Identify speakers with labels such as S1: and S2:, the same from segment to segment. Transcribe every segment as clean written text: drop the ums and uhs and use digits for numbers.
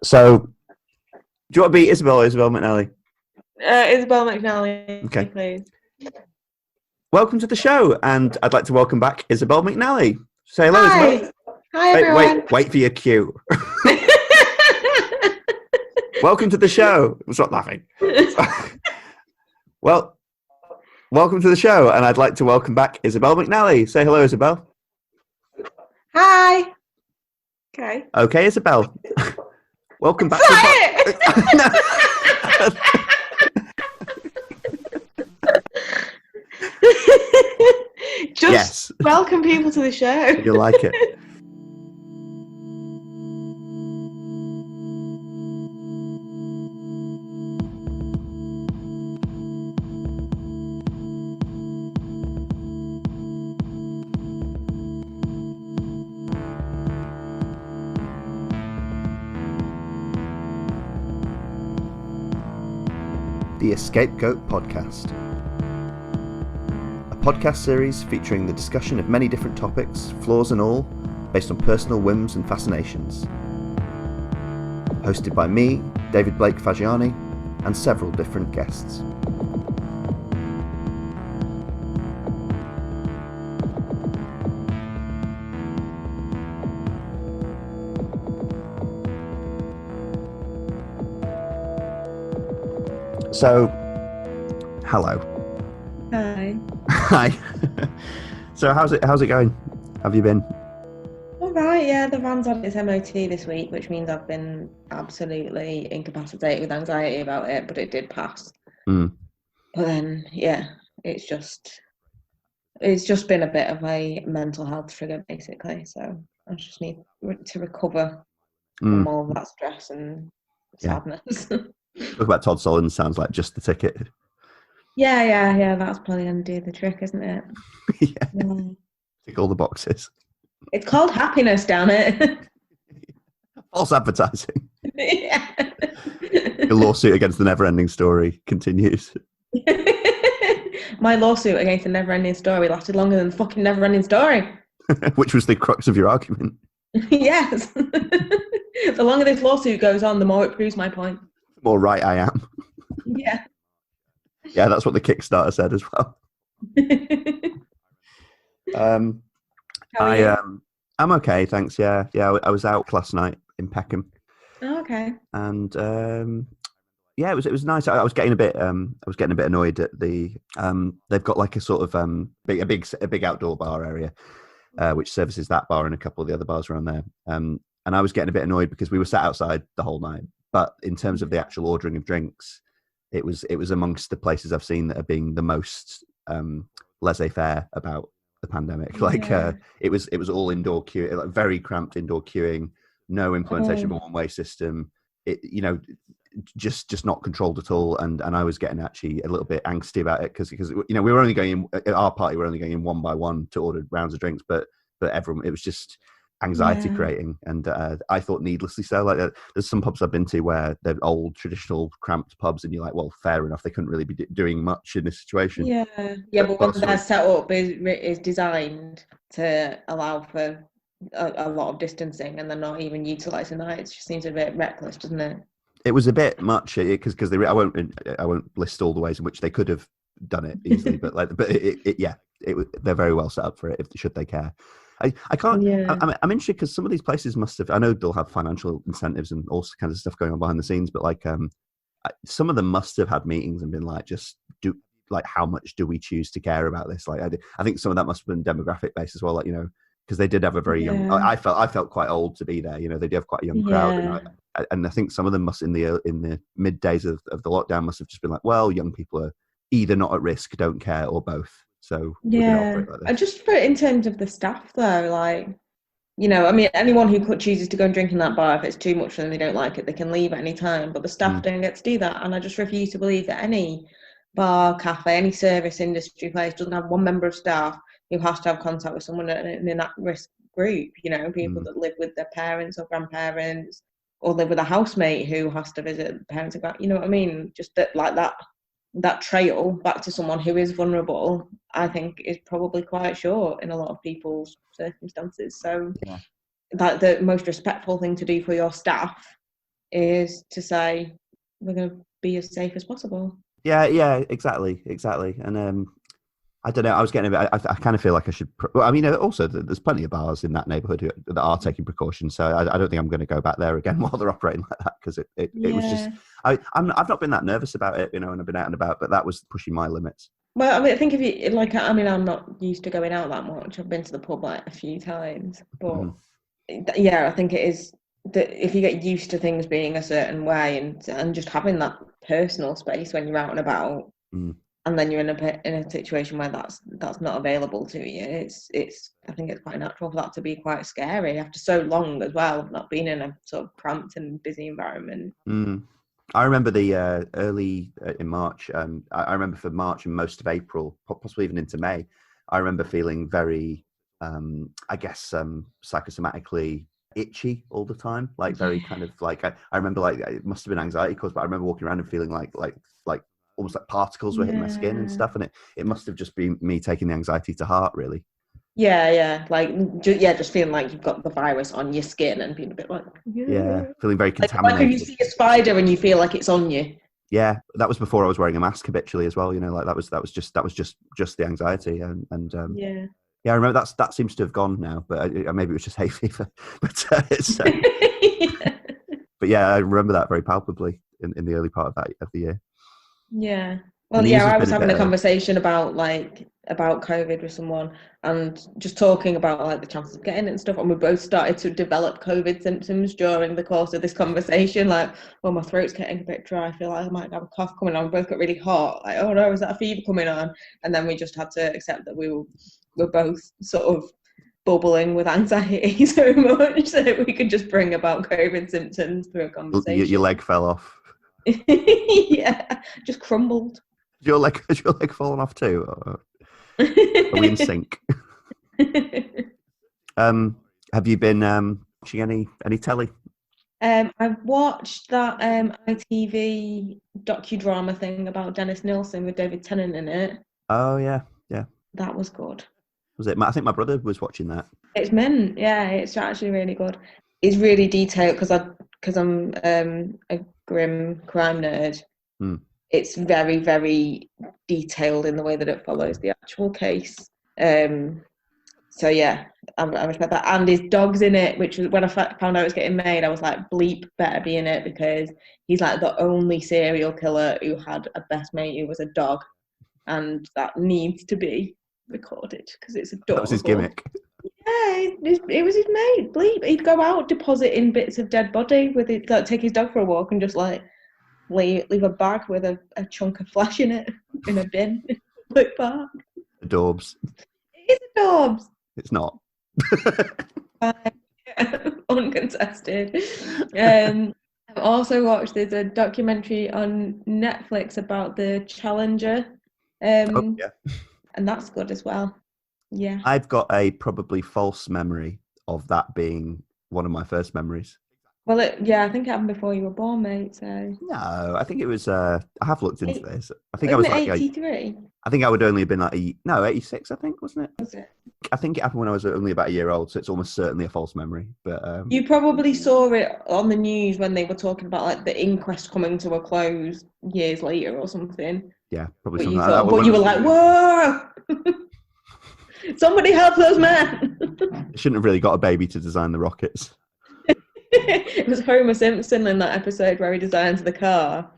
S1: So, do you want to be Isobel or Isobel McNally?
S2: Isobel McNally,
S1: okay.
S2: Please.
S1: Welcome to the show, and I'd like to welcome back Isobel McNally. Say hello,
S2: Hi.
S1: Isobel.
S2: Hi, everyone.
S1: Wait for your cue. Welcome to the show. Stop laughing. Well, welcome to the show, and I'd like to welcome back Isobel McNally. Say hello, Isobel.
S2: Hi. Okay.
S1: Okay, Isobel. Welcome back.
S2: Just welcome people to the show.
S1: You'll like it. The EscapeGoat podcast. A podcast series featuring the discussion of many different topics, flaws and all, based on personal whims and fascinations. Hosted by me, David Blake Fagiani, and several different guests. So, hello.
S2: Hi.
S1: Hi. So, how's it going? Have you been?
S2: All right, yeah, the van's had its MOT this week, which means I've been absolutely incapacitated with anxiety about it, but it did pass. But then, yeah, it's just been a bit of a mental health trigger, basically. So I just need to recover from all of that stress and sadness.
S1: Talk about Todd Solondz sounds like just the ticket.
S2: Yeah, that's probably going to do the trick, isn't it?
S1: Yeah. Tick all the boxes.
S2: It's called happiness, damn it.
S1: False advertising.
S2: Yeah.
S1: The lawsuit against the Never-Ending Story continues.
S2: My lawsuit against the Never-Ending Story lasted longer than the fucking Never-Ending Story.
S1: Which was the crux of your argument.
S2: Yes. The longer this lawsuit goes on, the more it proves my point.
S1: The more right I am.
S2: Yeah.
S1: Yeah, that's what the Kickstarter said as well. I'm okay, thanks. Yeah. I was out last night in Peckham.
S2: Oh, okay.
S1: And yeah, it was nice. I was getting a bit annoyed at the they've got like a sort of a big outdoor bar area which services that bar and a couple of the other bars around there. And I was getting a bit annoyed because we were sat outside the whole night. But in terms of the actual ordering of drinks, it was amongst the places I've seen that are being the most laissez-faire about the pandemic. Like it was all indoor queue, like very cramped indoor queuing, no implementation of a one-way system. It just not controlled at all. And I was getting actually a little bit angsty about it because we were only going in, at our party, we're only going in one by one to order rounds of drinks, but everyone, it was just anxiety creating, and I thought needlessly so. Like there's some pubs I've been to where they're old traditional cramped pubs, and you're like, well, fair enough, they couldn't really be doing much in this situation.
S2: But when their setup is designed to allow for a lot of distancing, and they're not even utilising that, it just seems a bit reckless, doesn't it?
S1: It was a bit much because I won't list all the ways in which they could have done it easily, but they're very well set up for it should they care. I can't. Yeah. I'm interested because some of these places must have. I know they'll have financial incentives and all kinds of stuff going on behind the scenes, but like some of them must have had meetings and been like, just do like, how much do we choose to care about this? Like, I think some of that must have been demographic based as well. Like, because they did have a very young. I felt quite old to be there. They did have quite a young crowd, and I think some of them must in the mid days of the lockdown must have just been like, well, young people are either not at risk, don't care, or both. So
S2: I just put it in terms of the staff though, like, I mean, anyone who chooses to go and drink in that bar, if it's too much for them, they don't like it, they can leave at any time, but the staff don't get to do that. And I just refuse to believe that any bar, cafe, any service industry place doesn't have one member of staff who has to have contact with someone in an at-risk group, people that live with their parents or grandparents, or live with a housemate who has to visit the parents, you know what I mean? Just that trail back to someone who is vulnerable, I think, is probably quite short in a lot of people's circumstances. So that the most respectful thing to do for your staff is to say we're going to be as safe as possible.
S1: Yeah, exactly. And I don't know. I was getting a bit. I kind of feel like I should. Well, I mean, also there's plenty of bars in that neighbourhood that are taking precautions. So I don't think I'm going to go back there again while they're operating like that, because it was just. I've not been that nervous about it, and I've been out and about, but that was pushing my limits.
S2: Well, I mean, I think if you like, I mean, I'm not used to going out that much. I've been to the pub like a few times, but yeah, I think it is that if you get used to things being a certain way and just having that personal space when you're out and about, and then you're in a situation where that's not available to you, it's I think it's quite natural for that to be quite scary after so long as well of not being in a sort of cramped and busy environment.
S1: I remember the early in March. I remember for March and most of April, possibly even into May. I remember feeling very, I guess, psychosomatically itchy all the time. Like very kind of like I remember like it must have been anxiety caused, but I remember walking around and feeling like almost like particles were hitting my skin and stuff, and it must have just been me taking the anxiety to heart, really.
S2: Yeah, like just feeling like you've got the virus on your skin and being a bit like
S1: feeling very contaminated.
S2: Like if you see a spider and you feel like it's on you.
S1: Yeah, that was before I was wearing a mask habitually as well. Like that was just the anxiety and I remember that seems to have gone now, but maybe it was just hay fever. But but yeah, I remember that very palpably in the early part of the year.
S2: Yeah. Well, I was having a conversation about COVID with someone and just talking about like the chances of getting it and stuff, and we both started to develop COVID symptoms during the course of this conversation. Like, well, my throat's getting a bit dry. I feel like I might have a cough coming on. We both got really hot. Like, oh no, is that a fever coming on? And then we just had to accept that we were both sort of bubbling with anxiety so much that we could just bring about COVID symptoms through a conversation.
S1: Your leg fell off.
S2: Yeah, just crumbled.
S1: Has your leg fallen off too? Or are we in sync? Have you been watching any telly?
S2: I've watched that ITV docudrama thing about Dennis Nilsson with David Tennant in it.
S1: Oh yeah.
S2: That was good.
S1: Was it? I think my brother was watching that.
S2: It's mint. Yeah, it's actually really good. It's really detailed because I'm a grim crime nerd. It's very, very detailed in the way that it follows the actual case. So yeah, I respect that. And his dog's in it, which was when I found out it was getting made, I was like, bleep, better be in it, because he's like the only serial killer who had a best mate who was a dog, and that needs to be recorded because it's adorable.
S1: That was his gimmick.
S2: Yeah, it was his mate. Bleep. He'd go out, deposit in bits of dead body with it, like take his dog for a walk, and just like leave a bag with a chunk of flesh in it in a bin. Like park.
S1: Adorbs.
S2: It is adorbs.
S1: It's not.
S2: Uncontested. I've also watched. There's a documentary on Netflix about the Challenger. And that's good as well. Yeah.
S1: I've got a probably false memory of that being one of my first memories.
S2: Well, I think it happened before you were born, mate. So
S1: no, I think it was. I have looked into this. I think
S2: I was
S1: like
S2: 83.
S1: I think I would only have been like 86. I think wasn't it?
S2: Was it?
S1: I think it happened when I was only about a year old, so it's almost certainly a false memory. But
S2: you probably saw it on the news when they were talking about like the inquest coming to a close years later or something.
S1: Yeah, probably something like that.
S2: But you were like, whoa! Somebody help those men!
S1: They shouldn't have really got a baby to design the rockets.
S2: It was Homer Simpson in that episode where he designs the car.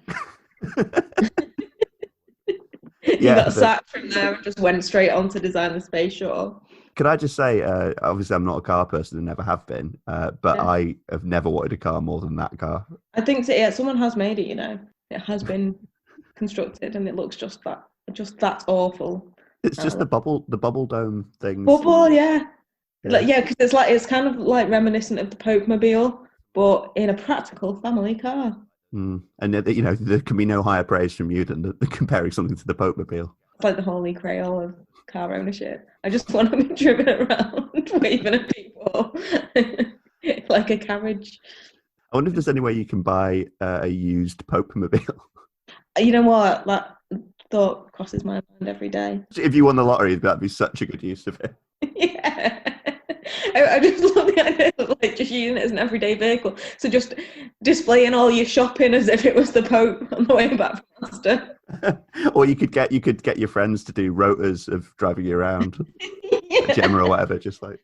S2: He got sacked from there and just went straight on to design the space shuttle.
S1: Could I just say, obviously I'm not a car person and never have been, but I have never wanted a car more than that car. I
S2: think so, yeah, someone has made it, It has been constructed and it looks just that awful.
S1: It's just the bubble dome thing.
S2: Bubble, yeah. Because it's kind of like reminiscent of the Pope Mobile, but in a practical family car.
S1: And there can be no higher praise from you than comparing something to the Pope Mobile.
S2: It's like the holy grail of car ownership. I just want to be driven around waving at people like a carriage.
S1: I wonder if there's any way you can buy a used Pope Mobile.
S2: You know what? That thought crosses my mind every day.
S1: If you won the lottery, that'd be such a good use of it.
S2: Yeah. I just love the idea of like just using it as an everyday vehicle. So just displaying all your shopping as if it was the Pope on the way back from Asda.
S1: Or you could get your friends to do rotas of driving you around, like Gemma or whatever, just like.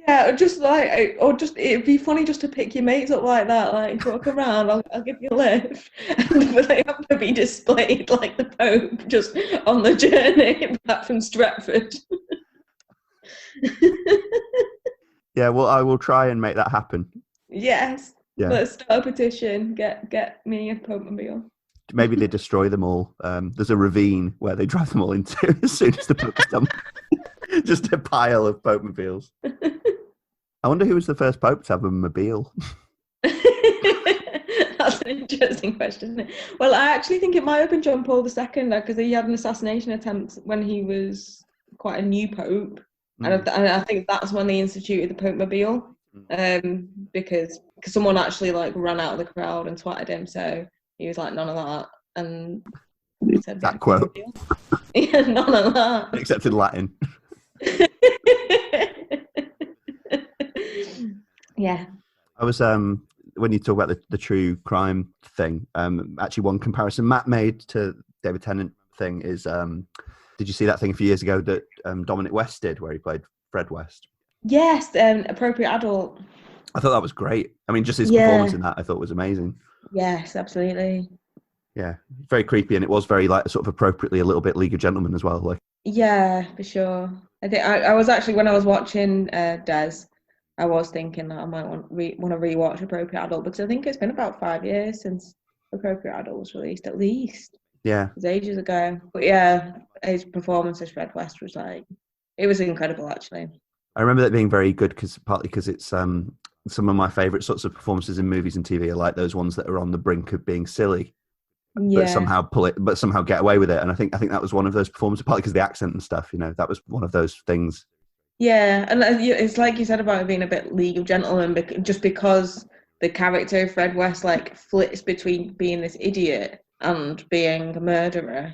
S2: Yeah, just like, or just it'd be funny just to pick your mates up like that, like walk around. I'll give you a lift, and they have to be displayed like the Pope just on the journey back from Stratford.
S1: Yeah, well, I will try and make that happen.
S2: Yes.
S1: Yeah.
S2: Let's start a petition. Get me a Pope-mobile.
S1: Maybe they destroy them all. There's a ravine where they drive them all into as soon as the Pope's done. Just a pile of Pope-mobiles. I wonder who was the first Pope to have a mobile.
S2: That's an interesting question, isn't it? Well, I actually think it might have been John Paul II, because he had an assassination attempt when he was quite a new Pope. And I think that's when they instituted the Pope-mobile, because someone actually like ran out of the crowd and twatted him, so he was like, none of that. And he said
S1: that quote.
S2: Yeah, none of that.
S1: Except in Latin.
S2: Yeah.
S1: I was when you talk about the true crime thing, actually one comparison Matt made to David Tennant thing is did you see that thing a few years ago that Dominic West did where he played Fred West?
S2: Yes, Appropriate Adult.
S1: I thought that was great. I mean, just his performance in that I thought was amazing.
S2: Yes, absolutely.
S1: Yeah, very creepy, and it was very like sort of appropriately a little bit League of Gentlemen as well. Like,
S2: yeah, for sure. I think I was actually, when I was watching Des, I was thinking that I might want to rewatch Appropriate Adult, because I think it's been about 5 years since Appropriate Adult was released, at least.
S1: Yeah,
S2: it was ages ago. But yeah, his performance as Fred West was like, it was incredible, actually.
S1: I remember that being very good partly because it's some of my favourite sorts of performances in movies and TV are like those ones that are on the brink of being silly.
S2: Yeah.
S1: But somehow get away with it. And I think that was one of those performances, partly because of the accent and stuff, that was one of those things.
S2: Yeah, and it's like you said about it being a bit League of Gentlemen, just because the character of Fred West like flits between being this idiot and being a murderer,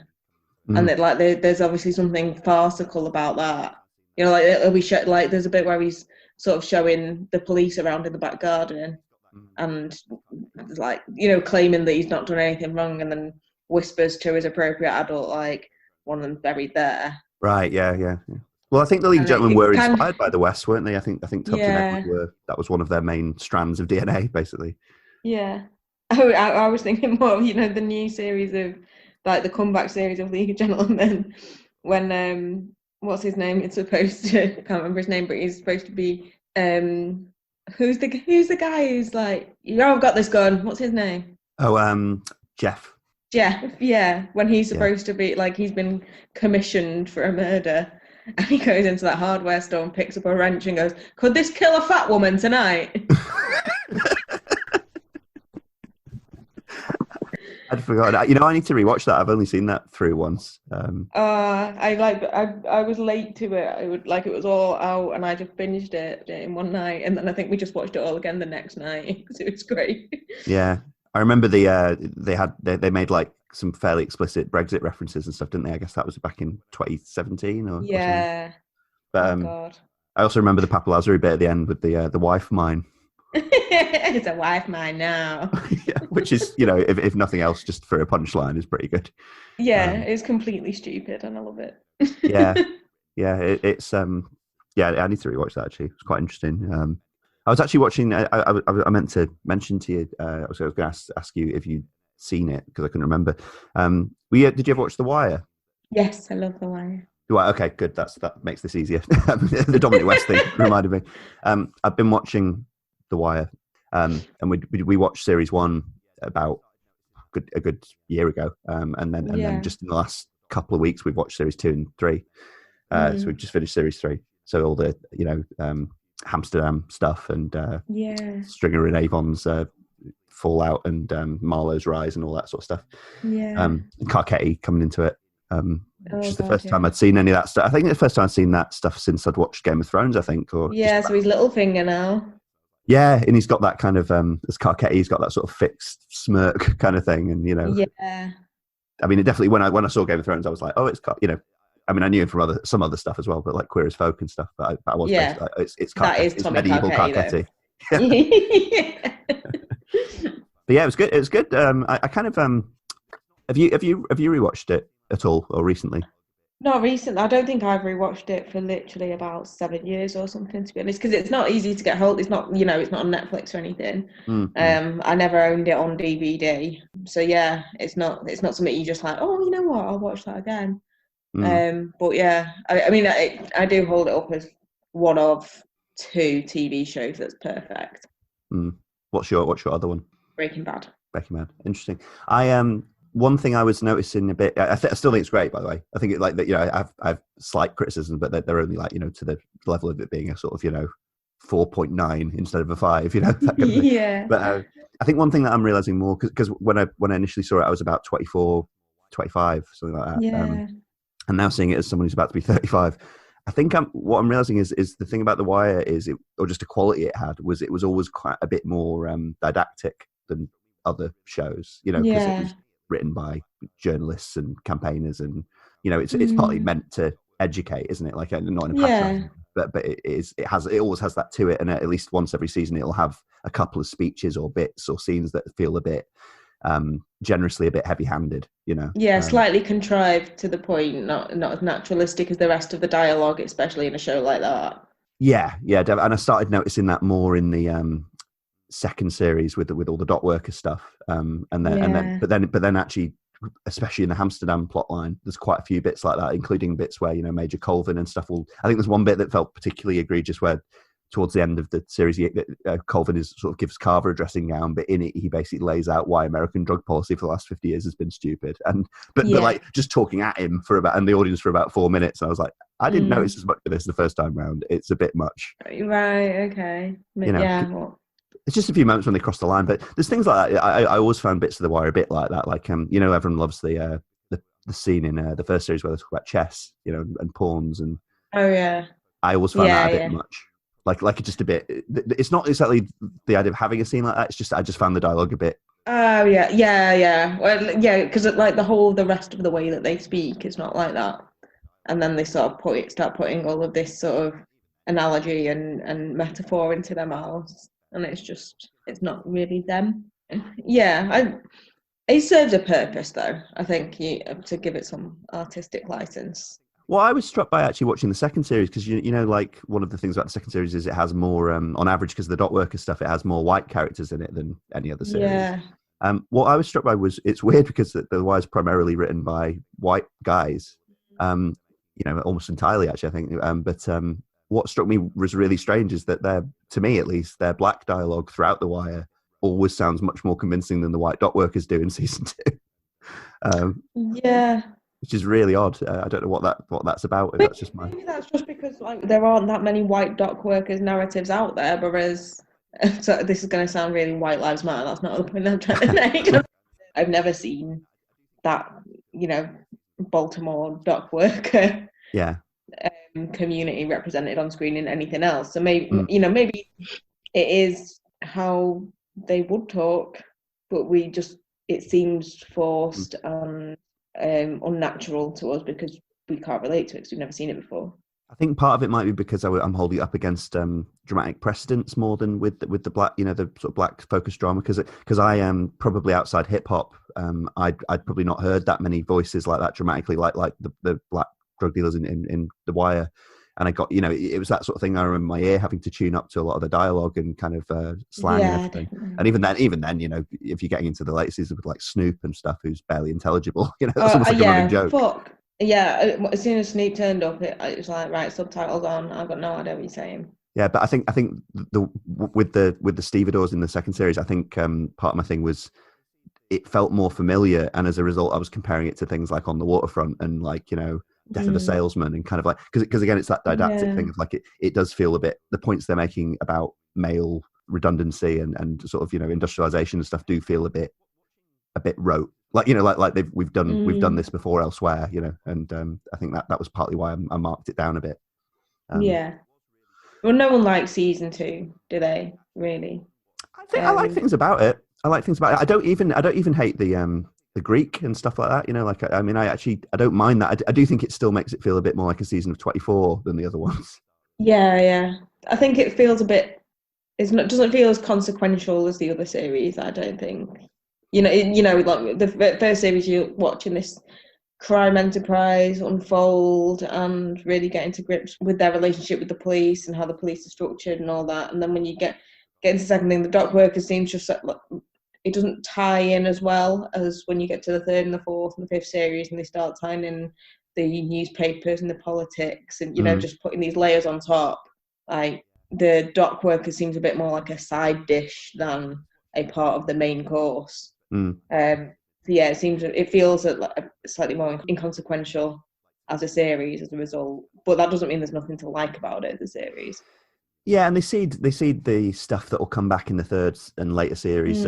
S2: and that like there's obviously something farcical about that. Like it'll be like there's a bit where he's sort of showing the police around in the back garden, and like claiming that he's not done anything wrong, and then whispers to his appropriate adult like one of them's buried there.
S1: Right. Yeah. Well, I think the League of Gentlemen were inspired by the West, weren't they? I think Tubbs and Edward were. That was one of their main strands of DNA, basically.
S2: Yeah. I was thinking more of the new series of like the comeback series of League of Gentlemen, when what's his name? It's supposed to, I can't remember his name, but he's supposed to be who's the guy who's like, I've got this gun. What's his name?
S1: Oh, Jeff.
S2: Jeff, yeah. When he's supposed to be like, he's been commissioned for a murder. And he goes into that hardware store and picks up a wrench and goes, could this kill a fat woman tonight?
S1: I'd forgotten. I need to rewatch that. I've only seen that through once.
S2: I was late to it. It was all out, and I just binged it in one night, and then I think we just watched it all again the next night because it was great.
S1: Yeah, I remember they made like some fairly explicit Brexit references and stuff, didn't they? I guess that was back in 2017 or
S2: yeah.
S1: Or but
S2: God.
S1: I also remember the Papalazari bit at the end with the wife mine.
S2: It's a wife mine now.
S1: Yeah, which is, if nothing else, just for a punchline, is pretty good.
S2: Yeah, it's completely stupid, and I love it.
S1: Yeah, it's I need to rewatch that actually. It's quite interesting. I was actually watching. I meant to mention to you. I was going to ask you if you'd seen it because I couldn't remember. Did you ever watch The Wire?
S2: Yes, I love The Wire.
S1: Well, okay, good. That makes this easier. The Dominic West thing reminded me. I've been watching The Wire, and we watched series 1 about a good year ago, and then just in the last couple of weeks we've watched series 2 and 3. So we've just finished series 3. So all the Amsterdam stuff and Stringer and Avon's fallout and Marlowe's rise and all that sort of stuff.
S2: Yeah.
S1: And Carcetti coming into it. Which is the first time I'd seen any of that stuff. I think it's the first time I'd seen that stuff since I'd watched Game of Thrones, I think. So
S2: he's Littlefinger now.
S1: Yeah, and he's got that kind of, as Carcetti, he's got that sort of fixed smirk kind of thing. And,
S2: Yeah.
S1: I mean, it definitely, when I saw Game of Thrones, I was like, oh, it's, I mean, I knew him from some other stuff as well, but like Queer as Folk and stuff. But I was
S2: Yeah.
S1: basically it's
S2: That is
S1: it's
S2: Tommy
S1: medieval
S2: Carcetti,
S1: Carcetti.
S2: though.
S1: But yeah, it was good. It was good. I kind of have you rewatched it at all or recently?
S2: Not recently. I don't think I've rewatched it for literally about 7 years or something, to be honest, because it's not easy to get hold. It's not, it's not on Netflix or anything. I never owned it on DVD, so yeah, it's not something you just like. Oh, you know what? I'll watch that again. But yeah, I mean, I do hold it up as one of 2 TV shows that's perfect.
S1: What's your other one?
S2: Breaking Bad.
S1: Breaking Bad. Interesting. One thing I was noticing a bit. I still think it's great, by the way. I think it like that. I have slight criticism, but they're only like to the level of it being a sort of 4.9 instead of a 5. That kind of thing.
S2: Yeah.
S1: But I think one thing that I'm realizing more because when I initially saw it, I was about 24, 25, something like that.
S2: Yeah.
S1: And now seeing it as someone who's about to be 35, I think what I'm realizing is the thing about The Wire or just a quality it had was it was always quite a bit more didactic than other shows. Because it was written by journalists and campaigners, and it's partly meant to educate, isn't it? Like not in a patronising, but it always has that to it, and at least once every season it'll have a couple of speeches or bits or scenes that feel a bit generously a bit heavy-handed,
S2: slightly contrived to the point, not as naturalistic as the rest of the dialogue, especially in a show like that.
S1: Yeah, and I started noticing that more in the second series with all the dot worker stuff, but then actually, especially in the Amsterdam plotline, there's quite a few bits like that, including bits where Major Colvin and stuff I think there's one bit that felt particularly egregious where towards the end of the series, Colvin gives Carver a dressing gown, but in it he basically lays out why American drug policy for the last 50 years has been stupid, but like just talking at him and the audience for about 4 minutes, and I was like, I didn't notice as much of this the first time round. It's a bit much,
S2: right? Okay,
S1: it's just a few moments when they cross the line, but there's things like that. I always found bits of The Wire a bit like that, like everyone loves the scene in the first series where they talk about chess, and pawns, and
S2: I
S1: always found that a bit much. Like just a bit. It's not exactly the idea of having a scene like that. It's just I just found the dialogue a bit.
S2: Oh yeah. Well, yeah, because like the rest of the way that they speak is not like that, and then they sort of start putting all of this sort of analogy and metaphor into their mouths, and it's not really them. Yeah, it serves a purpose though. I think to give it some artistic license.
S1: Well, I was struck by actually watching the second series because like one of the things about the second series is it has more, on average, because of the dot worker stuff, it has more white characters in it than any other series.
S2: Yeah.
S1: What I was struck by was it's weird because The Wire is primarily written by white guys, almost entirely actually, I think. But what struck me was really strange is that to me at least, their black dialogue throughout The Wire always sounds much more convincing than the white dot workers do in season 2. Which is really odd. I don't know what that's about. That's just
S2: maybe that's just because there aren't that many white dock workers narratives out there. Whereas, so this is going to sound really White Lives Matter. That's not the point I'm trying to make. I've never seen that Baltimore dock worker community represented on screen in anything else. So maybe maybe it is how they would talk, but it seems forced and unnatural to us because we can't relate to it because we've never seen it before.
S1: I think part of it might be because I'm holding it up against dramatic precedents more than with the black, the sort of black focused drama. Because I am probably outside hip hop. I'd probably not heard that many voices like that dramatically, like the black drug dealers in The Wire. And I got, it was that sort of thing. I remember my ear having to tune up to a lot of the dialogue and kind of slang and everything.
S2: Definitely.
S1: And even then, if you're getting into the late seasons with like Snoop and stuff, who's barely intelligible, it's almost like a running joke.
S2: Fuck. Yeah, as soon as Snoop turned up, it was like, right, subtitles on. I've got no idea what you're saying.
S1: Yeah, but I think with the stevedores in the second series, I think part of my thing was it felt more familiar, and as a result, I was comparing it to things like On the Waterfront and like Death of a Salesman, and kind of like because again, it's that didactic thing of like it does feel a bit, the points they're making about male redundancy and sort of industrialization and stuff do feel a bit rote. Like we've done this before elsewhere, and I think that was partly why I marked it down a bit.
S2: Well, no one likes season 2, do they? Really?
S1: I think I like things about it. I don't even hate the the Greek and stuff like that. You know, like I mean, I don't mind that. I do think it still makes it feel a bit more like a season of 24 than the other ones.
S2: Yeah. I think it feels a bit. Doesn't feel as consequential as the other series. I don't think. Like the first series, you're watching this crime enterprise unfold and really getting to grips with their relationship with the police and how the police are structured and all that. And then when you get into the second thing, the dock workers seems just like, it doesn't tie in as well as when you get to the third and the fourth and the fifth series, and they start tying in the newspapers and the politics and just putting these layers on top. Like the dock workers seems a bit more like a side dish than a part of the main course. So yeah, it feels slightly more inconsequential as a series as a result. But that doesn't mean there's nothing to like about it as a series.
S1: Yeah, and they seed the stuff that will come back in the third and later series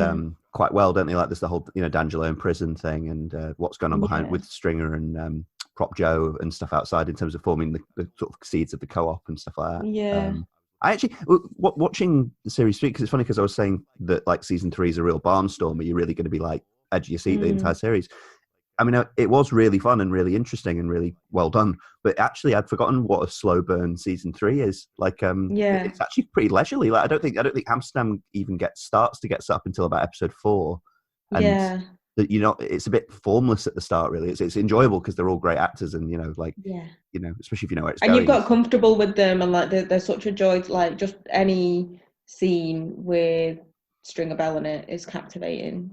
S1: quite well, don't they? Like there's the whole D'Angelo in prison thing and what's going on behind with Stringer and Prop Joe and stuff outside in terms of forming the sort of seeds of the co-op and stuff like that.
S2: Yeah.
S1: I actually watching the series 3, because it's funny because I was saying that like season 3 is a real barnstormer. You're really going to be like edge of your seat the entire series. I mean, it was really fun and really interesting and really well done. But actually, I'd forgotten what a slow burn season 3 is. Like, it's actually pretty leisurely. Like, I don't think Amsterdam even starts to get set up until about episode 4. And it's a bit formless at the start. Really, it's enjoyable because they're all great actors, and especially if you know where it's going.
S2: And you've got comfortable with them, and like they're such a joy. Like just any scene with Stringer Bell in it is captivating.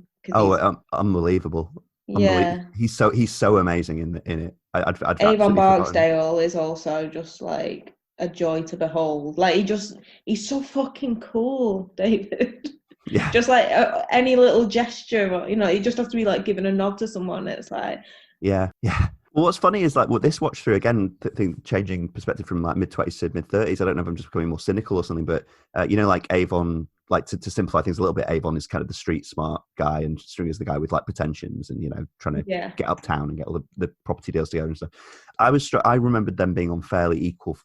S1: Unbelievable.
S2: Yeah,
S1: he's so amazing in it. I'd
S2: Avon Barksdale is also just like a joy to behold. Like he's so fucking cool, David.
S1: Yeah,
S2: just like any little gesture, or he just has to be like giving a nod to someone. It's like
S1: yeah. Well, what's funny is like this watch through again, changing perspective from like mid-20s to mid-30s. I don't know if I'm just becoming more cynical or something, but like Avon, like to simplify things a little bit, Avon is kind of the street smart guy, and Stringer's the guy with like pretensions and trying to get uptown and get all the property deals together and stuff. I remembered them being on fairly equal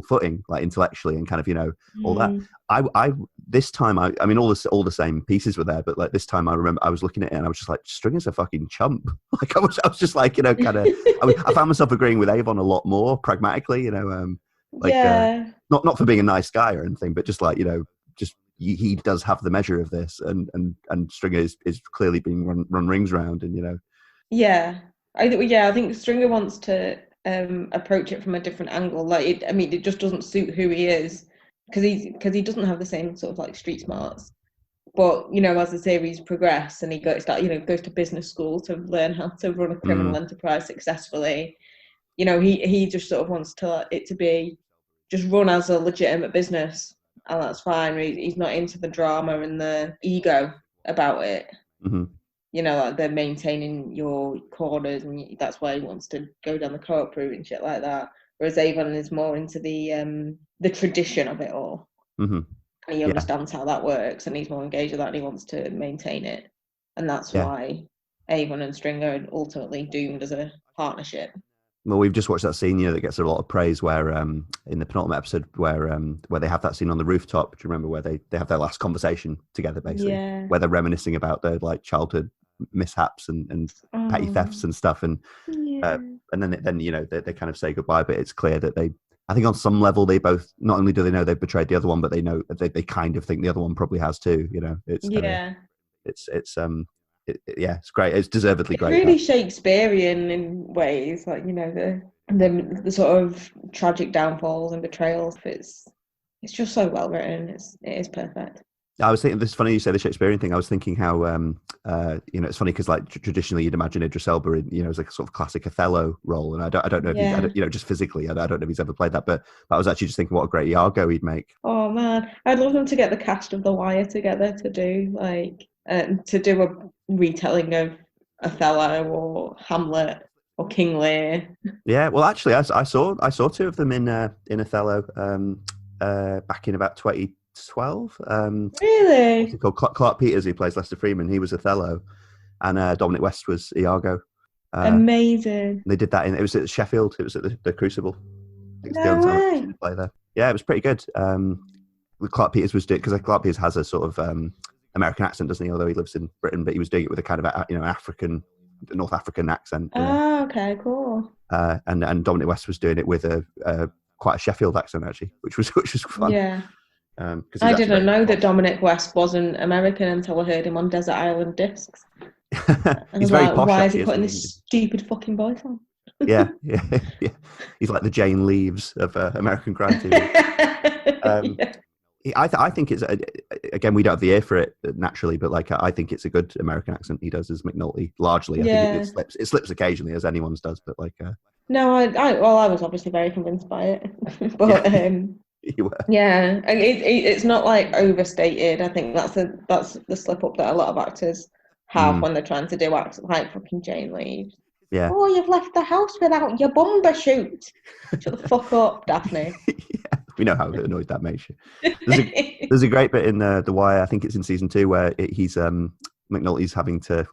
S1: footing, like intellectually and kind of all that. I this time I mean all the same pieces were there, but like this time I remember I was looking at it and I was just like, Stringer's a fucking chump. Like I was just like kind of I found myself agreeing with Avon a lot more pragmatically, not for being a nice guy or anything, but just like just he does have the measure of this, and Stringer is clearly being run rings around, and
S2: I think Stringer wants to approach it from a different angle. Like it just doesn't suit who he is because he doesn't have the same sort of like street smarts. But as the series progress and he goes to business school to learn how to run a criminal enterprise successfully, he just sort of wants it to be just run as a legitimate business. And that's fine. He's not into the drama and the ego about it. Like they're maintaining your corners, and that's why he wants to go down the co-op route and shit like that. Whereas Avon is more into the tradition of it all, and he understands how that works, and he's more engaged with that, and he wants to maintain it. And that's why Avon and Stringer are ultimately doomed as a partnership.
S1: Well, we've just watched that scene, that gets a lot of praise. Where in the penultimate episode, where they have that scene on the rooftop. Do you remember where they have their last conversation together, basically, where they're reminiscing about their like childhood mishaps and petty thefts and stuff, and then they kind of say goodbye. But it's clear that I think on some level they both, not only do they know they've betrayed the other one, but they know they kind of think the other one probably has too. It's great. It's deservedly great.
S2: It's really Shakespearean in ways, like the sort of tragic downfalls and betrayals. It's just so well written. It is perfect.
S1: I was thinking, this is funny you say the Shakespearean thing. I was thinking how it's funny because like traditionally you'd imagine Idris Elba in as like a sort of classic Othello role, and I don't know if he's, just physically I don't know if he's ever played that, but I was actually just thinking what a great Iago he'd make.
S2: Oh man, I'd love them to get the cast of The Wire together to do a retelling of Othello or Hamlet or King Lear.
S1: Yeah, well, actually, I saw two of them in Othello back in about 2012.
S2: Really?
S1: What's it called? Clark Peters, who plays Lester Freeman, he was Othello, and Dominic West was Iago.
S2: Amazing.
S1: They did that it was at Sheffield. It was at the Crucible.
S2: No way.
S1: Play there. Yeah, it was pretty good. Clark Peters was doing, because Clark Peters has a sort of American accent, doesn't he? Although he lives in Britain, but he was doing it with a kind of North African accent.
S2: Oh, okay, cool.
S1: And Dominic West was doing it with a quite a Sheffield accent actually, which was fun.
S2: Yeah.
S1: 'Cause
S2: I didn't know that Dominic West wasn't American until I heard him on Desert Island Discs. And
S1: He's
S2: I was
S1: very
S2: like,
S1: posh.
S2: why is
S1: actually,
S2: he putting
S1: isn't he?
S2: this stupid fucking voice on?
S1: Yeah. He's like the Jane Leaves of American crime TV.
S2: Yeah.
S1: I think it's again, we don't have the ear for it naturally, but like I think it's a good American accent he does as McNulty. Largely, I think it slips occasionally, as anyone's does, but like.
S2: No, I was obviously very convinced by it, but
S1: you were.
S2: yeah, and it's not like overstated. I think that's the slip up that a lot of actors have when they're trying to do acts like fucking Jane Leaves.
S1: Yeah.
S2: Oh, you've left the house without your bumper shoot. Shut the fuck up, Daphne.
S1: Yeah, we know how annoyed that makes you. There's a great bit in The Wire, I think it's in season 2, where he's McNulty's having to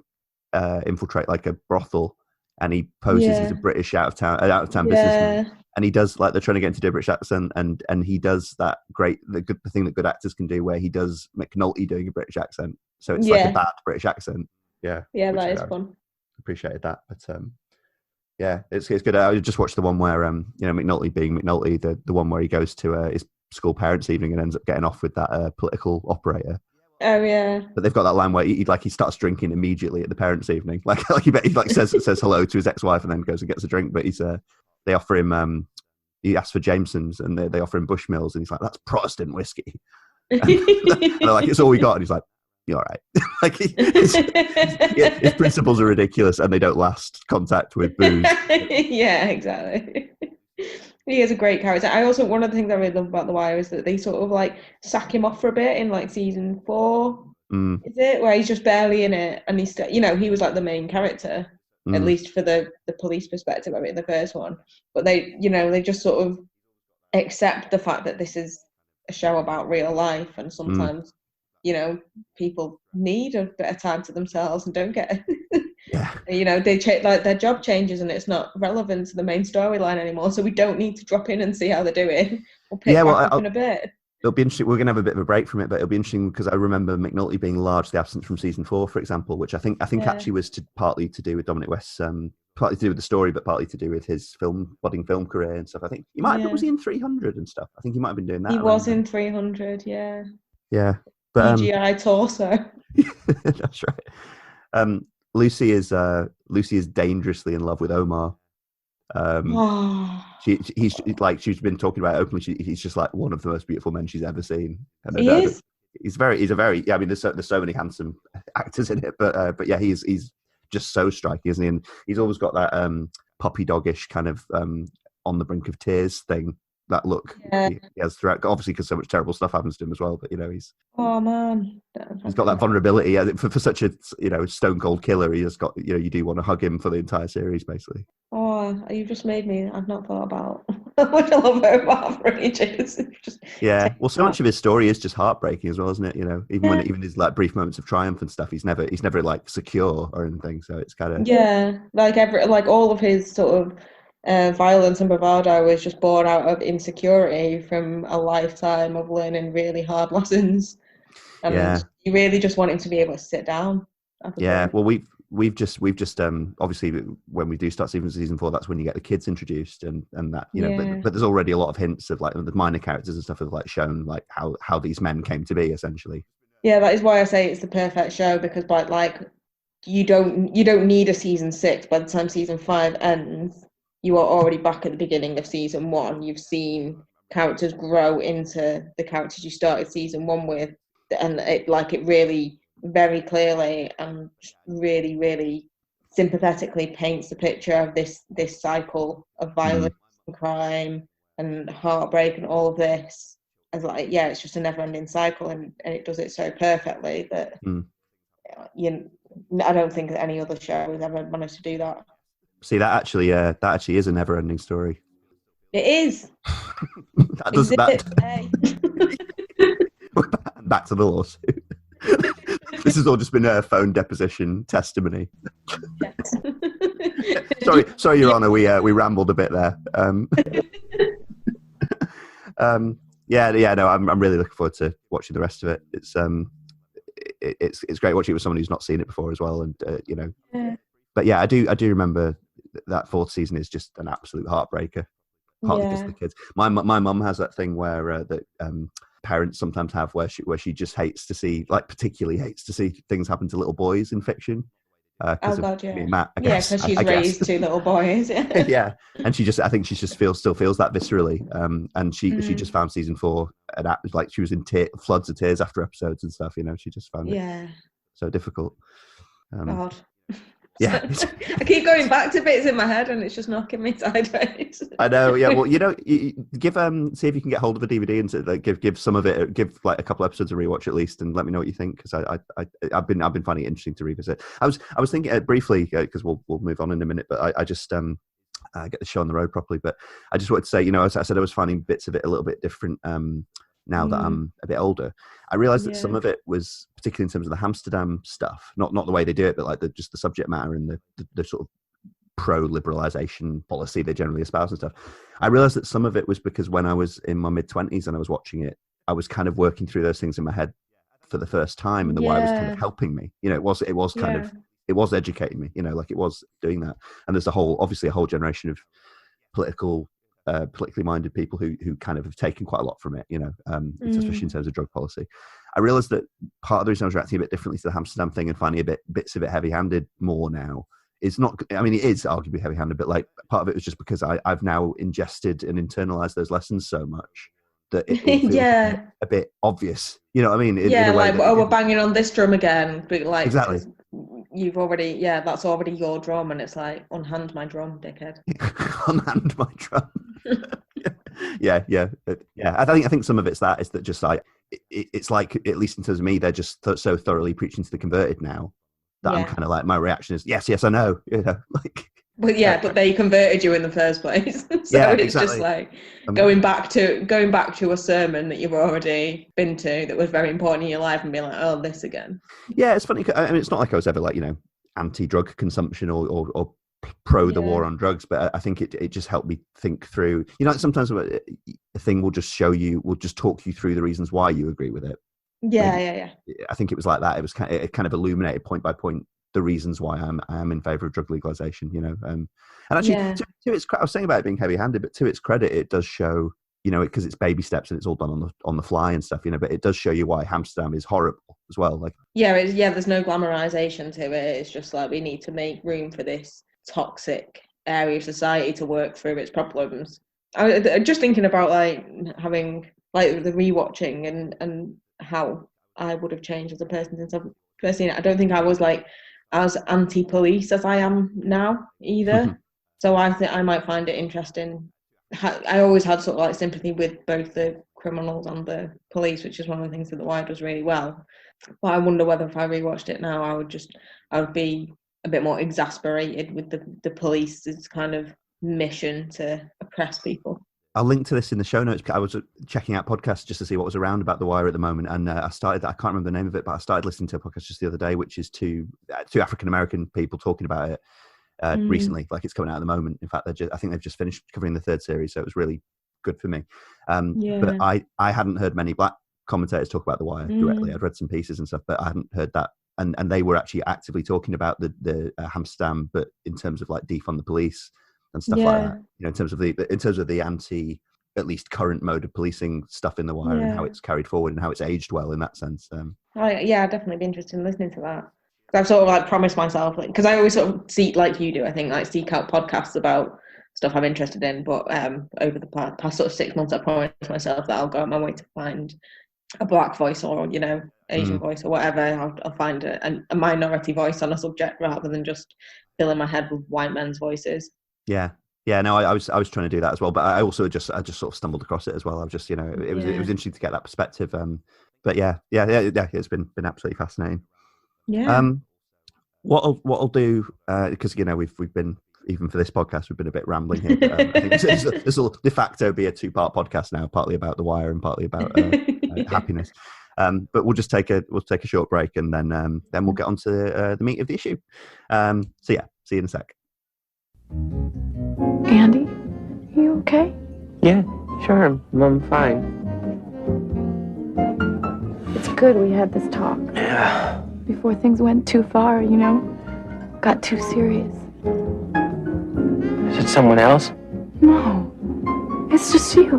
S1: infiltrate like a brothel, and he poses as a British out of town businessman, and he does like they're trying to get him to do a British accent, and he does that the thing that good actors can do, where he does McNulty doing a British accent, so it's like a bad British accent. Yeah,
S2: that is fun.
S1: Appreciated that, but yeah, it's good. I just watched the one where McNulty being McNulty, the one where he goes to his school parents' evening and ends up getting off with that political operator.
S2: Oh yeah.
S1: But they've got that line where he starts drinking immediately at the parents' evening, like he says hello to his ex-wife and then goes and gets a drink. But they offer him he asks for Jameson's and they offer him Bushmills and he's like, that's Protestant whiskey. And they're like, it's all we got, and he's like, you're all right. Like his principles are ridiculous and they don't last contact with booze.
S2: Yeah, exactly. He is a great character. One of the things I really love about The Wire is that they sort of like sack him off for a bit in like season 4. Is it where he's just barely in it, and he's still, he was like the main character, at least for the police perspective of it in the first one. But they just sort of accept the fact that this is a show about real life, and sometimes people need a bit of time to themselves and don't get they change, like their job changes and it's not relevant to the main storyline anymore, so we don't need to drop in and see how they're doing. We'll pick back up in a bit.
S1: It'll be interesting. We're going to have a bit of a break from it, but it'll be interesting because I remember McNulty being largely absent from season 4, for example, which I think actually was partly to do with Dominic West's partly to do with the story, but partly to do with his budding film career and stuff. I think he might was he in 300 and stuff. I think he might have been doing that.
S2: He was in 300, yeah.
S1: Yeah. But,
S2: CGI torso.
S1: That's right. Lucy is dangerously in love with Omar. She's been talking about it openly. He's just like one of the most beautiful men she's ever seen. And
S2: he is.
S1: He's a very. I mean, there's so many handsome actors in it, but yeah, he's just so striking, isn't he? And he's always got that puppy doggish kind of on the brink of tears thing. That look he has throughout, obviously because so much terrible stuff happens to him as well. But he's he's got that vulnerability for such a stone cold killer. He has got you do want to hug him for the entire series, basically.
S2: Oh, you just made me. I've not thought about how much I love Omar for ages.
S1: Well, so much of his story is just heartbreaking as well, isn't it? Even his like brief moments of triumph and stuff, he's never like secure or anything. So it's kind of
S2: like all of his sort of. Violence and bravado was just born out of insecurity from a lifetime of learning really hard lessons, and you really just want him to be able to sit down.
S1: Well, we've just obviously when we do start season 4, that's when you get the kids introduced and that but there's already a lot of hints of like the minor characters and stuff have like shown like how these men came to be essentially.
S2: Yeah, that is why I say it's the perfect show, because like you don't need a season 6. By the time season 5 ends, you are already back at the beginning of season 1. You've seen characters grow into the characters you started season 1 with, and it really very clearly and really, really sympathetically paints the picture of this cycle of violence and crime and heartbreak and all of this as like it's just a never-ending cycle, and it does it so perfectly that I don't think that any other show has ever managed to do that.
S1: See, that actually is a never-ending story.
S2: It is.
S1: That does that. Back to the lawsuit. This has all just been a phone deposition testimony. Yes. Sorry, Your Honour. We rambled a bit there. No, I'm really looking forward to watching the rest of it. It's it's great watching it with someone who's not seen it before as well, and
S2: Yeah.
S1: But yeah, I do remember that fourth season is just an absolute heartbreaker. Partly because of the kids. My mum has that thing where that parents sometimes have where she just particularly hates to see things happen to little boys in fiction.
S2: Oh God,
S1: me and Matt, I guess.
S2: because she's
S1: I guess.
S2: raised two little boys. Yeah.
S1: Yeah, and I think she just still feels that viscerally. And she just found season 4 like she was in floods of tears after episodes and stuff. She just found it so difficult.
S2: God.
S1: Yeah,
S2: I keep going back to bits in my head, and it's just knocking me sideways.
S1: I know. Yeah, well, you give see if you can get hold of a DVD and give some of it, give like a couple episodes a rewatch at least, and let me know what you think, because I've been finding it interesting to revisit. I was thinking briefly, because we'll move on in a minute, but I just get the show on the road properly. But I just wanted to say, as I said, I was finding bits of it a little bit different. Now that I'm a bit older, I realized that some of it was, particularly in terms of the Amsterdam stuff, not the way they do it, but like just the subject matter and the sort of pro-liberalization policy they generally espouse and stuff. I realized that some of it was because when I was in my mid-20s and I was watching it, I was kind of working through those things in my head for the first time, and The Wire was kind of helping me. It was kind of, it was educating me, like it was doing that. And there's obviously a whole generation of politically minded people who kind of have taken quite a lot from it, especially in terms of drug policy. I realized that part of the reason I was reacting a bit differently to the Amsterdam thing and finding bits of it heavy-handed more now is not, I mean, it is arguably heavy-handed, but like part of it was just because I've now ingested and internalized those lessons so much that it feels a bit obvious. You know what I mean?
S2: We're banging on this drum again, but like
S1: exactly.
S2: You've already, that's already your drum, and it's like, unhand my drum, dickhead.
S1: Unhand my drum. Yeah. I think some of it's that is that just like it's like, at least in terms of me, they're just so thoroughly preaching to the converted now that I'm kind of like, my reaction is yes, I know, like.
S2: But they converted you in the first place. So it's just like going back to a sermon that you've already been to that was very important in your life and being like, oh, this again.
S1: Yeah, it's funny. I mean, it's not like I was ever like, anti-drug consumption or pro the war on drugs, but I think it just helped me think through. Sometimes a thing will just talk you through the reasons why you agree with it.
S2: Yeah.
S1: I think it was like that. It was it kind of illuminated point by point the reasons why I am in favour of drug legalisation, and actually to its I was saying about it being heavy-handed, but to its credit, it does show, because it's baby steps and it's all done on the fly and stuff, but it does show you why Amsterdam is horrible as well. Like
S2: there's no glamorization to it. It's just like, we need to make room for this toxic area of society to work through its problems. I just thinking about like having like the rewatching and how I would have changed as a person since I've first seen it. I don't think I was like as anti-police as I am now either. So I think I might find it interesting. I always had sort of like sympathy with both the criminals and the police, which is one of the things that The Wire does really well. But I wonder whether if I rewatched it now, I would be a bit more exasperated with the police's kind of mission to oppress people.
S1: I'll link to this in the show notes. I was checking out podcasts just to see what was around about The Wire at the moment, and I can't remember the name of it, but I started listening to a podcast just the other day, which is two African-American people talking about it recently. Like, it's coming out at the moment. In fact, I think they've just finished covering the third series, so it was really good for me. But I hadn't heard many black commentators talk about The Wire directly. I'd read some pieces and stuff, but I hadn't heard that. And they were actually actively talking about the Amsterdam, but in terms of like defund the police and stuff like that, in terms of the anti, at least current mode of policing stuff in The Wire and how it's carried forward and how it's aged well in that sense.
S2: I'd definitely be interested in listening to that. I've sort of like promised myself, because I always sort of seek, like you do, I think, like seek out podcasts about stuff I'm interested in. But over the past sort of 6 months, I promised myself that I'll go out my way to find a black voice or Asian voice or whatever. I'll find a minority voice on a subject rather than just filling my head with white men's voices.
S1: Yeah, no, I was trying to do that as well, but I also just sort of stumbled across it as well. I was just, it was interesting to get that perspective. But yeah, it's been absolutely fascinating.
S2: Yeah.
S1: What I'll do, because we've been, even for this podcast, we've been a bit rambling here. But, I think this will de facto be a 2-part podcast now, partly about The Wire and partly about happiness. But we'll take a short break, and then we'll get on to the meat of the issue. So yeah, see you in a sec.
S3: Andy, are you okay?
S4: Yeah, sure, I'm fine.
S3: It's good we had this talk.
S4: Yeah.
S3: Before things went too far, you know? Got too serious.
S4: Is it someone else?
S3: No. It's just you.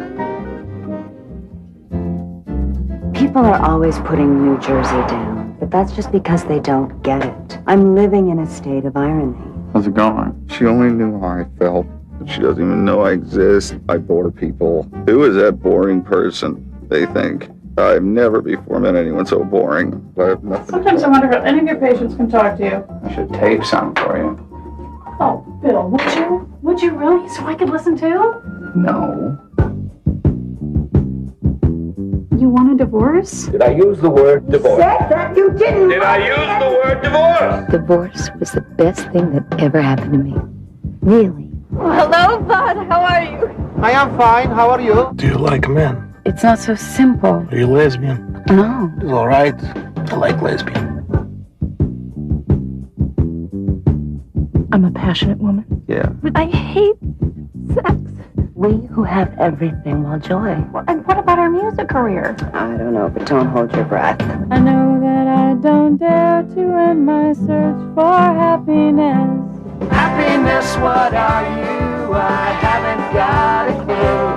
S5: People are always putting New Jersey down, but that's just because they don't get it. I'm living in a state of irony.
S6: How's it going? She only knew how I felt, but she doesn't even know I exist. I bore people. Who is that boring person, they think? I've never before met anyone so boring. I have nothing.
S7: Sometimes I wonder if any of your patients can talk to you.
S6: I should tape some for you.
S7: Oh, Bill, would you? Would you really? So I could listen too?
S6: No.
S3: You want a divorce?
S4: Did I use the word divorce?
S5: Said that you didn't.
S4: Did I use the word divorce?
S5: Divorce was the best thing that ever happened to me. Really.
S3: Hello, Vlad. How are you?
S8: I am fine. How are you?
S4: Do you like men?
S5: It's not so simple.
S4: Are you lesbian?
S5: No.
S4: It's all right. I like lesbian.
S3: I'm a passionate woman.
S6: Yeah.
S3: But I hate sex.
S5: We who have everything will joy.
S3: And what about our music career?
S5: I don't know, but don't hold your breath.
S3: I know that I don't dare to end my search for happiness.
S4: Happiness, what are you? I haven't got a clue.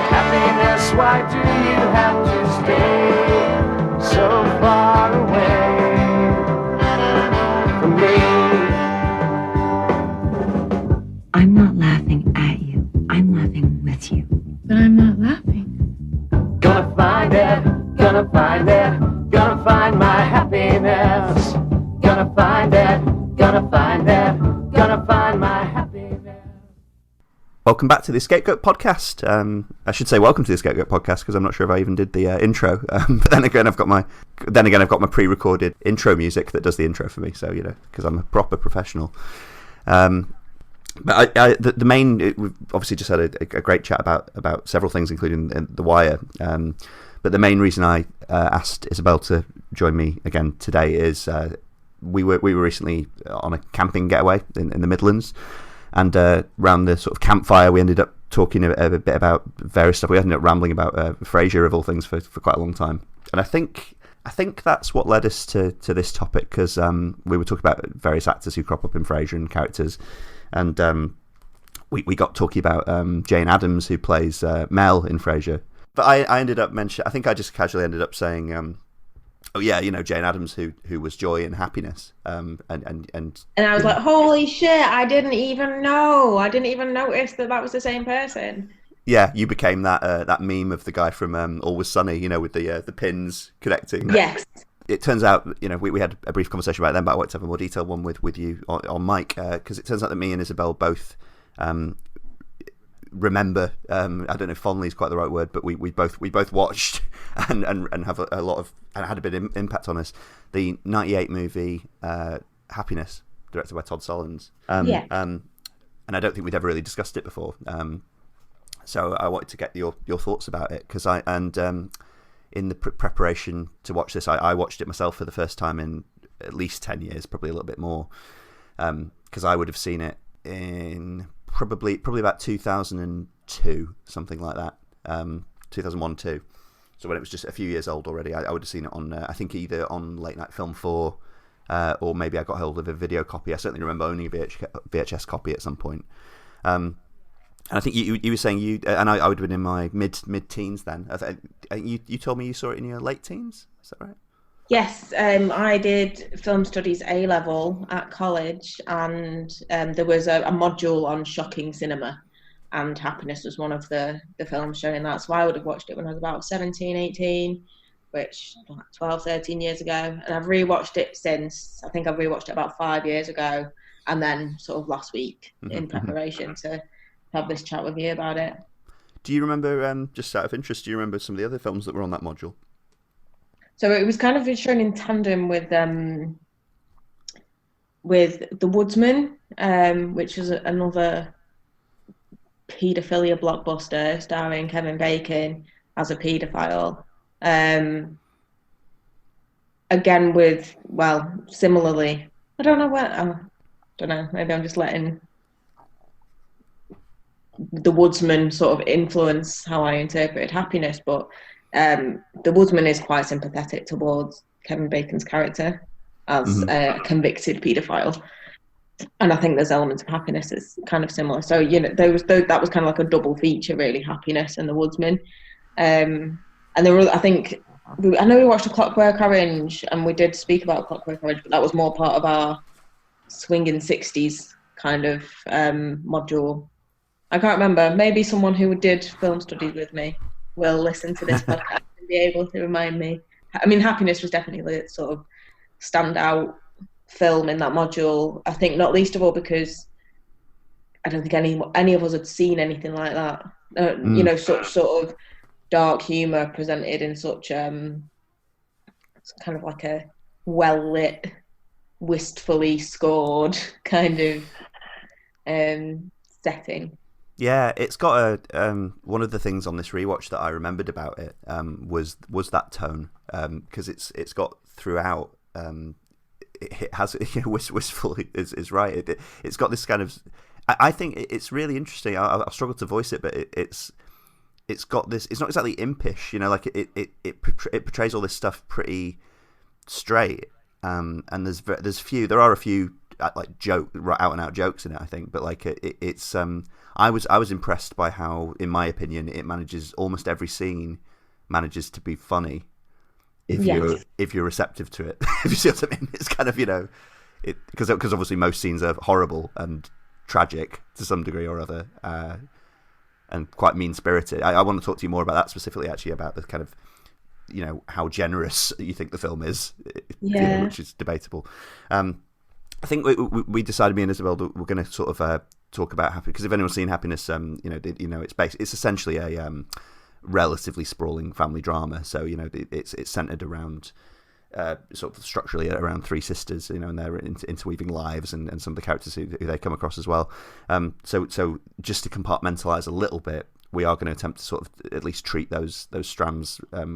S4: Happiness, why do you have to stay so far away from me?
S5: I'm not laughing at you. I'm laughing with you.
S3: But I'm not laughing.
S4: Gonna find it, gonna find it, gonna find my happiness. Gonna find it, gonna find it, gonna find my happiness.
S1: Welcome back to the EscapeGoat podcast. I should say welcome to the EscapeGoat podcast because I'm not sure if I even did the intro. But then again, I've got my pre-recorded intro music that does the intro for me. So because I'm a proper professional. But the main, we've obviously just had a great chat about several things, including The Wire. But the main reason I asked Isobel to join me again today is we were recently on a camping getaway in the Midlands, and around the sort of campfire we ended up talking a bit about various stuff. We ended up rambling about Frasier of all things for quite a long time, and I think that's what led us to this topic because we were talking about various actors who crop up in Frasier and characters. And we got talking about Jane Addams, who plays Mel in Frasier. But I ended up mentioning, I think I just casually ended up saying, oh yeah, Jane Addams, who was Joy and Happiness. And
S2: I was like, holy shit, I didn't even know. I didn't even notice that was the same person.
S1: Yeah, you became that meme of the guy from Always Sunny, with the pins connecting.
S2: Yes.
S1: It turns out, we had a brief conversation about them, but I want to have a more detailed one with you on mic, because it turns out that me and Isobel both remember. I don't know if fondly is quite the right word, but we both watched and have a lot of, and it had a bit of impact on us. The '98 movie Happiness, directed by Todd Solondz. And I don't think we'd ever really discussed it before. So I wanted to get your thoughts about it because in the preparation to watch this, I watched it myself for the first time in at least 10 years, probably a little bit more, because I would have seen it in probably about 2002, something like that, 2001, 2. So when it was just a few years old already, I would have seen it on, I think either on Late Night Film 4, or maybe I got hold of a video copy. I certainly remember owning a VHS copy at some point. And I think you were saying and I would have been in my mid-teens then. You told me you saw it in your late teens. Is that right?
S2: Yes, I did film studies A-level at college, and there was a module on shocking cinema, and Happiness was one of the films showing that. So I would have watched it when I was about 17, 18, which 12, 13 years ago. And I've rewatched it since. I think I've rewatched it about 5 years ago, and then sort of last week in preparation to have this chat with you about it.
S1: Do you remember, just out of interest, do you remember some of the other films that were on that module?
S2: So it was kind of shown in tandem with The Woodsman, which is another paedophilia blockbuster starring Kevin Bacon as a paedophile. Again with, similarly, I don't know, maybe I'm just letting The Woodsman sort of influence how I interpreted Happiness, but The Woodsman is quite sympathetic towards Kevin Bacon's character as a convicted paedophile. And I think there's elements of Happiness that's kind of similar. So, that was kind of like a double feature, really, Happiness and The Woodsman. And there were, I know we watched A Clockwork Orange, and we did speak about Clockwork Orange, but that was more part of our swinging 60s kind of module. I can't remember. Maybe someone who did film studies with me will listen to this podcast and be able to remind me. I mean, Happiness was definitely the sort of standout film in that module. I think not least of all because I don't think any of us had seen anything like that. Such sort of dark humour presented in such kind of like a well lit, wistfully scored kind of setting.
S1: Yeah, it's got a one of the things on this rewatch that I remembered about it was that tone, because it's got throughout. It has wistful is right. It's got this kind of. I think it's really interesting. I struggle to voice it, but it's got this. It's not exactly impish, like it portrays all this stuff pretty straight. And there are a few like out and out jokes in it, I think, but like it's I was impressed by how, in my opinion, it manages almost every scene manages to be funny if you're receptive to it. If you see what I mean, it's kind of because obviously most scenes are horrible and tragic to some degree or other, and quite mean spirited. I want to talk to you more about that specifically, actually, about the kind of how generous you think the film is, which is debatable. I think we decided, me and Isobel, that we're going to sort of talk about Happy, because if anyone's seen Happiness, it's essentially a relatively sprawling family drama. So it's centered around sort of structurally around three sisters, and their interweaving lives and some of the characters who they come across as well. So just to compartmentalize a little bit, we are going to attempt to sort of at least treat those strands a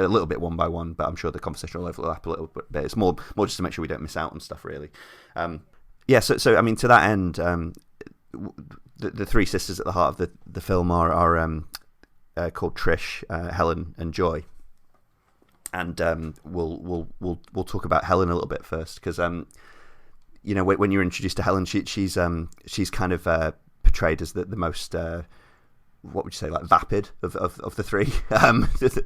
S1: little bit one by one, but I'm sure the conversation will overlap a little bit. It's more just to make sure we don't miss out on stuff, really. So I mean, to that end, the three sisters at the heart of the film are called Trish, Helen, and Joy. And we'll talk about Helen a little bit first, because when you're introduced to Helen, she's kind of portrayed as the most what would you say, like vapid of the three, the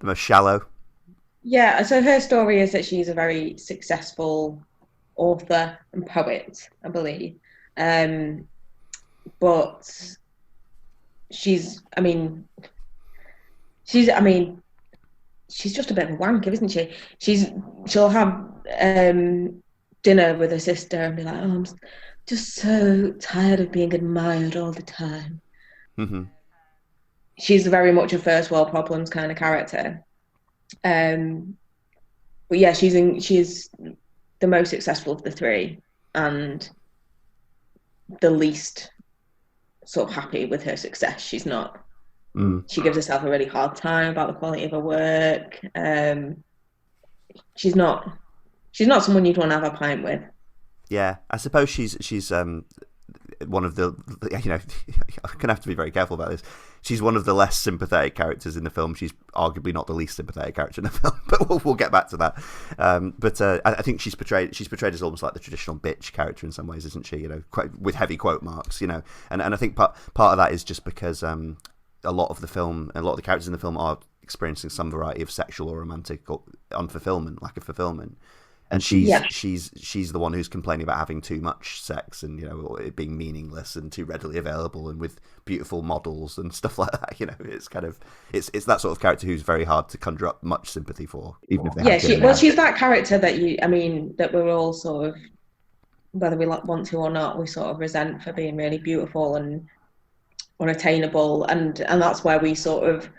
S1: most shallow.
S2: Yeah, so her story is that she's a very successful author and poet, I believe, but she's just a bit of a wanker, isn't she? She'll have dinner with her sister and be like, "Oh, I'm just so tired of being admired all the time." Mm-hmm. She's very much a first world problems kind of character. But yeah, she's the most successful of the three and the least sort of happy with her success. She's not. She gives herself a really hard time about the quality of her work. She's not someone you'd want to have a pint with.
S1: Yeah, I suppose she's one of the, I'm gonna have to be very careful about this. She's one of the less sympathetic characters in the film. She's arguably not the least sympathetic character in the film, but we'll get back to that. But I think she's portrayed as almost like the traditional bitch character in some ways, isn't she? Quite with heavy quote marks. And I think part of that is just because a lot of the characters in the film are experiencing some variety of sexual or romantic or lack of fulfillment. And she's the one who's complaining about having too much sex and or it being meaningless and too readily available and with beautiful models and stuff like that. It's kind of it's that sort of character who's very hard to conjure up much sympathy for, even if they
S2: she's that character that that we're all sort of, whether we want to or not, we sort of resent for being really beautiful and unattainable, and that's where we sort of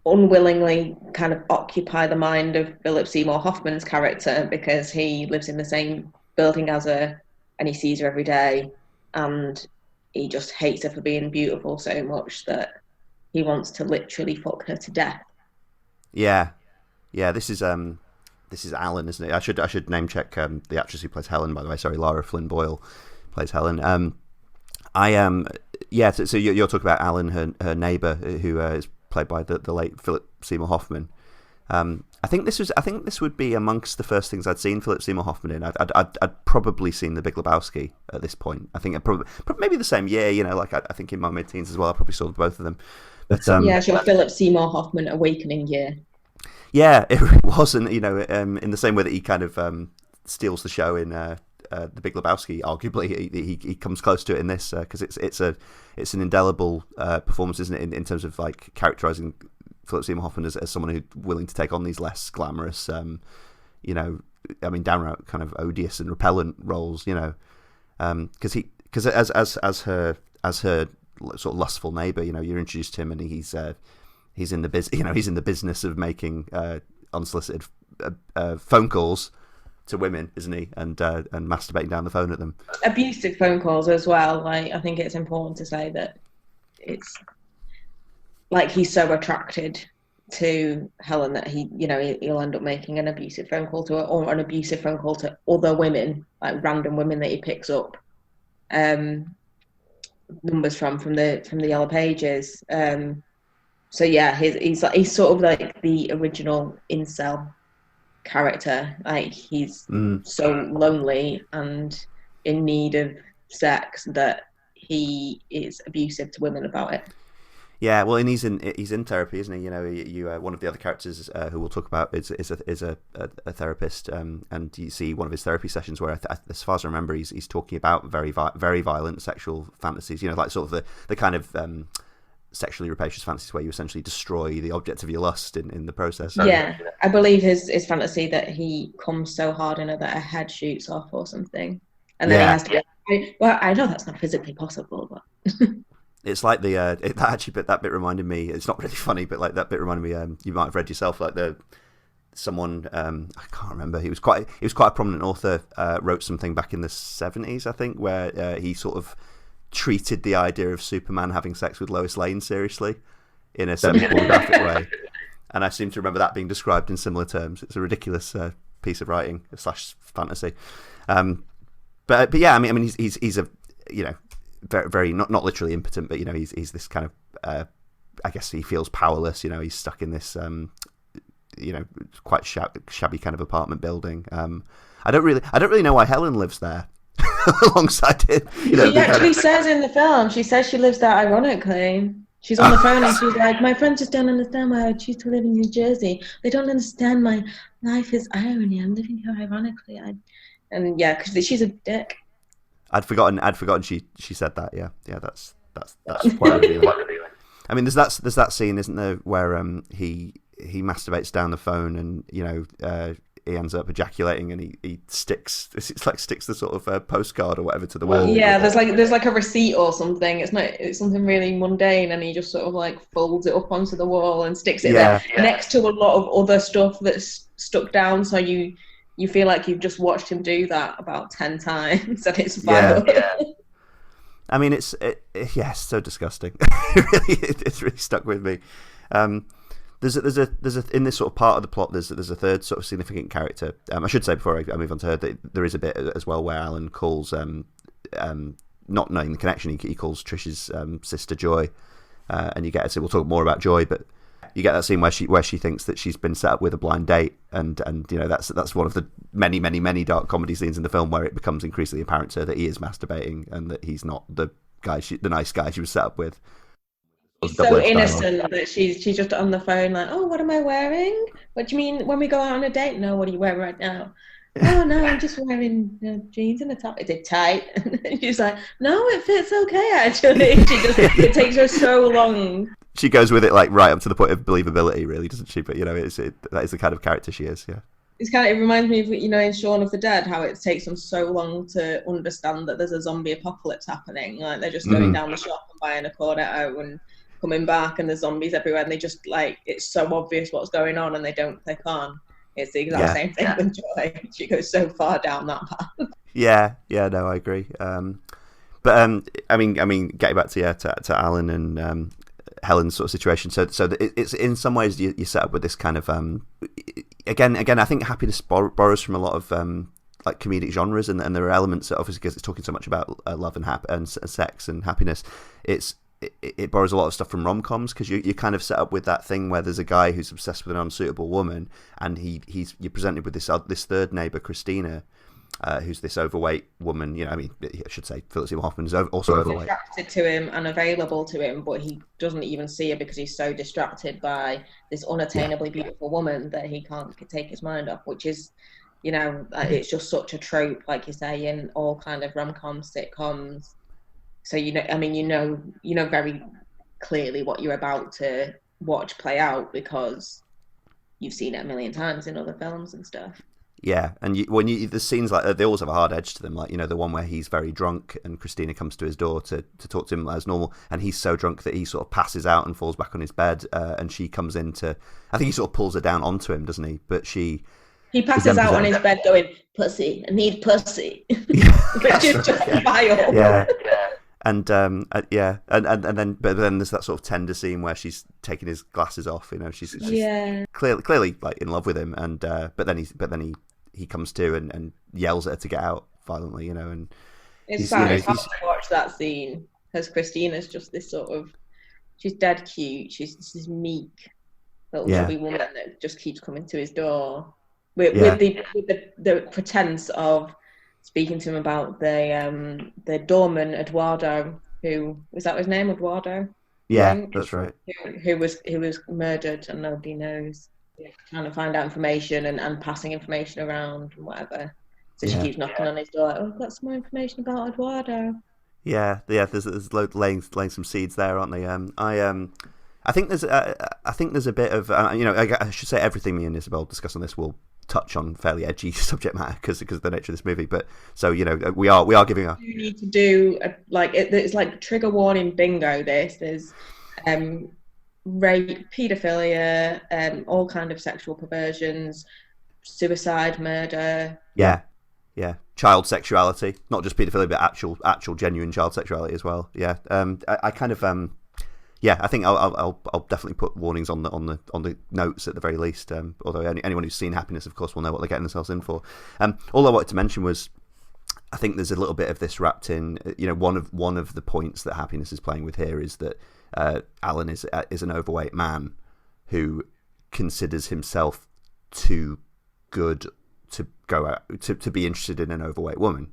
S2: unwillingly kind of occupy the mind of Philip Seymour Hoffman's character, because he lives in the same building as her and he sees her every day and he just hates her for being beautiful so much that he wants to literally fuck her to death. Yeah,
S1: this is Alan, isn't it? I should name check the actress who plays Helen, by the way. Sorry, Lara Flynn Boyle plays Helen. So you're talking about Alan, her neighbour, who is played by the late Philip Seymour Hoffman. I think this would be amongst the first things I'd seen Philip Seymour Hoffman in. I'd probably seen The Big Lebowski at this point. I think probably maybe the same year. Like I think in my mid-teens as well. I probably saw both of them. But
S2: it's your Philip Seymour Hoffman awakening year.
S1: Yeah, it really was, and in the same way that he kind of steals the show in The Big Lebowski, arguably he comes close to it in this because it's an indelible performance, isn't it? In terms of like characterizing Philip Seymour Hoffman as someone who's willing to take on these less glamorous, downright kind of odious and repellent roles, because as her sort of lustful neighbor, you're introduced to him and he's in the business of making unsolicited phone calls to women, isn't he? And masturbating down the phone at them.
S2: Abusive phone calls as well. Like, I think it's important to say that it's like he's so attracted to Helen that he'll end up making an abusive phone call to her, or an abusive phone call to other women, like random women that he picks up numbers from the Yellow Pages. So yeah, he's sort of like the original incel character. Like, he's so lonely and in need of sex that he is abusive to women about it.
S1: Yeah, well, and he's in therapy, isn't he? One of the other characters who we'll talk about is a therapist, and you see one of his therapy sessions where, as far as I remember, he's talking about very violent sexual fantasies. Like sort of the kind of sexually rapacious fantasies where you essentially destroy the object of your lust in the process.
S2: Yeah, I believe his fantasy that he comes so hard in her that her head shoots off or something, and then he has to go. Well, I know that's not physically possible, but.
S1: It's like that bit reminded me. It's not really funny, but like that bit reminded me. You might have read yourself, like someone I can't remember. He was quite a prominent author. Wrote something back in the 70s, I think, where he sort of treated the idea of Superman having sex with Lois Lane seriously in a semi-pornographic way, and I seem to remember that being described in similar terms. It's a ridiculous piece of writing / fantasy. But yeah, I mean, he's a very, very not literally impotent, but he's this kind of I guess he feels powerless. He's stuck in this quite shabby kind of apartment building. I don't really know why Helen lives there alongside him.
S2: She actually says in the film, she says she lives there ironically. She's on the phone and she's like, my friends just don't understand why I choose to live in New Jersey. They don't understand my life is irony. I'm living here ironically. Because she's a dick.
S1: I'd forgotten she said that. Yeah, that's quite revealing. I mean, there's that scene, isn't there, where he masturbates down the phone and he ends up ejaculating and he sticks the sort of postcard or whatever to the wall.
S2: Yeah, there's like a receipt or something. It's something really mundane, and he just sort of like folds it up onto the wall and sticks it there next to a lot of other stuff that's stuck down. So you feel like you've just watched him do that about 10 times, and it's vile. Yeah.
S1: I mean, it's so disgusting. It's really stuck with me. There's a in this sort of part of the plot. There's a third sort of significant character. I should say before I move on to her that there is a bit as well where Alan calls, not knowing the connection, he calls Trish's sister Joy, and you get to say we'll talk more about Joy, but. You get that scene where she thinks that she's been set up with a blind date, and that's one of the many dark comedy scenes in the film where it becomes increasingly apparent to her that he is masturbating and that he's not the nice guy she was set up with.
S2: He's so innocent that she's just on the phone like, oh, what am I wearing? What do you mean when we go out on a date? No, what are you wearing right now? Oh no, I'm just wearing jeans and a top. Is it tight? And she's like, no, it fits okay actually. It takes her so long.
S1: She goes with it like right up to the point of believability, really, doesn't she? But that is the kind of character she is. Yeah.
S2: It reminds me of in Shaun of the Dead how it takes them so long to understand that there's a zombie apocalypse happening. Like they're just going down the shop and buying a Cornetto and coming back, and there's zombies everywhere, and they just like it's so obvious what's going on, and they don't click on. It's the exact same thing with Joy. She goes so far down that path. Yeah,
S1: no, I agree. But I mean, getting back to Alan and Helen's sort of situation. So it's in some ways you set up with this kind of again. I think happiness borrows from a lot of like comedic genres, and there are elements obviously because it's talking so much about love and sex and happiness. It's it borrows a lot of stuff from rom-coms, because you kind of set up with that thing where there's a guy who's obsessed with an unsuitable woman, and you're presented with this third neighbor, Christina, who's this overweight woman. I mean, I should say Philip Seymour Hoffman is also overweight.
S2: Attracted to him and available to him, but he doesn't even see her because he's so distracted by this unattainably beautiful woman that he can't take his mind off, which is, it's just such a trope, like you say, in all kind of rom-coms, sitcoms. So, you know very clearly what you're about to watch play out because you've seen it a million times in other films and stuff.
S1: Yeah, and the scenes like they always have a hard edge to them, like the one where he's very drunk and Christina comes to his door to talk to him as normal, and he's so drunk that he sort of passes out and falls back on his bed, and she comes in I think he sort of pulls her down onto him, doesn't he? But he
S2: passes out on his bed going, "Pussy, I need pussy," which is just vile.
S1: Yeah. And then there's that sort of tender scene where she's taking his glasses off. She's clearly like in love with him, and but then he comes to and yells at her to get out violently. And
S2: it's sad. It's hard to watch that scene because Christina's just this sort of, she's dead cute. She's this meek little chubby woman that just keeps coming to his door with the pretense of speaking to him about the doorman Eduardo, who was that his name, Eduardo?
S1: Yeah, that's right.
S2: Who was murdered and nobody knows. Trying to find out information and passing information around and whatever. So she keeps knocking on his door. Like, I've got some more information about Eduardo.
S1: Yeah. There's laying some seeds there, aren't they? I think there's a bit of I should say everything me and Isobel discuss on this will touch on fairly edgy subject matter because of the nature of this movie, but so we are giving a.
S2: You need to do it's like trigger warning bingo. There's rape, paedophilia, all kind of sexual perversions, suicide, murder.
S1: Yeah, child sexuality, not just paedophilia, but actual genuine child sexuality as well. Yeah, I kind of I think I'll definitely put warnings on the notes at the very least. Although anyone who's seen Happiness, of course, will know what they're getting themselves in for. All I wanted to mention was, I think there's a little bit of this wrapped in. One of the points that Happiness is playing with here is that Alan is an overweight man who considers himself too good to go out to be interested in an overweight woman.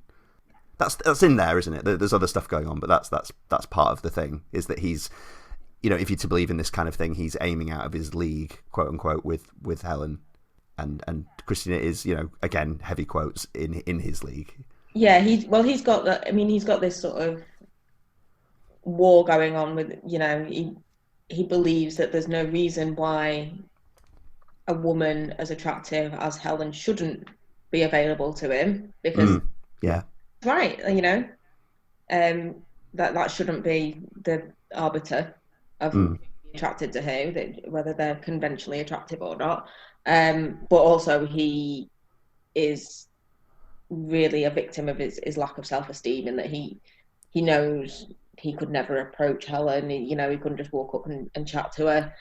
S1: That's in there, isn't it? There's other stuff going on, but that's part of the thing. Is that he's, if you're to believe in this kind of thing, he's aiming out of his league, quote unquote, with Helen, and Christina is, again, heavy quotes, in his league.
S2: Yeah, he's got that. I mean, he's got this sort of war going on with, he believes that there's no reason why a woman as attractive as Helen shouldn't be available to him, because right, that shouldn't be the arbiter of being attracted to who, whether they're conventionally attractive or not. But also he is really a victim of his lack of self-esteem, in that he knows he could never approach Helen. He couldn't just walk up and chat to her.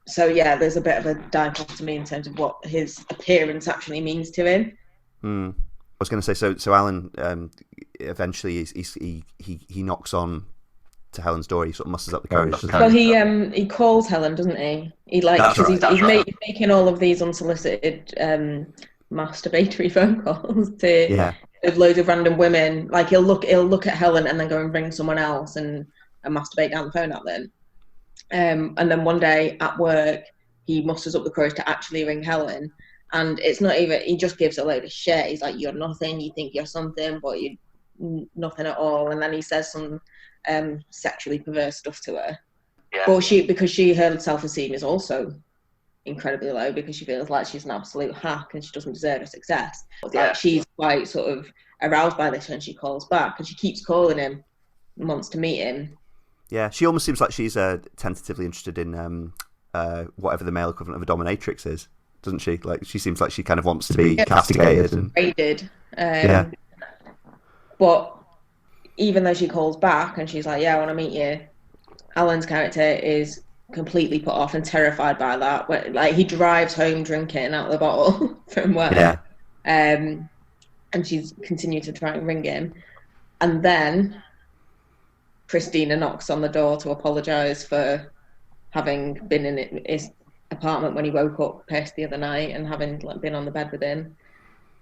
S2: So yeah, there's a bit of a dichotomy in terms of what his appearance actually means to him.
S1: I was going to say, so Alan eventually he knocks on to Helen's door. He sort of musters up the courage.
S2: Well, he calls Helen, doesn't he? He's making all of these unsolicited masturbatory phone calls to loads of random women. Like he'll look at Helen and then go and bring someone else and masturbate down the phone at them. And then one day at work, he musters up the courage to actually ring Helen. And it's not even, he just gives a load of shit. He's like, you're nothing, you think you're something, but you're nothing at all. And then he says some sexually perverse stuff to her. Yeah. But her self-esteem is also incredibly low, because she feels like she's an absolute hack and she doesn't deserve her success. Like she's quite sort of aroused by this when she calls back, and she keeps calling him and wants to meet him. Yeah,
S1: she almost seems like she's tentatively interested in whatever the male equivalent of a dominatrix is, doesn't she? Like she seems like she kind of wants to be castigated and
S2: raided. But even though she calls back and she's like, yeah, I want to meet you, Alan's character is completely put off and terrified by that. Like he drives home drinking out of the bottle from work, and she's continued to try and ring him, and then Christina knocks on the door to apologise for having been in his apartment when he woke up pissed the other night and having like been on the bed with him.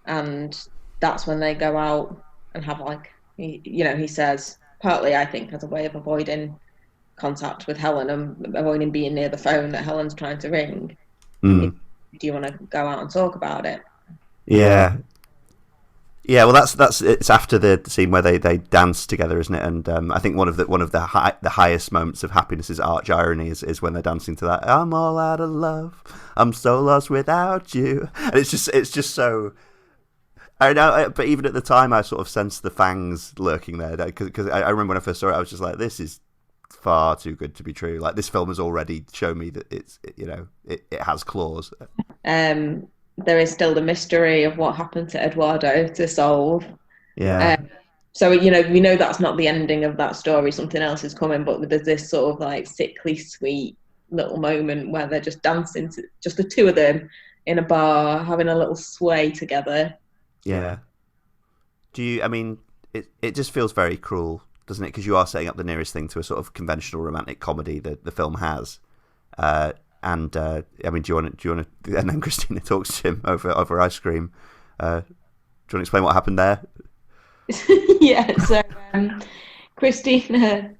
S2: And that's when they go out and have like, he says, partly I think as a way of avoiding contact with Helen and avoiding being near the phone that Helen's trying to ring. Do you want to go out and talk about it?
S1: Yeah. Yeah, well, that's it's after the scene where they dance together, isn't it? And I think one of the highest moments of happiness is arch irony is when they're dancing to that. I'm all out of love. I'm so lost without you. And it's just so. I know, but even at the time, I sort of sensed the fangs lurking there because I remember when I first saw it, I was just like, this is far too good to be true. Like, this film has already shown me that it has claws.
S2: There is still the mystery of what happened to Eduardo to solve.
S1: Yeah.
S2: So we know that's not the ending of that story. Something else is coming, but there's this sort of like sickly sweet little moment where they're just dancing, just the two of them in a bar, having a little sway together.
S1: Yeah. It just feels very cruel, doesn't it? Because you are setting up the nearest thing to a sort of conventional romantic comedy that the film has. Do you want to? And then Christina talks to him over ice cream. Do you want to explain what happened there?
S2: Yeah. So Christina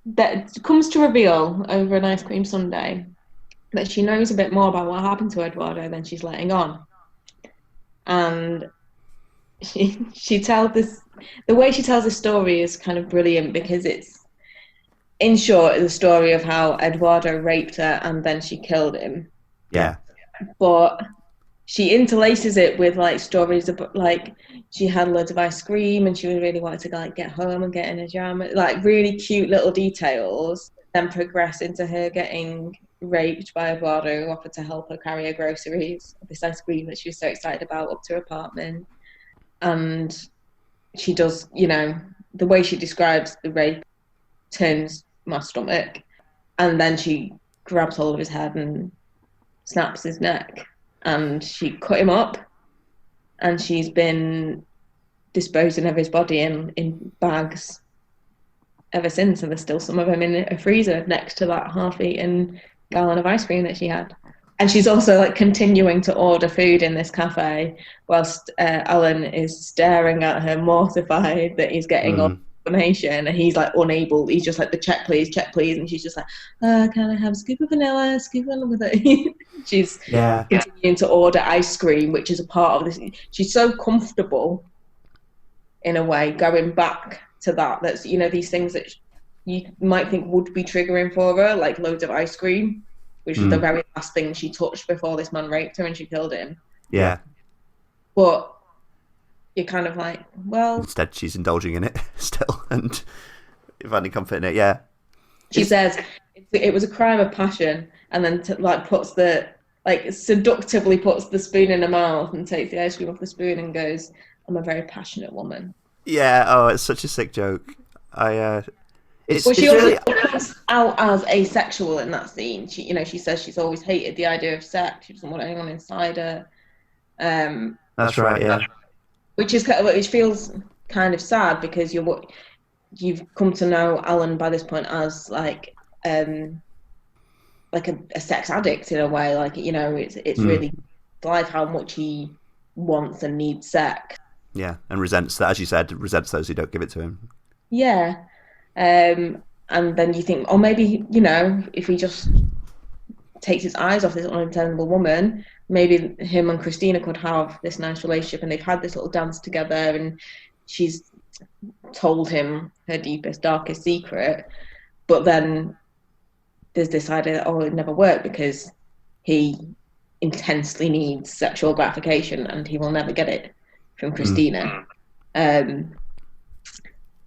S2: that comes to reveal over an ice cream sundae that she knows a bit more about what happened to Eduardo than she's letting on. And she tells this, the way she tells this story is kind of brilliant because it's, in short, the story of how Eduardo raped her and then she killed him.
S1: Yeah.
S2: But she interlaces it with like stories about like she had loads of ice cream and she really wanted to like get home and get in a jam, like really cute little details, then progress into her getting raped by Eduardo, who offered to help her carry her groceries, this ice cream that she was so excited about, up to her apartment. And she does, the way she describes the rape turns my stomach. And then she grabs hold of his head and snaps his neck. And she cut him up. And she's been disposing of his body in bags ever since. And there's still some of him in a freezer next to that half-eaten gallon of ice cream that she had. And she's also like continuing to order food in this cafe whilst Alan is staring at her, mortified that he's getting all the information, and he's like unable. He's just like, the check please, and she's just like, can I have a scoop of vanilla, scoop of with it? She's continuing to order ice cream, which is a part of this. She's so comfortable in a way going back to that's these things that you might think would be triggering for her, like loads of ice cream, which was the very last thing she touched before this man raped her and she killed him.
S1: Yeah.
S2: But you're kind of like, well...
S1: Instead, she's indulging in it still and finding comfort in it, yeah.
S2: She says it was a crime of passion, and then seductively puts the spoon in her mouth and takes the ice cream off the spoon and goes, I'm a very passionate woman.
S1: Yeah, it's such a sick joke.
S2: She also comes out as asexual in that scene. She says she's always hated the idea of sex. She doesn't want anyone inside her.
S1: That's right, yeah.
S2: Which feels kind of sad because you've come to know Alan by this point as like a sex addict in a way. Like it's really life how much he wants and needs sex.
S1: Yeah, and resents that, as you said, resents those who don't give it to him.
S2: Yeah. And then you think, maybe, if he just takes his eyes off this unattainable woman, maybe him and Christina could have this nice relationship, and they've had this little dance together, and she's told him her deepest, darkest secret. But then there's this idea that, it never worked because he intensely needs sexual gratification and he will never get it from Christina.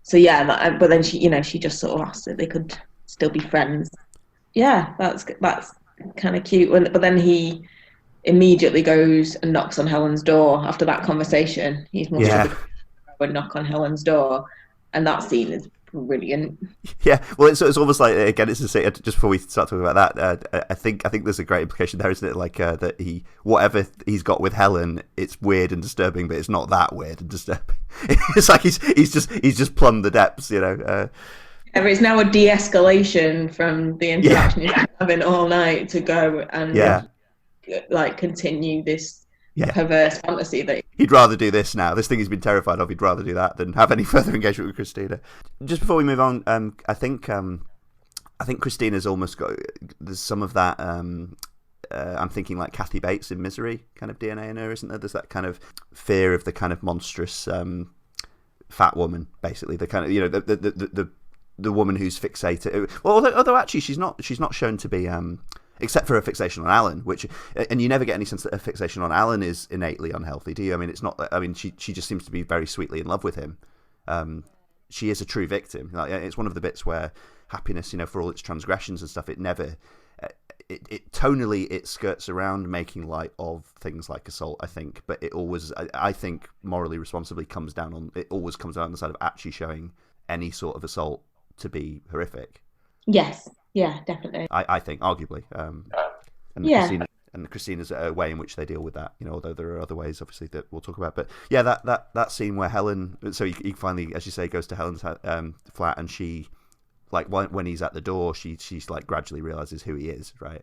S2: So yeah, but then she just sort of asked that they could still be friends. Yeah, that's kind of cute. But then he immediately goes and knocks on Helen's door after that conversation. He's much go and knock on Helen's door, and that scene is brilliant. Yeah,
S1: well, it's almost like, again, it's just before we start talking about that, I think there's a great implication there, isn't it? Like that whatever he's got with Helen, it's weird and disturbing, but it's not that weird and disturbing. It's like he's just plumbed the depths,
S2: It's now a de-escalation from the interaction he's been having all night to go and like continue this perverse fantasy that
S1: he'd rather do this now. This thing he's been terrified of. He'd rather do that than have any further engagement with Christina. Just before we move on, I think Christina's almost got there's some of that. I'm thinking like Kathy Bates in Misery kind of DNA in her, isn't there? There's that kind of fear of the kind of monstrous fat woman, basically. The kind of, you know, the woman who's fixated. Well, although actually she's not shown to be, except for a fixation on Alan, and you never get any sense that a fixation on Alan is innately unhealthy, do you? I mean, it's not. I mean, she just seems to be very sweetly in love with him. She is a true victim. Like, it's one of the bits where Happiness, you know, for all its transgressions and stuff, it never. It tonally it skirts around making light of things like assault, I think, but it always, I think, morally responsibly always comes down on the side of actually showing any sort of assault to be horrific.
S2: Yes, yeah, definitely.
S1: I think, arguably, and Christina's a way in which they deal with that, you know, although there are other ways, obviously, that we'll talk about. But yeah, that scene where Helen, so he finally, as you say, goes to Helen's flat, and she. Like when he's at the door, she's like gradually realizes who he is, right?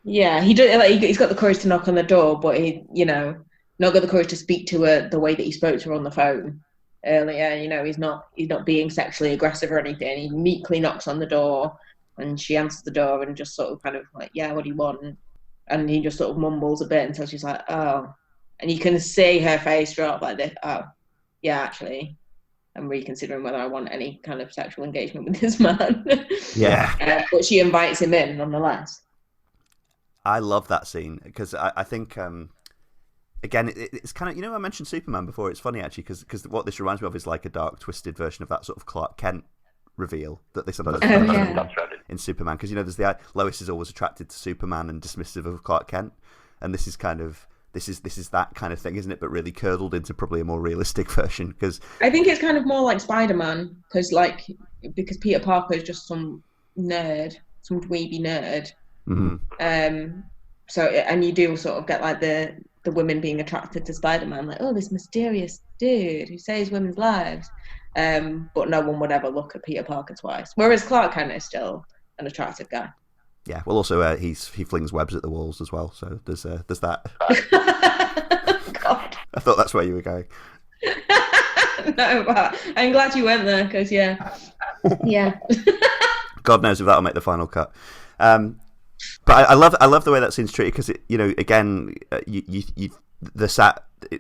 S1: Yeah,
S2: he's got the courage to knock on the door, but he, you know, not got the courage to speak to her the way that he spoke to her on the phone earlier. You know, he's not being sexually aggressive or anything. He meekly knocks on the door, and she answers the door and just sort of kind of like, yeah, what do you want? And he just sort of mumbles a bit until she's like, oh, and you can see her face drop like this. Oh, yeah, actually. I'm reconsidering whether I want any kind of sexual engagement with this man.
S1: Yeah.
S2: But she invites him in nonetheless.
S1: I love that scene because I think, again, it's kind of, you know, I mentioned Superman before. It's funny, actually, because what this reminds me of is like a dark, twisted version of that sort of Clark Kent reveal that they sometimes in Superman. Because, you know, there's Lois is always attracted to Superman and dismissive of Clark Kent. And this is kind of... This is that kind of thing, isn't it? But really curdled into probably a more realistic version. Because
S2: I think it's kind of more like Spider-Man, because Peter Parker is just some nerd, some dweeby nerd.
S1: Mm-hmm.
S2: So and you do sort of get like the women being attracted to Spider-Man, like, oh, this mysterious dude who saves women's lives. But no one would ever look at Peter Parker twice. Whereas Clark Kent is still an attractive guy.
S1: Yeah, well, also he flings webs at the walls as well, so there's that.
S2: God.
S1: I thought that's where you were going.
S2: No, but I'm glad you went there because yeah.
S1: God knows if that'll make the final cut. But I love the way that scene's treated because, you know, again,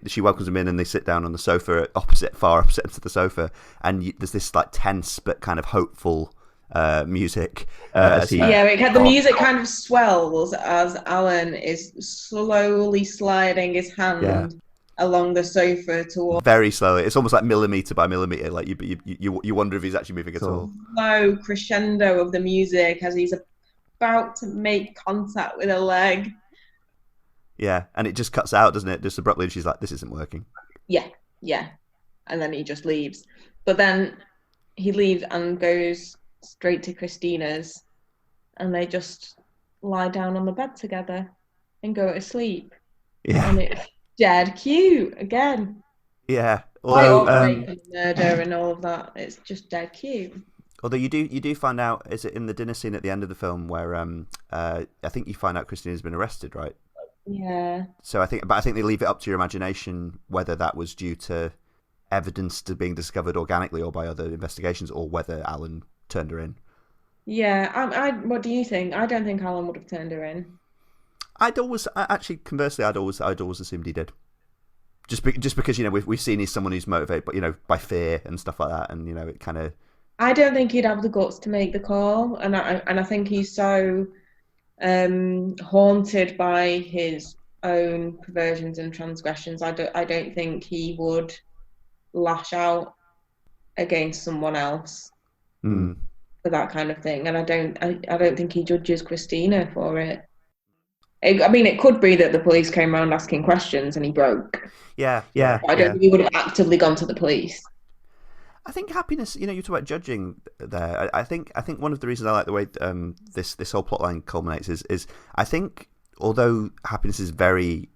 S1: she welcomes him in and they sit down on the sofa far opposite ends of the sofa, and there's this like tense but kind of hopeful. Music
S2: the music kind of swells as Alan is slowly sliding his hand along the sofa towards
S1: very slowly. It's almost like millimeter by millimeter, like you wonder if he's actually moving at all.
S2: Slow crescendo of the music as he's about to make contact with a leg.
S1: Yeah, and it just cuts out, doesn't it, just abruptly, and she's like, this isn't working.
S2: Yeah and then he just leaves, but then he leaves and goes straight to Christina's, and they just lie down on the bed together and go to sleep.
S1: Yeah,
S2: and it's dead cute again.
S1: Yeah,
S2: although murder and all of that, it's just dead cute.
S1: Although you do find out, is it in the dinner scene at the end of the film where I think you find out Christina's been arrested, right?
S2: Yeah.
S1: So I think they leave it up to your imagination whether that was due to evidence to being discovered organically or by other investigations, or whether Alan turned her in.
S2: Yeah, what do you think? I don't think Alan would have turned her in.
S1: Conversely, I'd always assumed he did. Just because, you know, we've seen he's someone who's motivated, but, you know, by fear and stuff like that, and, you know, it kind of.
S2: I don't think he'd have the guts to make the call, and I think he's so haunted by his own perversions and transgressions. I don't think he would lash out against someone else. For that kind of thing, and I don't think he judges Christina for it. I mean, it could be that the police came around asking questions and he broke.
S1: Yeah.
S2: I don't think he would have actively gone to the police.
S1: I think Happiness, you know, you talk about judging there. I think one of the reasons I like the way this whole plotline culminates is I think although Happiness is very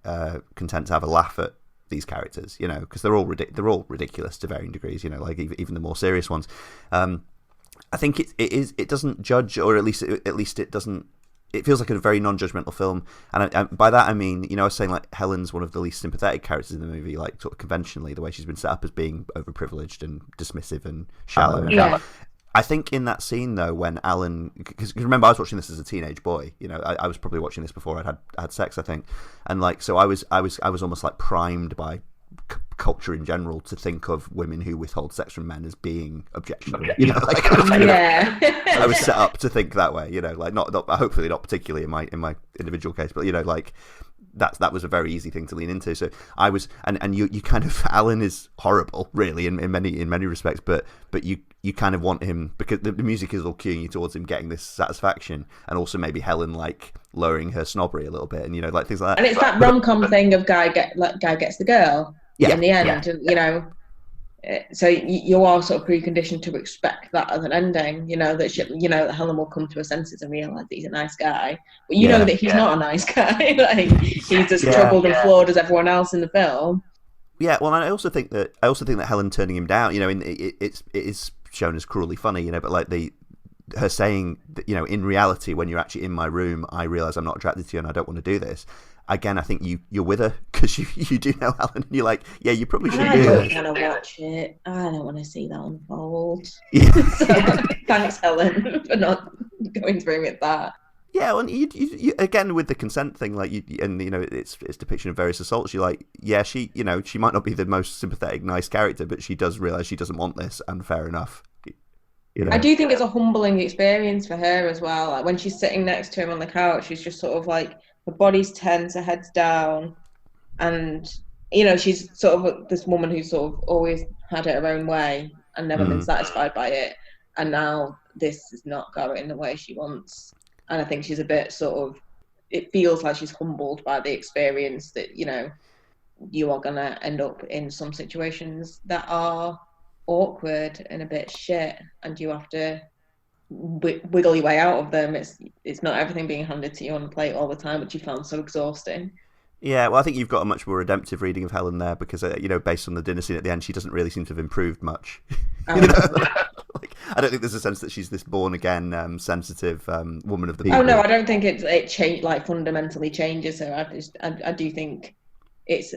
S1: content to have a laugh at these characters, you know, because they're all ridiculous to varying degrees, you know, like even the more serious ones. I think it doesn't judge, or at least it doesn't. It feels like a very non-judgmental film, and by that I mean, I was saying like Helen's one of the least sympathetic characters in the movie, like sort of conventionally, the way she's been set up as being overprivileged and dismissive and shallow.
S2: Yeah.
S1: I think in that scene though, when Alan, because remember I was watching this as a teenage boy, I was probably watching this before I'd had sex, I think, and like so I was almost like primed by culture in general to think of women who withhold sex from men as being objectionable. I was set up to think that way. Like not hopefully not particularly in my individual case, but like that was a very easy thing to lean into. So I was, and you kind of, Alan is horrible, really, in many respects, but you kind of want him, because the music is all cueing you towards him getting this satisfaction, and also maybe Helen like lowering her snobbery a little bit, and like things like that.
S2: And it's that rom-com thing of guy gets the girl in the end, and so you are sort of preconditioned to expect that as an ending, that Helen will come to her senses and realise that he's a nice guy, but you know that he's not a nice guy. Like he's as troubled and flawed as everyone else in the film.
S1: Yeah, well, and I also think that Helen turning him down, it is shown as cruelly funny, but like her saying that, in reality, when you're actually in my room, I realise I'm not attracted to you and I don't want to do this. Again, I think you're with her because you do know Helen, and you're like, yeah, you probably should do
S2: this.
S1: I
S2: don't want to watch it. I don't want to see that unfold.
S1: Yeah.
S2: So, thanks, Helen, for not going through with that.
S1: Yeah, well, you again with the consent thing, like it's depiction of various assaults. You're like, yeah, she might not be the most sympathetic, nice character, but she does realise she doesn't want this, and fair enough.
S2: I do think it's a humbling experience for her as well. Like when she's sitting next to him on the couch, she's just sort of like, her body's tense, her head's down, and she's sort of this woman who's sort of always had it her own way and never been satisfied by it, and now this is not going the way she wants. And I think she's a bit sort of, it feels like she's humbled by the experience that you are gonna end up in some situations that are awkward and a bit shit, and you have to wiggle your way out of them. It's not everything being handed to you on a plate all the time, which you found so exhausting. Yeah,
S1: well, I think you've got a much more redemptive reading of Helen there, because based on the dinner scene at the end, she doesn't really seem to have improved much. Like, I don't think there's a sense that she's this born again, sensitive woman of the people.
S2: Oh no, I don't think it changed, like fundamentally changes her. I do think it's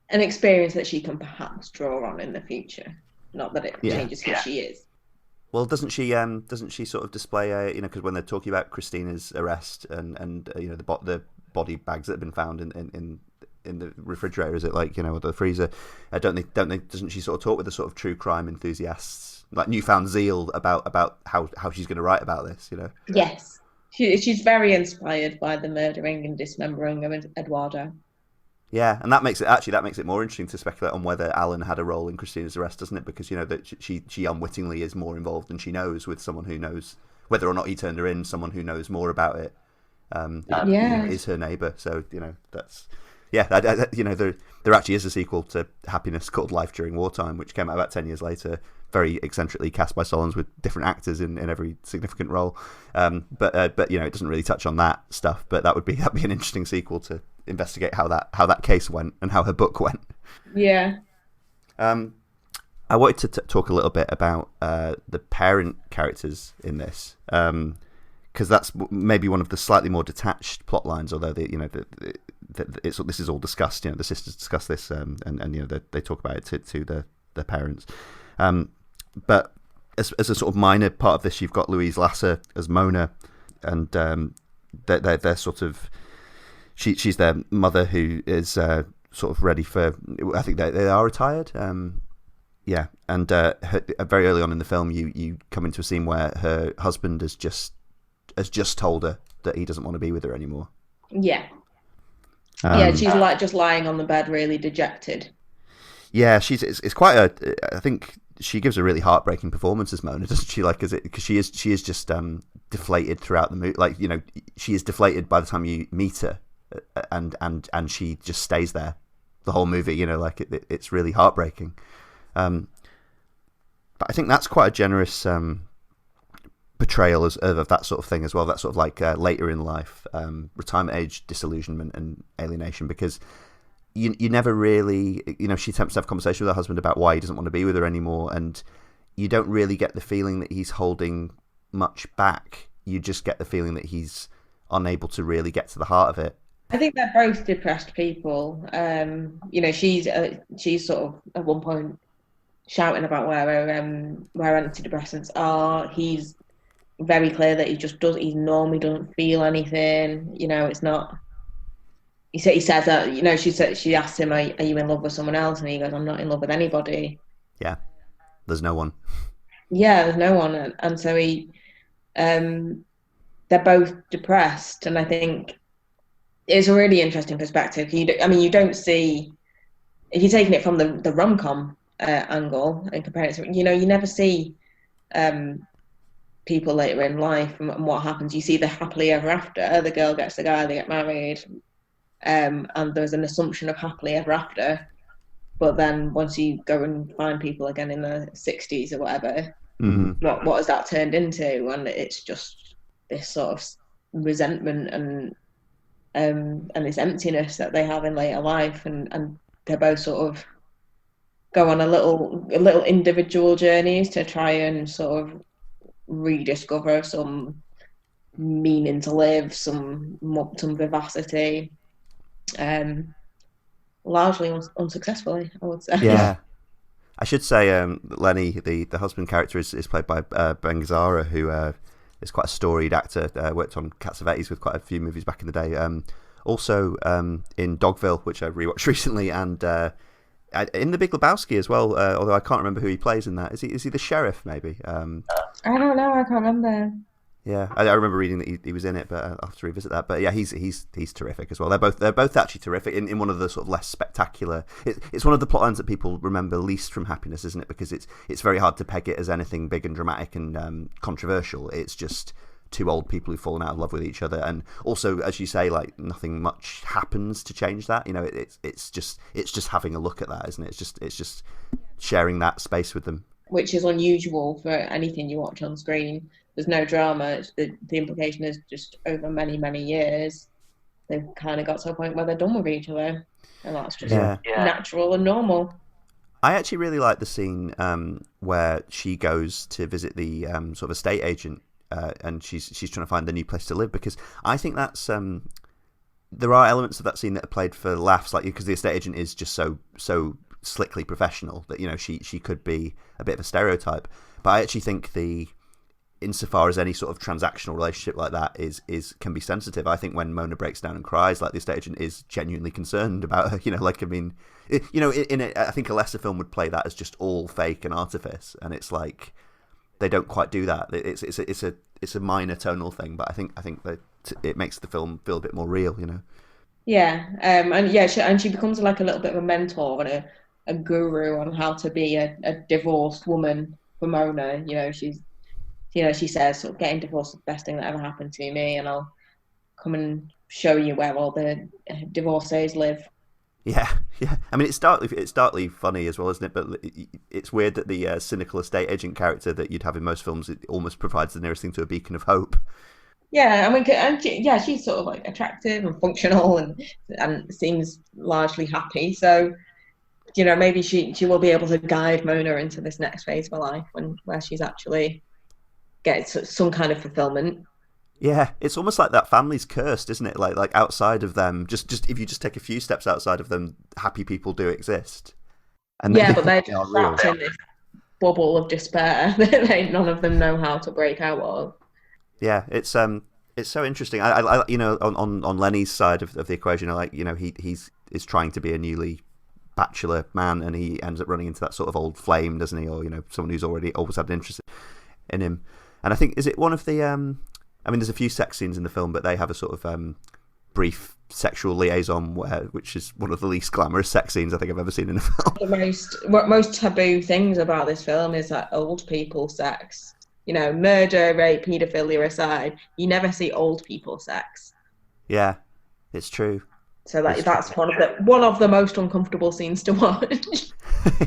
S2: an experience that she can perhaps draw on in the future. Not that it changes who she is.
S1: Well, doesn't she sort of display because when they're talking about Christina's arrest and the body bags that have been found in the refrigerator, is it like or the freezer? Doesn't she sort of talk with the sort of true crime enthusiasts, like newfound zeal about how she's going to write about this?
S2: Yes, she's very inspired by the murdering and dismembering of Eduardo.
S1: Yeah, and that makes it more interesting to speculate on whether Alan had a role in Christina's arrest, doesn't it? Because that she unwittingly is more involved than she knows with someone who knows whether or not he turned her in. Someone who knows more about it, is her neighbour. So that's there actually is a sequel to Happiness called Life During Wartime, which came out about 10 years later, very eccentrically cast by Solondz with different actors in every significant role. But it doesn't really touch on that stuff. But that'd be an interesting sequel to investigate how that case went and how her book went.
S2: Yeah.
S1: I wanted to talk a little bit about the parent characters in this, because that's maybe one of the slightly more detached plot lines. Although this is all discussed. The sisters discuss this, and they talk about it to the parents. But as a sort of minor part of this, you've got Louise Lasser as Mona, and they're sort of. She's their mother, who is sort of ready for. I think they are retired. And very early on in the film, you come into a scene where her husband has just told her that he doesn't want to be with her anymore.
S2: Yeah. She's like just lying on the bed, really dejected. Yeah,
S1: it's quite I think she gives a really heartbreaking performance as Mona, doesn't she? Like, because she is just deflated throughout the movie. Like, she is deflated by the time you meet her. And she just stays there the whole movie, like it's really heartbreaking. But I think that's quite a generous portrayal of that sort of thing as well. That sort of like later in life, retirement age disillusionment and alienation, because you never really, she attempts to have a conversation with her husband about why he doesn't want to be with her anymore, and you don't really get the feeling that he's holding much back. You just get the feeling that he's unable to really get to the heart of it.
S2: I think they're both depressed people. She's sort of at one point shouting about where antidepressants are. He's very clear that he normally doesn't feel anything. It's not. He says that she asked him, "Are you in love with someone else?" And he goes, "I'm not in love with anybody."
S1: Yeah, there's no one.
S2: Yeah, there's no one, and so they're both depressed, and I think it's a really interesting perspective. You don't see, if you're taking it from the rom-com angle and comparing it to, you never see people later in life and what happens. You see the happily ever after. The girl gets the guy, they get married, and there's an assumption of happily ever after. But then once you go and find people again in the 60s or whatever, what has that turned into? And it's just this sort of resentment and this emptiness that they have in later life, and they both sort of go on a little individual journeys to try and sort of rediscover some meaning to live, some vivacity, largely unsuccessfully, I would say.
S1: Yeah. I should say Lenny, the husband character, is played by Ben Gazzara, who is quite a storied actor, worked on Cassavetes with quite a few movies back in the day. Also in Dogville, which I rewatched recently, and in The Big Lebowski as well, although I can't remember who he plays in that. Is he the sheriff, maybe?
S2: I don't know, I can't remember.
S1: Yeah, I remember reading that he was in it, but I'll have to revisit that. But yeah, he's terrific as well. They're both actually terrific in one of the sort of less spectacular. It's one of the plot lines that people remember least from Happiness, isn't it? Because it's very hard to peg it as anything big and dramatic and controversial. It's just two old people who've fallen out of love with each other, and also, as you say, like nothing much happens to change that. It's just having a look at that, isn't it? It's just sharing that space with them,
S2: which is unusual for anything you watch on screen. There's no drama. The implication is just over many, many years, they've kind of got to a point where they're done with each other, and that's just natural and normal.
S1: I actually really like the scene where she goes to visit the sort of estate agent, and she's trying to find the new place to live, because I think that's there are elements of that scene that are played for laughs, like because the estate agent is just so slickly professional that she could be a bit of a stereotype. But I actually think insofar as any sort of transactional relationship like that can be sensitive. I think when Mona breaks down and cries, like the estate agent is genuinely concerned about her. I think a lesser film would play that as just all fake and artifice, and it's like they don't quite do that. It's a minor tonal thing, but I think that it makes the film feel a bit more real.
S2: Yeah, and she becomes like a little bit of a mentor and a guru on how to be a divorced woman for Mona. She says, sort of, getting divorced is the best thing that ever happened to me, and I'll come and show you where all the divorcees live.
S1: Yeah. I mean, it's darkly funny as well, isn't it? But it's weird that the cynical estate agent character that you'd have in most films, it almost provides the nearest thing to a beacon of hope.
S2: Yeah, I mean, she's sort of like attractive and functional and seems largely happy. So, maybe she will be able to guide Mona into this next phase of her life where she's actually gets some kind of fulfillment.
S1: Yeah, it's almost like that family's cursed, isn't it? Like outside of them, just if you just take a few steps outside of them, happy people do exist. And
S2: but they're just trapped in this bubble of despair that none of them know how to break out of.
S1: Yeah, it's so interesting. I on Lenny's side of the equation, he's trying to be a newly bachelor man, and he ends up running into that sort of old flame, doesn't he? Or someone who's always had an interest in him. And I think, is it one of the there's a few sex scenes in the film, but they have a sort of brief sexual liaison which is one of the least glamorous sex scenes I think I've ever seen in a film.
S2: The most taboo things about this film is that old people sex. Murder, rape, paedophilia aside, you never see old people sex.
S1: Yeah, it's true.
S2: So that's one of the most uncomfortable scenes to watch.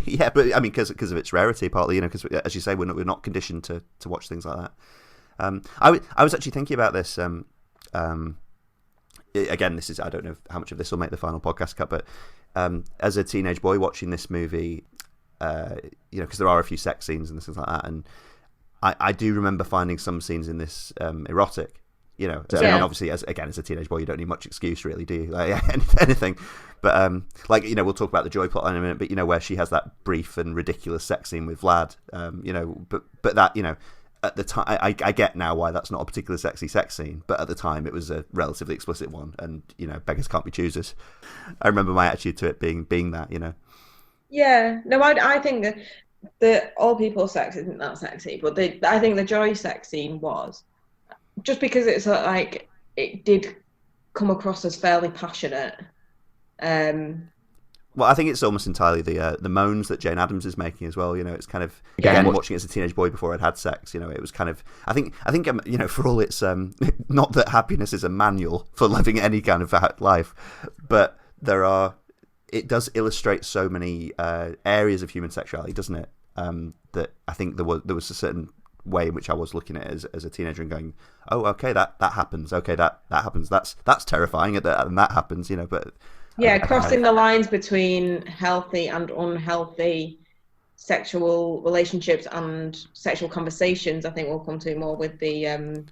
S1: Yeah, but I mean, because of its rarity, partly, because as you say, we're not conditioned to watch things like that. I was actually thinking about this. Again, I don't know how much of this will make the final podcast cut, but as a teenage boy watching this movie, because there are a few sex scenes and things like that, and I do remember finding some scenes in this erotic. So, I mean, obviously, as a teenage boy, you don't need much excuse, really, do you? Like, anything. But, we'll talk about the Joy plot in a minute, but, where she has that brief and ridiculous sex scene with Vlad, but that, at the time, I get now why that's not a particularly sexy sex scene, but at the time it was a relatively explicit one, and, beggars can't be choosers. I remember my attitude to it being that,
S2: Yeah, no, I think that the all people sex isn't that sexy, but I think the Joy sex scene was. Just because it's like it did come across as fairly passionate.
S1: Well, I think it's almost entirely the moans that Jane Addams is making as well. It's kind of again watching it as a teenage boy before I'd had sex. It was kind of I think for all its not that happiness is a manual for living any kind of life, but it does illustrate so many areas of human sexuality, doesn't it? That I think there was a certain way in which I was looking at it as a teenager and going, oh, okay, that happens. Okay, that happens. That's terrifying, and that happens. But
S2: crossing the lines between healthy and unhealthy sexual relationships and sexual conversations, I think we'll come to more with the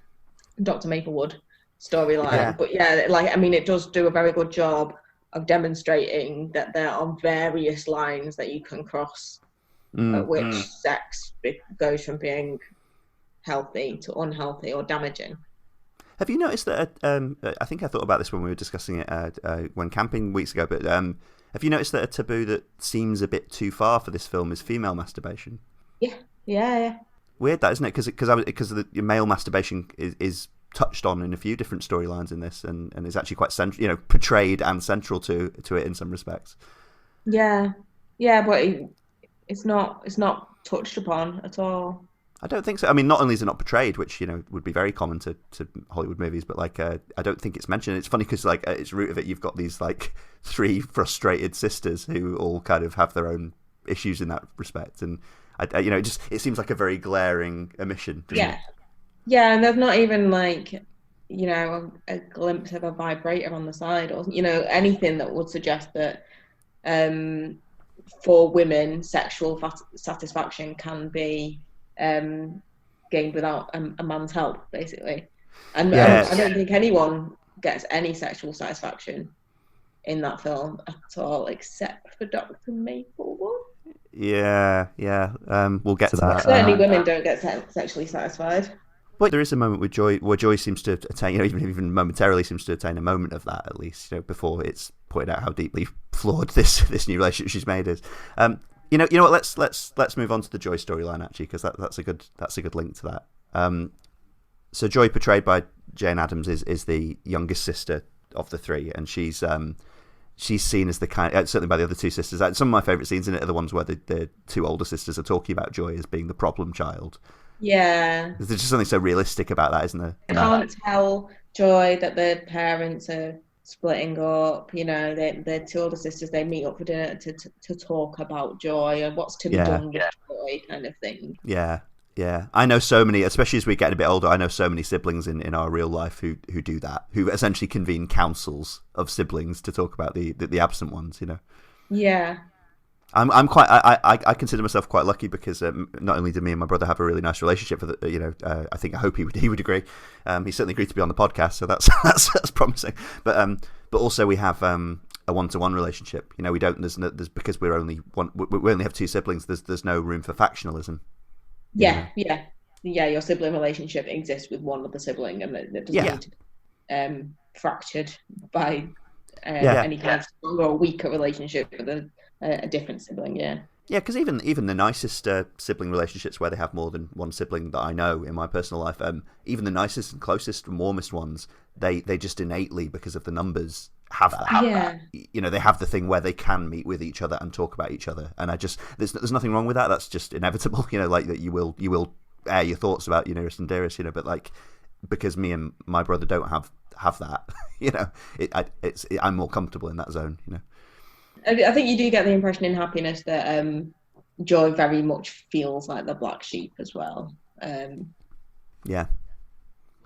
S2: Dr. Maplewood storyline. Yeah. But it does do a very good job of demonstrating that there are various lines that you can cross at which sex goes from being healthy to unhealthy or damaging.
S1: Have you noticed that? I think I thought about this when we were discussing it when camping weeks ago. But have you noticed that a taboo that seems a bit too far for this film is female masturbation?
S2: Yeah.
S1: Weird, that, isn't it? Because the male masturbation is touched on in a few different storylines in this, and is actually quite central, portrayed and central to it in some respects.
S2: Yeah, but it's not touched upon at all.
S1: I don't think so. I mean, not only is it not portrayed, which would be very common to Hollywood movies, but I don't think it's mentioned. It's funny because at its root of it, you've got these three frustrated sisters who all kind of have their own issues in that respect, and it seems like a very glaring omission.
S2: Yeah, and there's not even a glimpse of a vibrator on the side, or anything that would suggest that for women, sexual satisfaction can be gained without a man's help, basically. And I don't think anyone gets any sexual satisfaction in that film at all, except for Dr. Maplewood.
S1: Yeah. We'll get to that.
S2: Certainly, women don't get sexually satisfied.
S1: But there is a moment with Joy where Joy seems to attain, even momentarily seems to attain a moment of that, at least, before it's pointed out how deeply flawed this new relationship she's made is. You know what? Let's move on to the Joy storyline, actually, because that's a good link to that. So Joy, portrayed by Jane Addams, is the youngest sister of the three, and she's seen as the kind, certainly by the other two sisters. Some of my favourite scenes in it are the ones where the two older sisters are talking about Joy as being the problem child.
S2: Yeah,
S1: there's just something so realistic about that, isn't there?
S2: I can't tell Joy that the parents are splitting up. The two older sisters, they meet up for dinner to talk about Joy and what's to be done with Joy, kind of thing. Yeah.
S1: I know so many, especially as we're getting a bit older, I know so many siblings in our real life who do that, who essentially convene councils of siblings to talk about the absent ones.
S2: Yeah.
S1: I'm quite. I consider myself quite lucky because not only did me and my brother have a really nice relationship. I hope he would agree. He certainly agreed to be on the podcast, so that's promising. But also we have a 1-to-1 relationship. We don't. There's because we only have two siblings. There's no room for factionalism.
S2: Yeah. Your sibling relationship exists with one other sibling, and it doesn't need to be fractured by any kind of stronger or weaker relationship with a different sibling. Yeah,
S1: because even the nicest sibling relationships where they have more than one sibling that I know in my personal life, even the nicest and closest and warmest ones, they just innately, because of the numbers, have that. They have the thing where they can meet with each other and talk about each other, and there's nothing wrong with that. That's just inevitable. That you will air your thoughts about your nearest and dearest. But because me and my brother don't have that, I'm more comfortable in that zone.
S2: I think you do get the impression in Happiness that Joy very much feels like the black sheep as well.
S1: Yeah.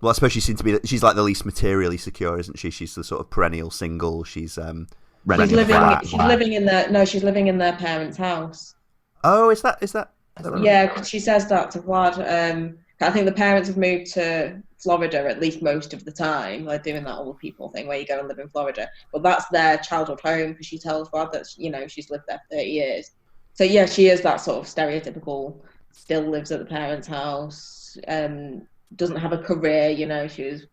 S1: Well, I suppose she's like the least materially secure, isn't she? She's the sort of perennial single. She's living in their parents' house. Oh, is that right?
S2: Yeah, 'cause she says that to Vlad. I think the parents have moved to Florida at least most of the time, like doing that old people thing where you go and live in Florida. But that's their childhood home because she tells Vlad that she's lived there for 30 years. So yeah, she is that sort of stereotypical. Still lives at the parents' house. Doesn't have a career. She's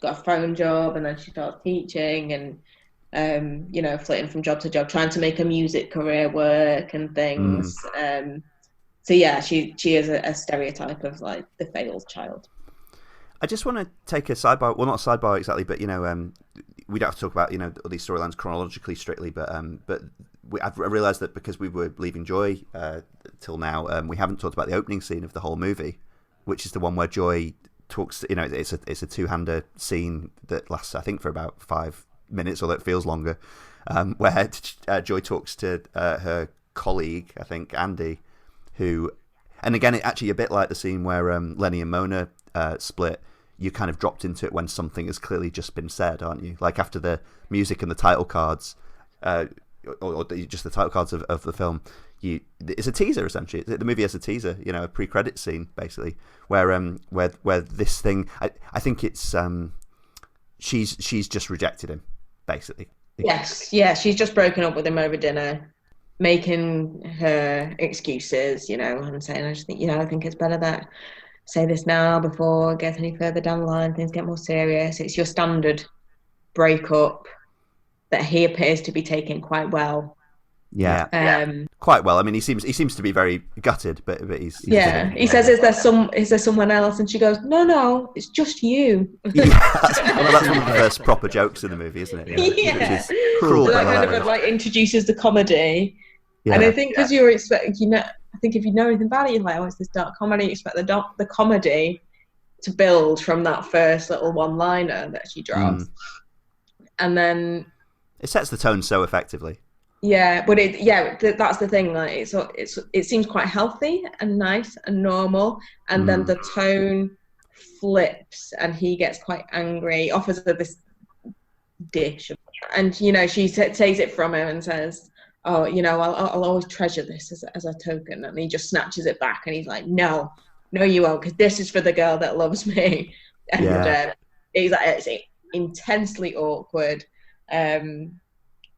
S2: got a phone job and then she starts teaching and flitting from job to job, trying to make a music career work and things. So yeah, she is a stereotype of like the failed child.
S1: I just want to take a sidebar. Well, not a sidebar exactly, but we don't have to talk about these storylines chronologically strictly. But I've realised that because we were leaving Joy till now, we haven't talked about the opening scene of the whole movie, which is the one where Joy talks. It's a two-hander scene that lasts, I think, for about 5 minutes, although it feels longer. Where Joy talks to her colleague, I think Andy, who, and again, it actually a bit like the scene where Lenny and Mona split. You kind of dropped into it when something has clearly just been said, aren't you? Like after the music and the title cards, or just the title cards of the film. It's a teaser essentially. The movie has a teaser, a pre-credit scene basically, where this thing. I think it's she's just rejected him, basically.
S2: Yes, yeah, she's just broken up with him over dinner, making her excuses, and saying, I just think, I think it's better that I say this now before it gets any further down the line, things get more serious. It's your standard breakup that he appears to be taking quite well.
S1: Yeah. Quite well. I mean, he seems to be very gutted, but he's
S2: he says, "Is there someone else?" And she goes, "No, it's just you."
S1: Yeah, that's one of the first proper jokes in the movie, isn't it?
S2: Yeah.
S1: Which is cruel.
S2: So that kind of like introduces the comedy, and I think because you're expecting, I think if you know anything about it, you're like, "Oh, it's this dark comedy." You expect the comedy to build from that first little one-liner that she drops, and then
S1: it sets the tone so effectively.
S2: Yeah, but that's the thing. Like, it seems quite healthy and nice and normal, and then the tone flips, and he gets quite angry. Offers her this dish, and she takes it from him and says, "Oh, I'll always treasure this as a token." And he just snatches it back, and he's like, "No, you won't, because this is for the girl that loves me." And he's like, it's intensely awkward.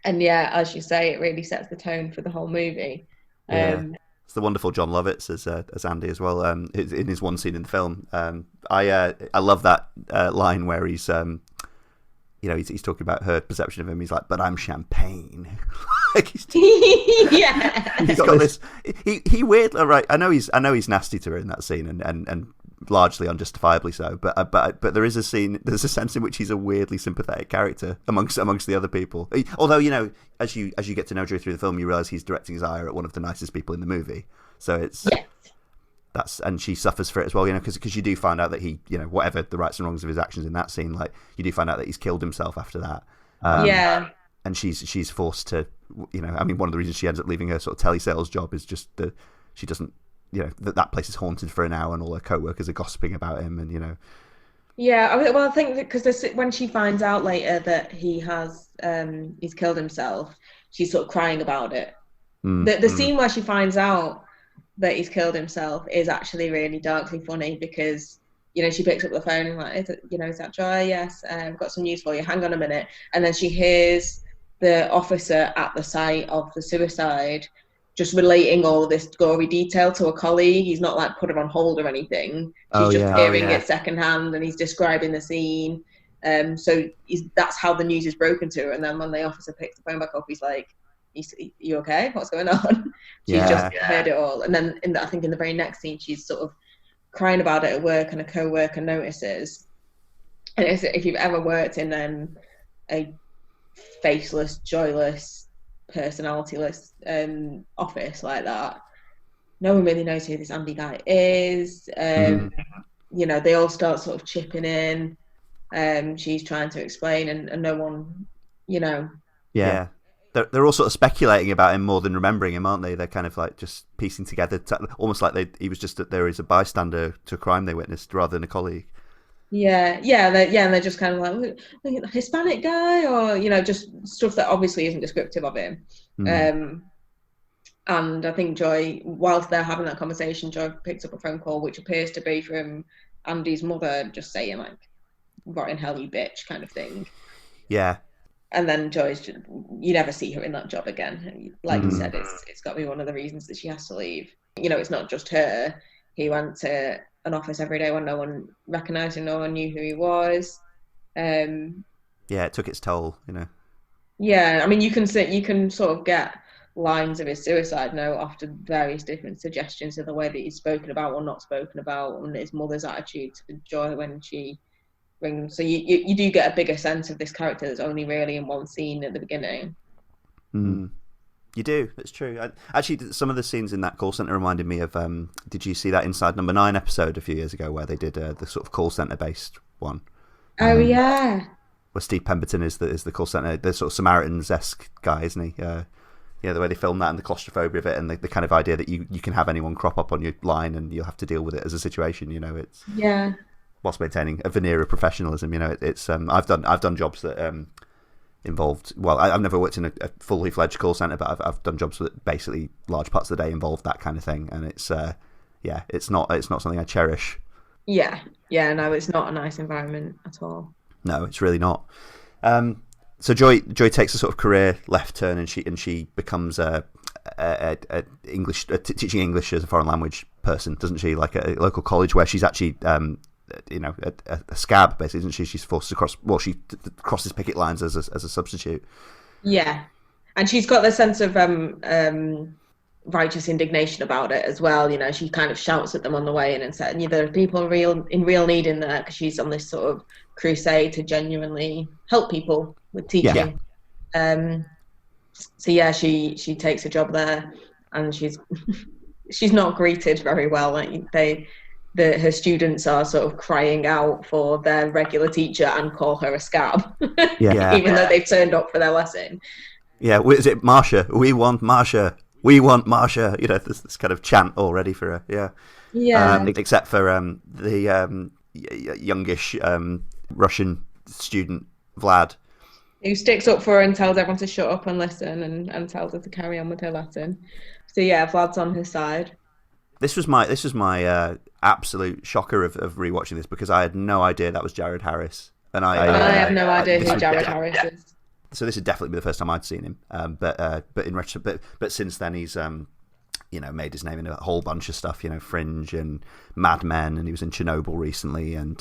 S2: And yeah, as you say, it really sets the tone for the whole movie.
S1: It's the wonderful John Lovitz as Andy as well. In his one scene in the film, I love that line where he's he's talking about her perception of him. He's like, "But I'm champagne." Like he's he's got this. He weirdly, right. I know he's nasty to her in that scene, and largely unjustifiably so. But there is a scene. There's a sense in which he's a weirdly sympathetic character amongst the other people. Although as you get to know Joe through the film, you realise he's directing his ire at one of the nicest people in the movie. So it's and she suffers for it as well. Because you do find out that he, whatever the rights and wrongs of his actions in that scene, like you do find out that he's killed himself after that. And she's forced to, I mean, one of the reasons she ends up leaving her sort of telesales job is just that she doesn't. That place is haunted for an hour, and all her co-workers are gossiping about him, and
S2: Yeah, well, I think because when she finds out later that he's killed himself, she's sort of crying about it. The scene where she finds out that he's killed himself is actually really darkly funny because she picks up the phone and like, is that Joy? Yes, I've got some news for you. Hang on a minute, and then she hears the officer at the site of the suicide just relating all of this gory detail to a colleague. He's not like put her on hold or anything. She's hearing it secondhand, and he's describing the scene. So that's how the news is broken to her. And then when the officer picks the phone back up, he's like, "You okay? What's going on?" She's just heard it all. And then I think in the very next scene, she's sort of crying about it at work, and a co-worker notices. And if you've ever worked in a faceless, joyless, personalityless office like that, no one really knows who this Andy guy is. They all start sort of chipping in. She's trying to explain, and no one,
S1: They're all sort of speculating about him more than remembering him, aren't they? They're kind of like just piecing together, almost like he was just that there is a bystander to a crime they witnessed rather than a colleague.
S2: And they're just kind of like a Hispanic guy, or just stuff that obviously isn't descriptive of him. And I think Joy, whilst they're having that conversation, Joy picks up a phone call, which appears to be from Andy's mother, just saying like, "Rot in hell, you bitch," kind of thing.
S1: Yeah.
S2: And then Joy's just, you never see her in that job again. Like you said, it's got to be one of the reasons that she has to leave. You know, it's not just her. He went to an office every day when no one recognised him, no one knew who he was.
S1: Yeah, it took its toll, you know.
S2: Yeah, I mean, you can sort of get lines of his suicide note after various different suggestions of the way that he's spoken about or not spoken about, and his mother's attitude to Joy when she rings. So you do get a bigger sense of this character that's only really in one scene at the beginning.
S1: You do. It's true. Actually, some of the scenes in that call center reminded me of. Did you see that Inside Number 9 episode a few years ago where they did the sort of call center based one?
S2: Oh yeah.
S1: Where Steve Pemberton is the call center, the sort of Samaritans-esque guy, isn't he? Yeah, the way they film that and the claustrophobia of it, and the kind of idea that you can have anyone crop up on your line and you'll have to deal with it as a situation. You know, it's whilst maintaining a veneer of professionalism. You know, it's I've done jobs that involved. Well, I've never worked in a fully fledged call center, but I've done jobs that basically large parts of the day involved that kind of thing, and it's it's not something I cherish.
S2: Yeah, no, it's not a nice environment at all.
S1: No, it's really not. So Joy takes a sort of career left turn, and she becomes a teaching English as a foreign language person, doesn't she? Like a local college where she's actually a scab, basically, isn't she? She's forced to cross. Well, she crosses picket lines as a substitute. Yeah,
S2: and she's got the sense of righteous indignation about it as well. You know, she kind of shouts at them on the way in and said, there are people in real need in there, because she's on this sort of crusade to genuinely help people with teaching. So yeah, she takes a job there, and she's not greeted very well. Like her students are sort of crying out for their regular teacher and call her a scab, even though they've turned up for their lesson.
S1: Yeah, is it Marsha? We want Marsha. We want Marsha. You know, this kind of chant already for her. Yeah. Except for the youngish Russian student Vlad,
S2: who sticks up for her and tells everyone to shut up and listen, and tells her to carry on with her lesson. So yeah, Vlad's on his side.
S1: This was my absolute shocker of rewatching this, because I had no idea that was Jared Harris, and I
S2: have no idea who Jared Harris is.
S1: So this would definitely be the first time I'd seen him. But in retrospect, but since then he's made his name in a whole bunch of stuff. You know, Fringe and Mad Men, and he was in Chernobyl recently, and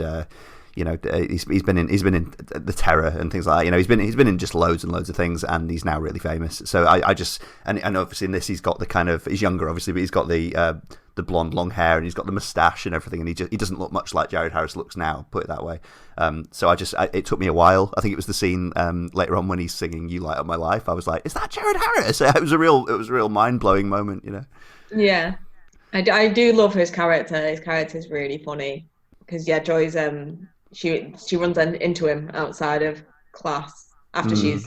S1: he's been in The Terror and things like that. You know, he's been in just loads and loads of things, and he's now really famous. So I just and obviously in this he's got the kind of, he's younger obviously, but he's got the blonde long hair, and he's got the moustache and everything, and he doesn't look much like Jared Harris looks now, put it that way. So it took me a while. I think it was the scene later on when he's singing "You Light Up My Life." I was like, "Is that Jared Harris?" It was a real mind blowing moment, you know.
S2: Yeah, I do love his character. His character's really funny, because Joy's she runs into him outside of class after she's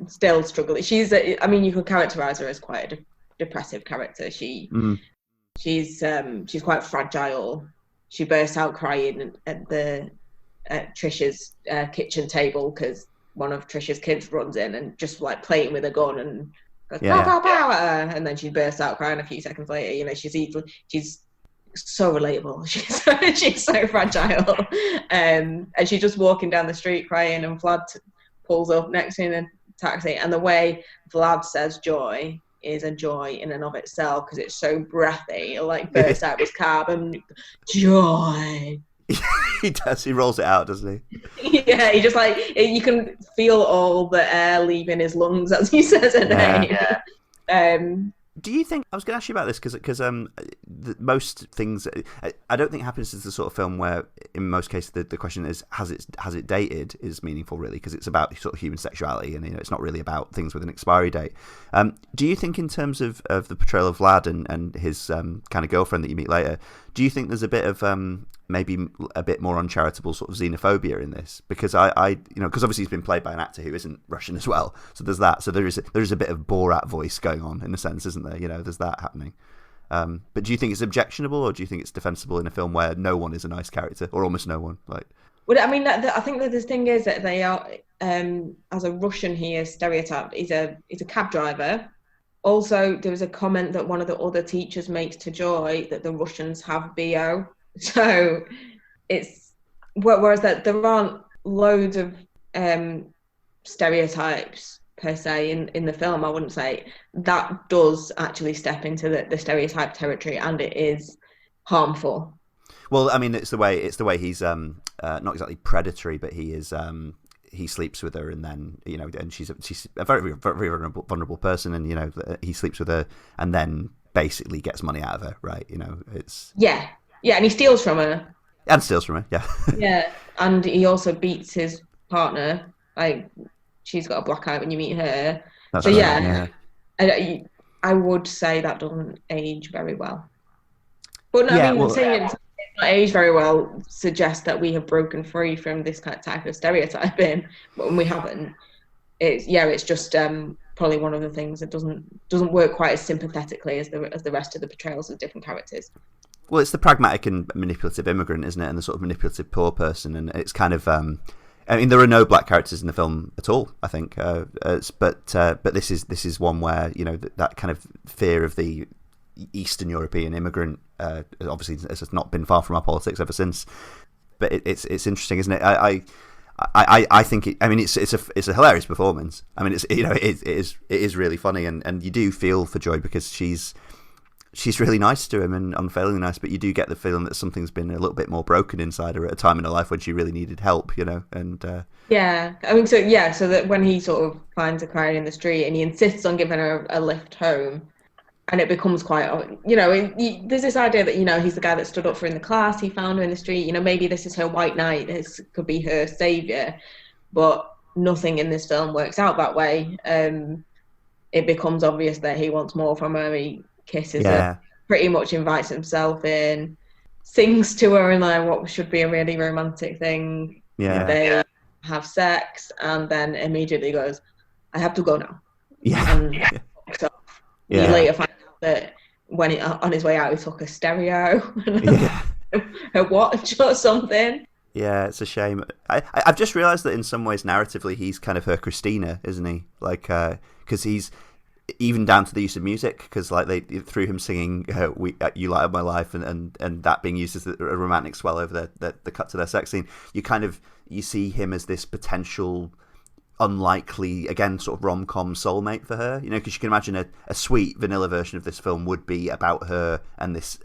S2: still struggling. You could characterize her as quite a depressive character. She's quite fragile. She bursts out crying at Trish's kitchen table, because one of Trish's kids runs in and just like playing with a gun and goes pow pow pow at her, and then she bursts out crying a few seconds later. You know, she's so relatable. She's so fragile, and she's just walking down the street crying, and Vlad pulls up next to her in a taxi, and the way Vlad says joy is a joy in and of itself, because it's so breathy. It like bursts out of his cab and joy.
S1: He does. He rolls it out, doesn't he?
S2: Yeah, he just you can feel all the air leaving his lungs as he says her name. Yeah.
S1: Do you think, I was going to ask you about this, because most things, I don't think Happiness is the sort of film where, in most cases, the question is, has it dated, is meaningful, really, because it's about sort of human sexuality, and it's not really about things with an expiry date. Do you think, in terms of the portrayal of Vlad and his kind of girlfriend that you meet later, do you think there's a bit of maybe a bit more uncharitable sort of xenophobia in this? Because because obviously he's been played by an actor who isn't Russian as well, so there's that. So there is a bit of Borat voice going on, in a sense, isn't there? You know, there's that happening. But do you think it's objectionable, or do you think it's defensible in a film where no one is a nice character, or almost no one?
S2: Well, I mean, I think that the thing is that they are, as a Russian, he is stereotyped. He's a cab driver, Also, there was a comment that one of the other teachers makes to Joy that the Russians have BO. So it's whereas that there aren't loads of stereotypes per se in the film. I wouldn't say that does actually step into the stereotype territory, and it is harmful.
S1: Well, I mean, it's the way he's not exactly predatory, but he is. He sleeps with her, and then and she's a very, very vulnerable person, and he sleeps with her, and then basically gets money out of her, right? It's
S2: yeah, and he steals from her,
S1: yeah,
S2: and he also beats his partner. Like, she's got a black eye when you meet her.
S1: That's
S2: so
S1: right,
S2: yeah. I would say that doesn't age very well. But no, saying it's not age very well suggests that we have broken free from this kind of type of stereotyping, but when we haven't, it's just probably one of the things that doesn't work quite as sympathetically as the rest of the portrayals of different characters.
S1: Well, it's the pragmatic and manipulative immigrant, isn't it, and the sort of manipulative poor person, and it's kind of. I mean, there are no black characters in the film at all, I think, but this is one where that kind of fear of the Eastern European immigrant obviously has not been far from our politics ever since. But it's interesting, isn't it? I think it. I mean, it's a hilarious performance. I mean, it is really funny, and you do feel for Joy because she's really nice to him and unfailingly nice, but you do get the feeling that something's been a little bit more broken inside her at a time in her life when she really needed help, and
S2: yeah, I mean, so that when he sort of finds her crying in the street and he insists on giving her a lift home, and it becomes quite, there's this idea that he's the guy that stood up for her in the class, he found her in the street, maybe this is her white knight, this could be her savior, but nothing in this film works out that way. It becomes obvious that he wants more from her. He kisses her, pretty much invites himself in, sings to her in like what should be a really romantic thing. They have sex, and then immediately goes, I have to go now. And so he later finds out that when on his way out he took a stereo a watch or something.
S1: Yeah, it's a shame. I've just realised that in some ways narratively he's kind of her Christina, isn't he? Like, because he's even down to the use of music, because like they through him singing "You Light Up My Life" and that being used as a romantic swell over the cut to their sex scene, you see him as this potential unlikely, again, sort of rom-com soulmate for her, because you can imagine a sweet vanilla version of this film would be about her and this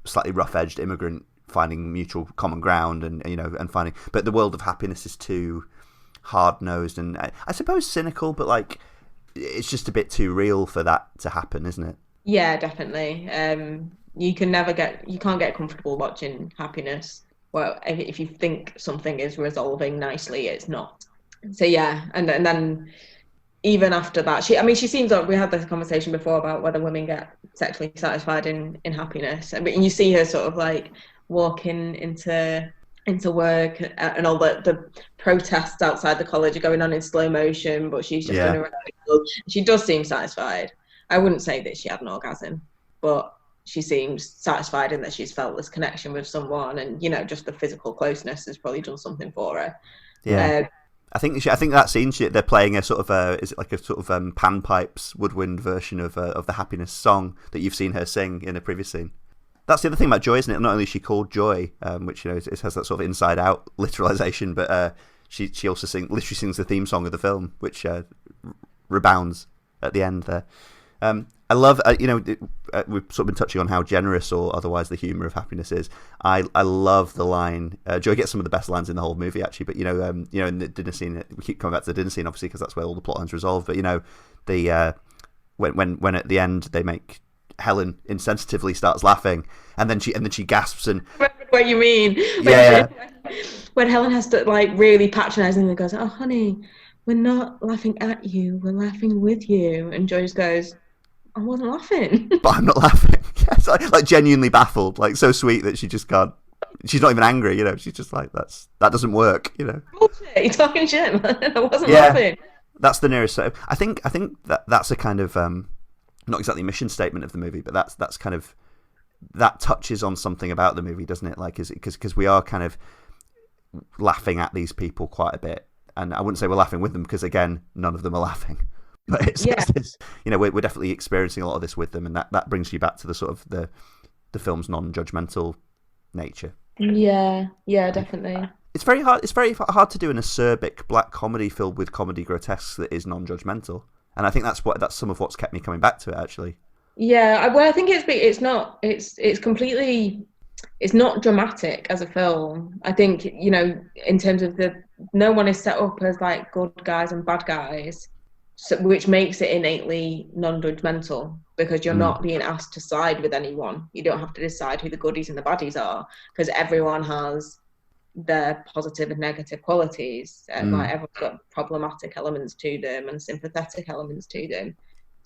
S1: slightly rough-edged immigrant finding mutual common ground and finding, but the world of happiness is too hard-nosed and I suppose cynical, but like it's just a bit too real for that to happen, isn't it?
S2: Yeah, definitely. You can't get comfortable watching happiness. Well, if you think something is resolving nicely, it's not. So yeah, and then even after that, she seems like, we had this conversation before about whether women get sexually satisfied in happiness, and you see her sort of like walking into work, and all the protests outside the college are going on in slow motion, but she's just going around. She does seem satisfied. I wouldn't say that she had an orgasm, but she seems satisfied in that she's felt this connection with someone, and just the physical closeness has probably done something for her.
S1: Yeah. I think that scene they're playing a sort of is it like a sort of panpipes woodwind version of the Happiness song that you've seen her sing in a previous scene. That's the other thing about Joy, isn't it? Not only is she called Joy, which it has that sort of inside out literalization, but she also literally sings the theme song of the film, which rebounds at the end there. I love, we've sort of been touching on how generous or otherwise the humour of happiness is. I love the line. Joy gets some of the best lines in the whole movie, actually. But in the dinner scene, we keep coming back to the dinner scene, obviously, because that's where all the plot lines resolve. But the when at the end they make Helen insensitively starts laughing, and then she gasps and.
S2: I remember what you mean? When Helen has to like really patronisingly goes, "Oh, honey, we're not laughing at you, we're laughing with you," and Joy just goes, I wasn't laughing. But
S1: I'm not laughing. Yes, like genuinely baffled, like so sweet that she just can't. She's not even angry, She's just like that doesn't work,
S2: Bullshit! You're talking shit. I wasn't laughing.
S1: That's the nearest. So I think that's a kind of not exactly mission statement of the movie, but that's kind of that touches on something about the movie, doesn't it? Like, because we are kind of laughing at these people quite a bit, and I wouldn't say we're laughing with them because again, none of them are laughing. But it's,
S2: Yeah.
S1: it's we're definitely experiencing a lot of this with them, and that brings you back to the sort of the film's non-judgmental nature.
S2: Yeah, definitely.
S1: It's very hard. It's very hard to do an acerbic black comedy filled with comedy grotesques that is non-judgmental, and I think that's some of what's kept me coming back to it. Actually,
S2: Yeah, well, I think it's completely, it's not dramatic as a film. I think in terms of no one is set up as like good guys and bad guys, which makes it innately non-judgmental because you're not being asked to side with anyone. You don't have to decide who the goodies and the baddies are because everyone has their positive and negative qualities. Like everyone's got problematic elements to them and sympathetic elements to them.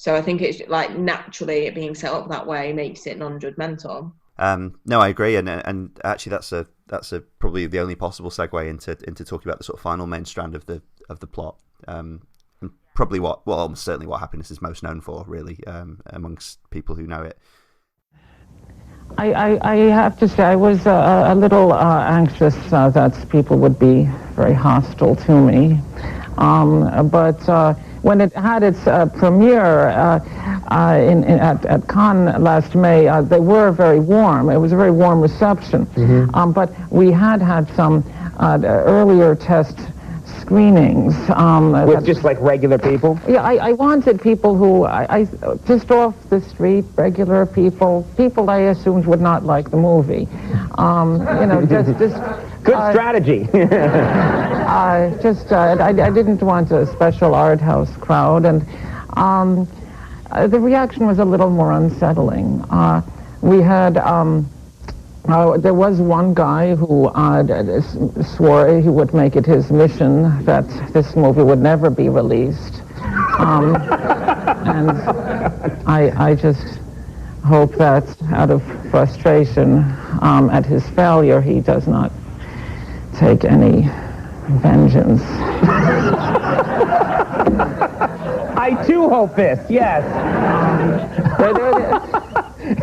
S2: So I think it's like naturally it being set up that way makes it non-judgmental.
S1: No, I agree, and actually that's probably the only possible segue into talking about the sort of final main strand of the plot. And probably certainly what Happiness is most known for, really, amongst people who know it.
S8: I have to say I was a little anxious that people would be very hostile to me, but when it had its premiere at Cannes last May, they were very warm. It was a very warm reception, but we had some earlier test screenings.
S9: With just like regular people?
S8: Yeah, I wanted people who, I just off the street, regular people I assumed would not like the movie. Just
S9: Good strategy.
S8: I didn't want a special art house crowd, and the reaction was a little more unsettling. We had there was one guy who swore he would make it his mission that this movie would never be released. And I just hope that out of frustration at his failure, he does not take any vengeance.
S9: I too hope this, yes.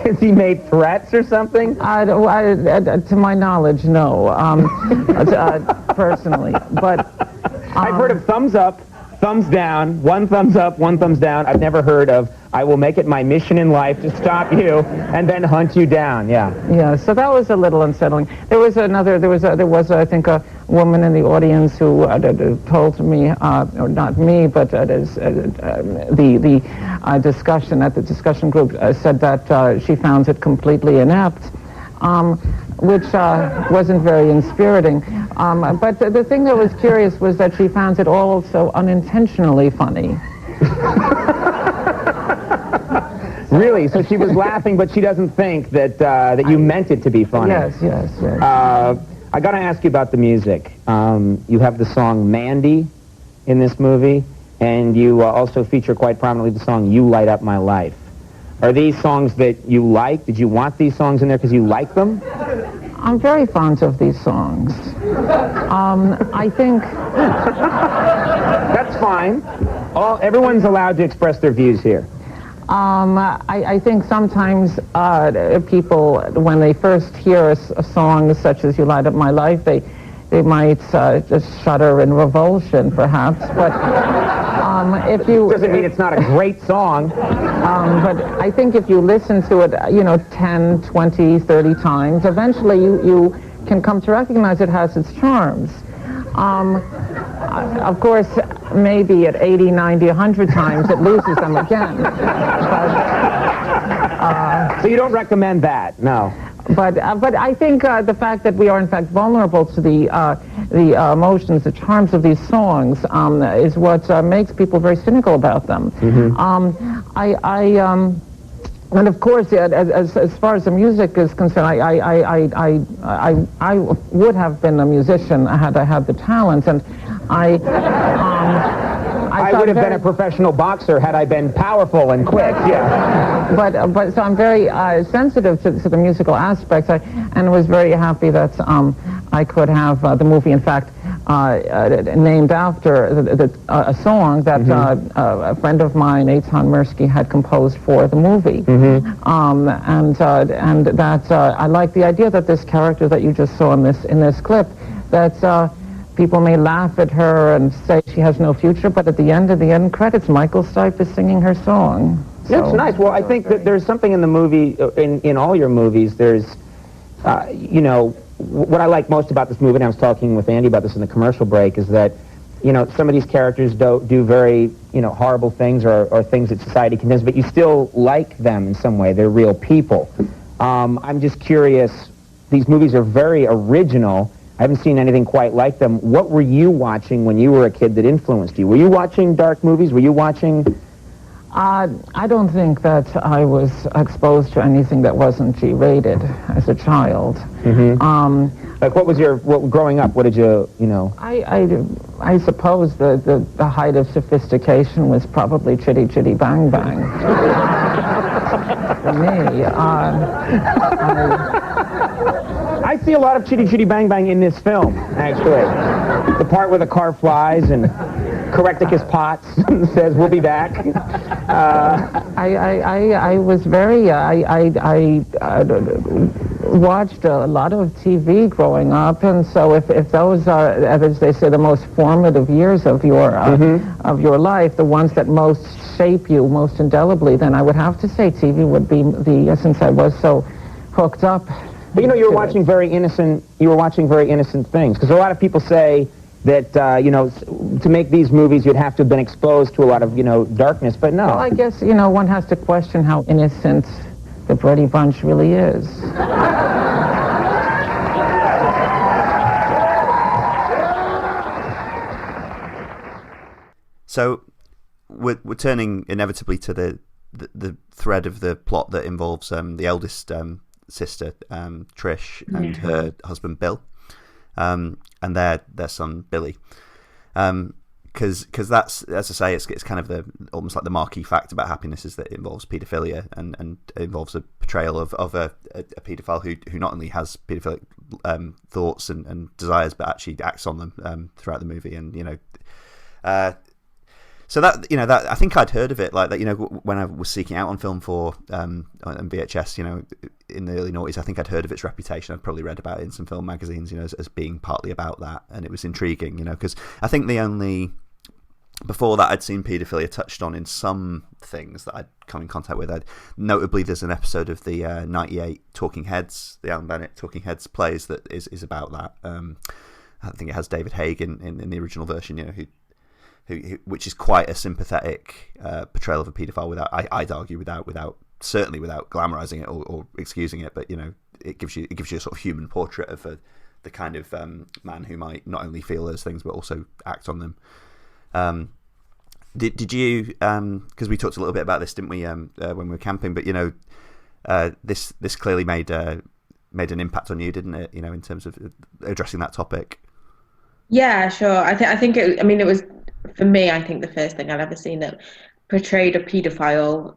S9: Has he made threats or something?
S8: To my knowledge, no. Personally, but
S9: I've heard of thumbs up, thumbs down, one thumbs up, one thumbs down. I've never heard of I will make it my mission in life to stop you and then hunt you down. Yeah.
S8: So that was a little unsettling. There was I think a woman in the audience who told me, or not me, but the discussion at the discussion group said that she found it completely inept, which wasn't very inspiriting. But the thing that was curious was that she found it all so unintentionally funny.
S9: Really? So she was laughing, but she doesn't think that you meant it to be funny.
S8: Yes.
S9: I got to ask you about the music. You have the song Mandy in this movie, and you also feature quite prominently the song You Light Up My Life. Are these songs that you like? Did you want these songs in there because you like them?
S8: I'm very fond of these songs. I think...
S9: That's fine. Everyone's allowed to express their views here.
S8: I think sometimes people, when they first hear a song such as You Light Up My Life, they might just shudder in revulsion, perhaps. But if you...
S9: Doesn't mean it's not a great song.
S8: But I think if you listen to it, 10, 20, 30 times, eventually you can come to recognize it has its charms. Of course, maybe at 80, 90, 100 times, it loses them again.
S9: So you don't recommend that, no?
S8: But I think the fact that we are in fact vulnerable to the emotions, the charms of these songs, is what makes people very cynical about them. And of course, as far as the music is concerned, I would have been a musician had I had the talent, and I
S9: would have been a professional boxer had I been powerful and quick. Yeah.
S8: But so I'm very sensitive to the musical aspects, and was very happy that I could have the movie, in fact, named after a song that a friend of mine, Eitan Mirsky, had composed for the movie. And that I like the idea that this character that you just saw in this clip, that people may laugh at her and say she has no future, but at the end credits, Michael Stipe is singing her song.
S9: That's nice. Well, I think that there's something in the movie, in all your movies, there's, you know, what I like most about this movie, and I was talking with Andy about this in the commercial break, is that, you know, some of these characters do very, you know, horrible things or things that society condemns, but you still like them in some way. They're real people. I'm just curious, these movies are very original. I haven't seen anything quite like them. What were you watching when you were a kid that influenced you? Were you watching dark movies? Were you watching...
S8: I don't think that I was exposed to anything that wasn't G-rated as a child.
S9: Like, what was your, growing up, what did you, you know?
S8: I suppose the height of sophistication was probably Chitty Chitty Bang Bang. For me,
S9: I see a lot of Chitty Chitty Bang Bang in this film, actually. The part where the car flies and Correcticus Potts says, "We'll be back."
S8: I was very, I watched a lot of TV growing up, and so if those are, as they say, the most formative years of your life, the ones that most shape you most indelibly, then I would have to say TV would be since I was so hooked up.
S9: But you know, you were watching very innocent things, because a lot of people say that, you know, to make these movies, you'd have to have been exposed to a lot of, you know, darkness, but no.
S8: Well, I guess, you know, one has to question how innocent the Brady Bunch really is.
S1: So, we're turning inevitably to the thread of the plot that involves the eldest sister, Trish, and her husband, Bill. And their son Billy, because that's, as I say, it's kind of the almost like the marquee fact about Happiness is that it involves paedophilia and it involves a portrayal of a paedophile who not only has paedophilic thoughts and desires but actually acts on them throughout the movie, and you know. So that, you know, that I think I'd heard of it, like that, you know, when I was seeking out on film for on VHS, you know, in the early noughties, I think I'd heard of its reputation. I'd probably read about it in some film magazines, you know, as being partly about that, and it was intriguing, you know, because I think before that I'd seen paedophilia touched on in some things that I'd come in contact with. Notably, there's an episode of the '98 Talking Heads, the Alan Bennett Talking Heads plays that is about that. I think it has David Haig in the original version, you know, who which is quite a sympathetic portrayal of a paedophile. I'd argue certainly without glamorizing it or excusing it, but you know, it gives you a sort of human portrait of the kind of man who might not only feel those things but also act on them. Did you? Because we talked a little bit about this, didn't we, when we were camping? But you know, this clearly made an impact on you, didn't it? You know, in terms of addressing that topic.
S2: Yeah, sure. I think it was, for me, I think the first thing I'd ever seen that portrayed a paedophile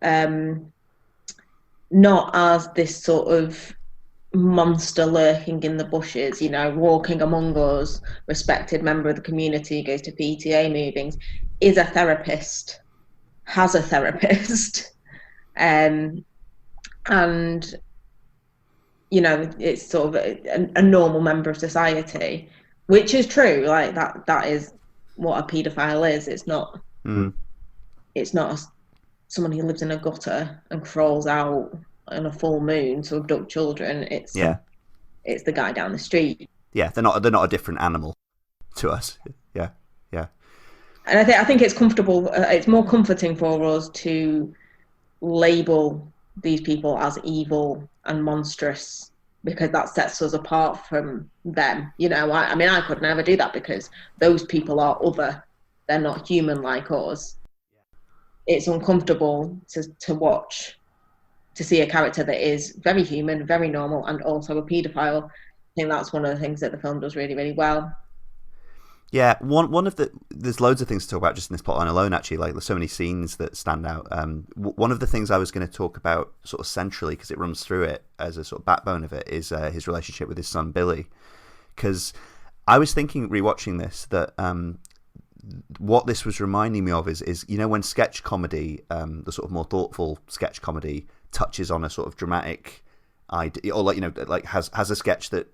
S2: not as this sort of monster lurking in the bushes, you know, walking among us, respected member of the community, goes to PTA meetings, is a therapist, has a therapist, and you know, it's sort of a normal member of society, which is true. Like that is what a paedophile is. It's not. It's not someone who lives in a gutter and crawls out on a full moon to abduct children. It's the guy down the street. Yeah,
S1: they're not a different animal to us. Yeah.
S2: And I think it's comfortable. It's more comforting for us to label these people as evil and monstrous, because that sets us apart from them. You know, I mean, I could never do that because those people are other. They're not human like us. It's uncomfortable to watch, to see a character that is very human, very normal, and also a paedophile. I think that's one of the things that the film does really, really well.
S1: Yeah, there's loads of things to talk about just in this plotline alone, actually. Like, there's so many scenes that stand out. One of the things I was going to talk about sort of centrally, because it runs through it as a sort of backbone of it, is his relationship with his son, Billy. Because I was thinking, rewatching this, that what this was reminding me of is you know, when sketch comedy, the sort of more thoughtful sketch comedy, touches on a sort of dramatic idea, or like has a sketch that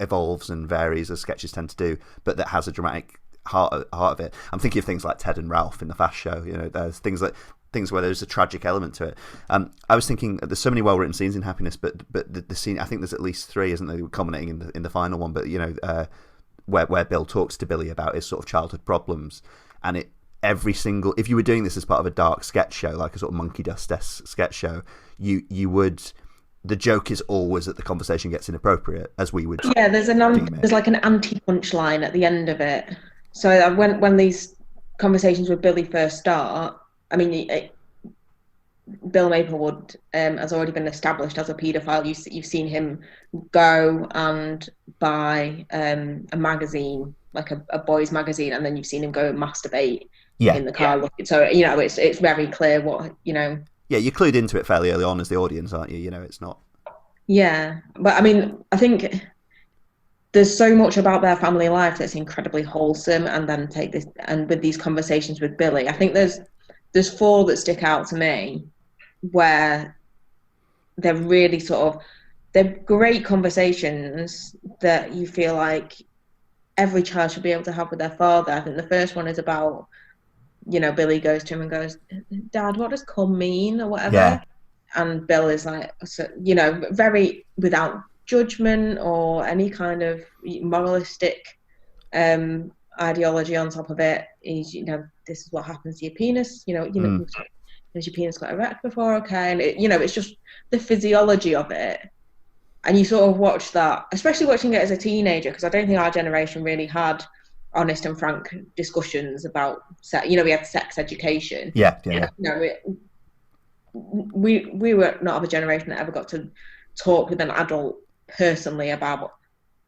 S1: evolves and varies as sketches tend to do, but that has a dramatic heart of it. I'm thinking of things like Ted and Ralph in the Fast Show. There's things where there's a tragic element to it. I was thinking there's so many well-written scenes in Happiness, but the scene, I think there's at least 3, isn't there, culminating in the final one. But where Bill talks to Billy about his sort of childhood problems, and if you were doing this as part of a dark sketch show, like a sort of Monkey Dust-esque sketch show, you would. The joke is always that the conversation gets inappropriate, as we would.
S2: Yeah, there's like an anti-punchline at the end of it. So when these conversations with Billy first start, I mean, Bill Maplewood has already been established as a paedophile. You've seen him go and buy a magazine, like a boys' magazine, and then you've seen him go and masturbate in the car. Yeah. So it's very clear what. Yeah,
S1: you're clued into it fairly early on as the audience, aren't you? It's not.
S2: Yeah, but I mean, I think there's so much about their family life that's incredibly wholesome, and then with these conversations with Billy, I think there's 4 that stick out to me, where they're really they're great conversations that you feel like every child should be able to have with their father. I think the first one is about, Billy goes to him and goes, "Dad, what does cum mean?" or whatever. Yeah. And Bill is like, very without judgment or any kind of moralistic ideology on top of it. He's, this is what happens to your penis. Has your penis got erect before? Okay. And it's just the physiology of it. And you sort of watch that, especially watching it as a teenager, because I don't think our generation really had honest and frank discussions about sex. We had sex education.
S1: Yeah.
S2: We were not of a generation that ever got to talk with an adult personally about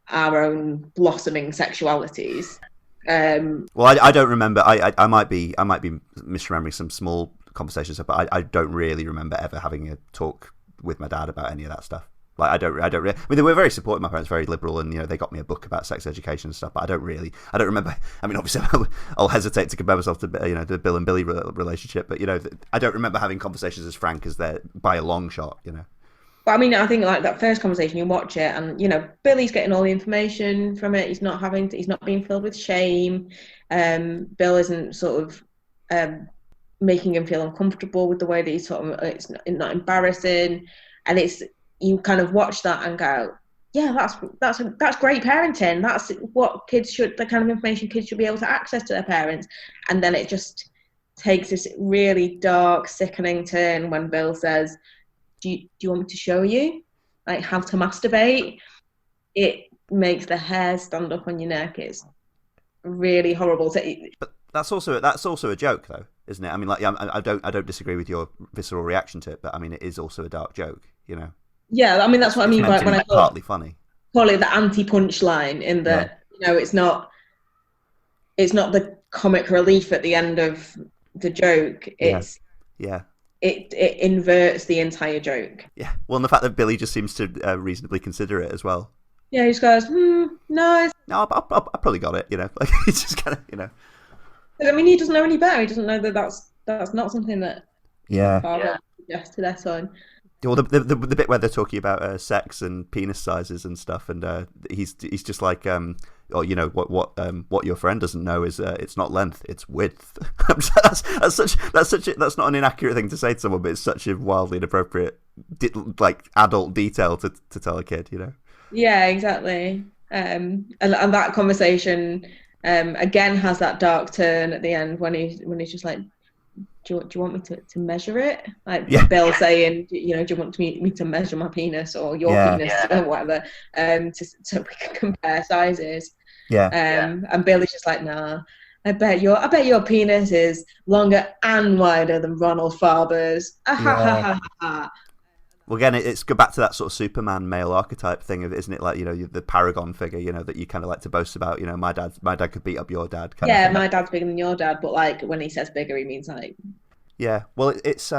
S2: our own blossoming sexualities.
S1: Well, I don't remember. I might be misremembering some small conversations, but I don't really remember ever having a talk with my dad about any of that stuff. Like I don't really. I mean, they were very supportive. My parents were very liberal, and they got me a book about sex education and stuff. But I don't remember. I mean, obviously, I'll hesitate to compare myself to the Bill and Billy relationship, but I don't remember having conversations as frank as they're by a long shot.
S2: But I mean, I think like that first conversation, you watch it, and Billy's getting all the information from it. He's not being filled with shame. Bill isn't sort of making him feel uncomfortable with the way that he's it's not embarrassing, and you kind of watch that and go, yeah, that's great parenting. That's what the kind of information kids should be able to access to their parents. And then it just takes this really dark, sickening turn when Bill says, do you want me to show you like how to masturbate? It makes the hair stand up on your neck. It's really horrible.
S1: But that's also a joke, though, isn't it? I mean, like, I don't disagree with your visceral reaction to it, but I mean, it is also a dark joke,
S2: Yeah, I mean, that's what I mean by when I
S1: partly funny.
S2: Call it the anti-punchline, in that it's not the comic relief at the end of the joke. It's it inverts the entire joke.
S1: Yeah, well, and the fact that Billy just seems to reasonably consider it as well.
S2: Yeah, he just goes, no.
S1: No, I probably got it. Like it's just kind of,
S2: I mean, he doesn't know any better. He doesn't know that that's not something that father suggests to their son.
S1: Well, the bit where they're talking about sex and penis sizes and stuff, and he's just like, what your friend doesn't know is it's not length, it's width. That's not an inaccurate thing to say to someone, but it's such a wildly inappropriate adult detail to tell a kid,
S2: Yeah, exactly. And that conversation again has that dark turn at the end when he's just like, do you want me to measure it? Like Bill saying, do you want me to measure my penis or your penis or whatever, so we can compare sizes. And Bill is just like, nah, I bet your penis is longer and wider than Ronald Farber's.
S1: Well, again, it's go back to that sort of Superman male archetype thing, isn't it? Like, the paragon figure, that you kind of like to boast about. My dad could beat up your dad.
S2: My dad's bigger than your dad, but like when he says bigger, he means like.
S1: Yeah, well, it's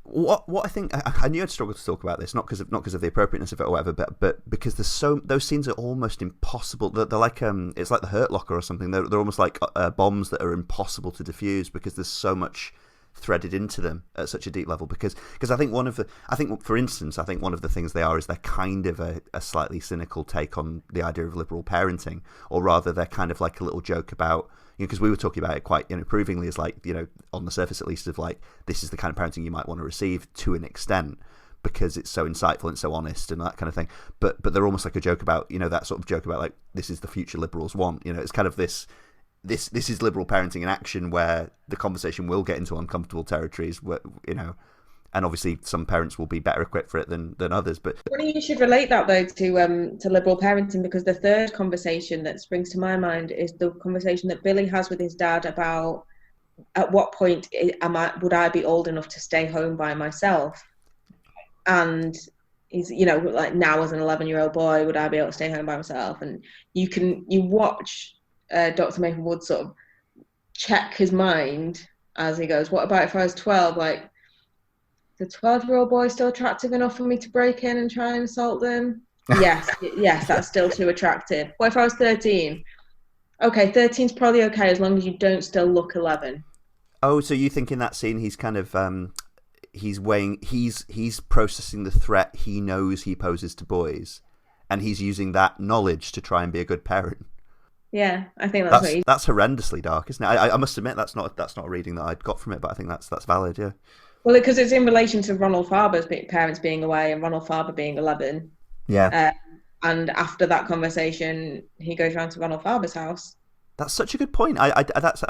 S1: what I think. I knew I'd struggle to talk about this, not because of the appropriateness of it or whatever, but because those scenes are almost impossible. They're like it's like the Hurt Locker or something. They're almost like bombs that are impossible to defuse because there's so much threaded into them at such a deep level, because I think for instance one of the things they are is they're kind of a slightly cynical take on the idea of liberal parenting, or rather they're kind of like a little joke about, because we were talking about it quite approvingly as like, on the surface at least, of like, this is the kind of parenting you might want to receive to an extent because it's so insightful and so honest and that kind of thing, but they're almost like a joke about, that sort of joke about like, this is the future liberals want, it's kind of this is liberal parenting in action, where the conversation will get into uncomfortable territories, where, and obviously some parents will be better equipped for it than others. But
S2: you should relate that though to liberal parenting, because the third conversation that springs to my mind is the conversation that Billy has with his dad about at what point would I be old enough to stay home by myself, and he's like, now as an 11-year-old boy, would I be able to stay home by myself? And you watch Dr. Maplewood sort of check his mind as he goes, what about if I was 12? Like, the 12-year-old boy still attractive enough for me to break in and try and assault them? Yes, that's still too attractive. What if I was 13? Okay, 13's probably okay as long as you don't still look 11.
S1: Oh, so you think in that scene he's kind of he's processing the threat he knows he poses to boys, and he's using that knowledge to try and be a good parent.
S2: Yeah, I think that's
S1: horrendously dark, isn't it? I must admit that's not a reading that I'd got from it, but I think that's valid. Yeah.
S2: Well, because it's in relation to Ronald Farber's parents being away and Ronald Farber being 11.
S1: Yeah.
S2: And after that conversation, he goes round to Ronald Farber's house.
S1: That's such a good point. I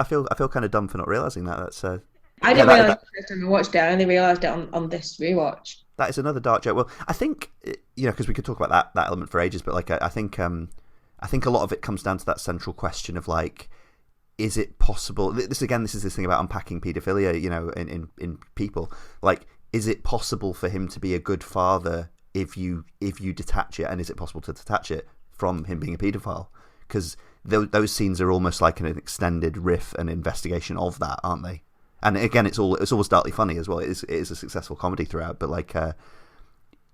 S1: feel kind of dumb for not realizing that. That's.
S2: I didn't realize the first time I watched it. I only realized it on this rewatch.
S1: That is another dark joke. Well, I think because we could talk about that element for ages, but like I think a lot of it comes down to that central question of like, is it possible? This is this thing about unpacking paedophilia, in people. Like, is it possible for him to be a good father if you detach it, and is it possible to detach it from him being a paedophile? Because those scenes are almost like an extended riff and investigation of that, aren't they? And again, it's always darkly funny as well. It is a successful comedy throughout, but like, I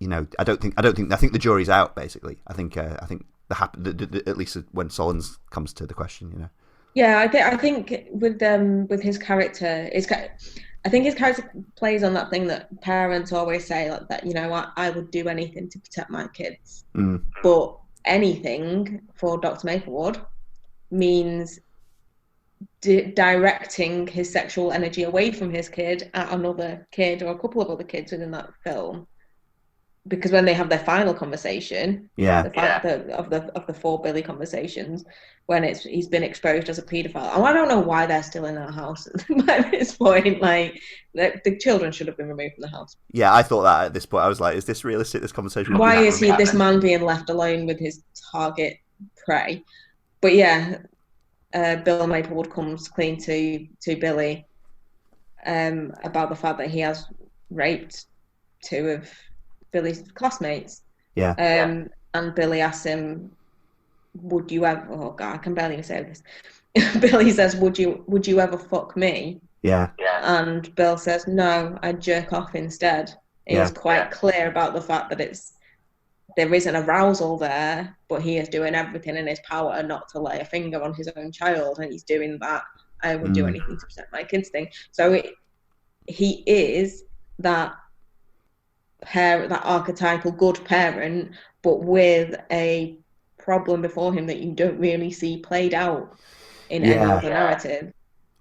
S1: think the jury's out basically. I think at least when Solondz comes to the question,
S2: Yeah, I think with his character, I think his character plays on that thing that parents always say, like that. I would do anything to protect my kids, but anything for Dr. Maplewood means directing his sexual energy away from his kid at another kid or a couple of other kids within that film. Because when they have their final conversation, of the 4 Billy conversations, when he's been exposed as a paedophile, and I don't know why they're still in that house by this point. Like, the children should have been removed from the house.
S1: Yeah, I thought that at this point. I was like, is this realistic? This conversation?
S2: Why is this man being left alone with his target prey? But yeah, Bill Maplewood comes clean to Billy about the fact that he has raped 2 of Billy's classmates.
S1: Yeah.
S2: And Billy asks him, would you ever, oh God, I can barely even say this. Billy says, would you ever fuck me?
S1: Yeah.
S2: And Bill says, no, I'd jerk off instead. He's quite clear about the fact that there is an arousal there, but he is doing everything in his power not to lay a finger on his own child, and he's doing that I would do anything to protect my kids thing. So he is that parent, that archetypal good parent, but with a problem before him that you don't really see played out in any other narrative.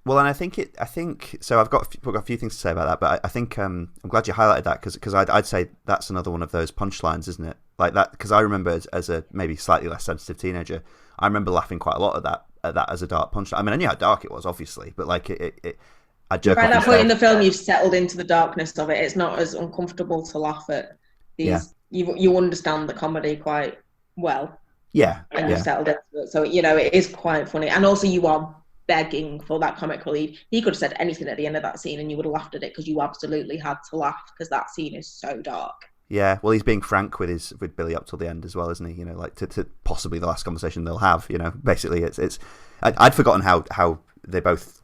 S1: Well, and I think so. I've got a few things to say about that, but I think I'm glad you highlighted that because I'd say that's another one of those punchlines, isn't it? Like that, because I remember as a maybe slightly less sensitive teenager, I remember laughing quite a lot at that as a dark punchline. I mean, I knew how dark it was, obviously, but like I joke.
S2: By that point in the film, you've settled into the darkness of it. It's not as uncomfortable to laugh at these. Yeah. You understand the comedy quite well.
S1: Yeah,
S2: and you've settled into it, so it is quite funny, and also you are begging for that comic relief. He could have said anything at the end of that scene and you would have laughed at it because you absolutely had to laugh because that scene is so dark.
S1: Yeah, well, he's being frank with Billy up till the end as well, isn't he? Like to possibly the last conversation they'll have. Basically, it's. I'd forgotten how they both.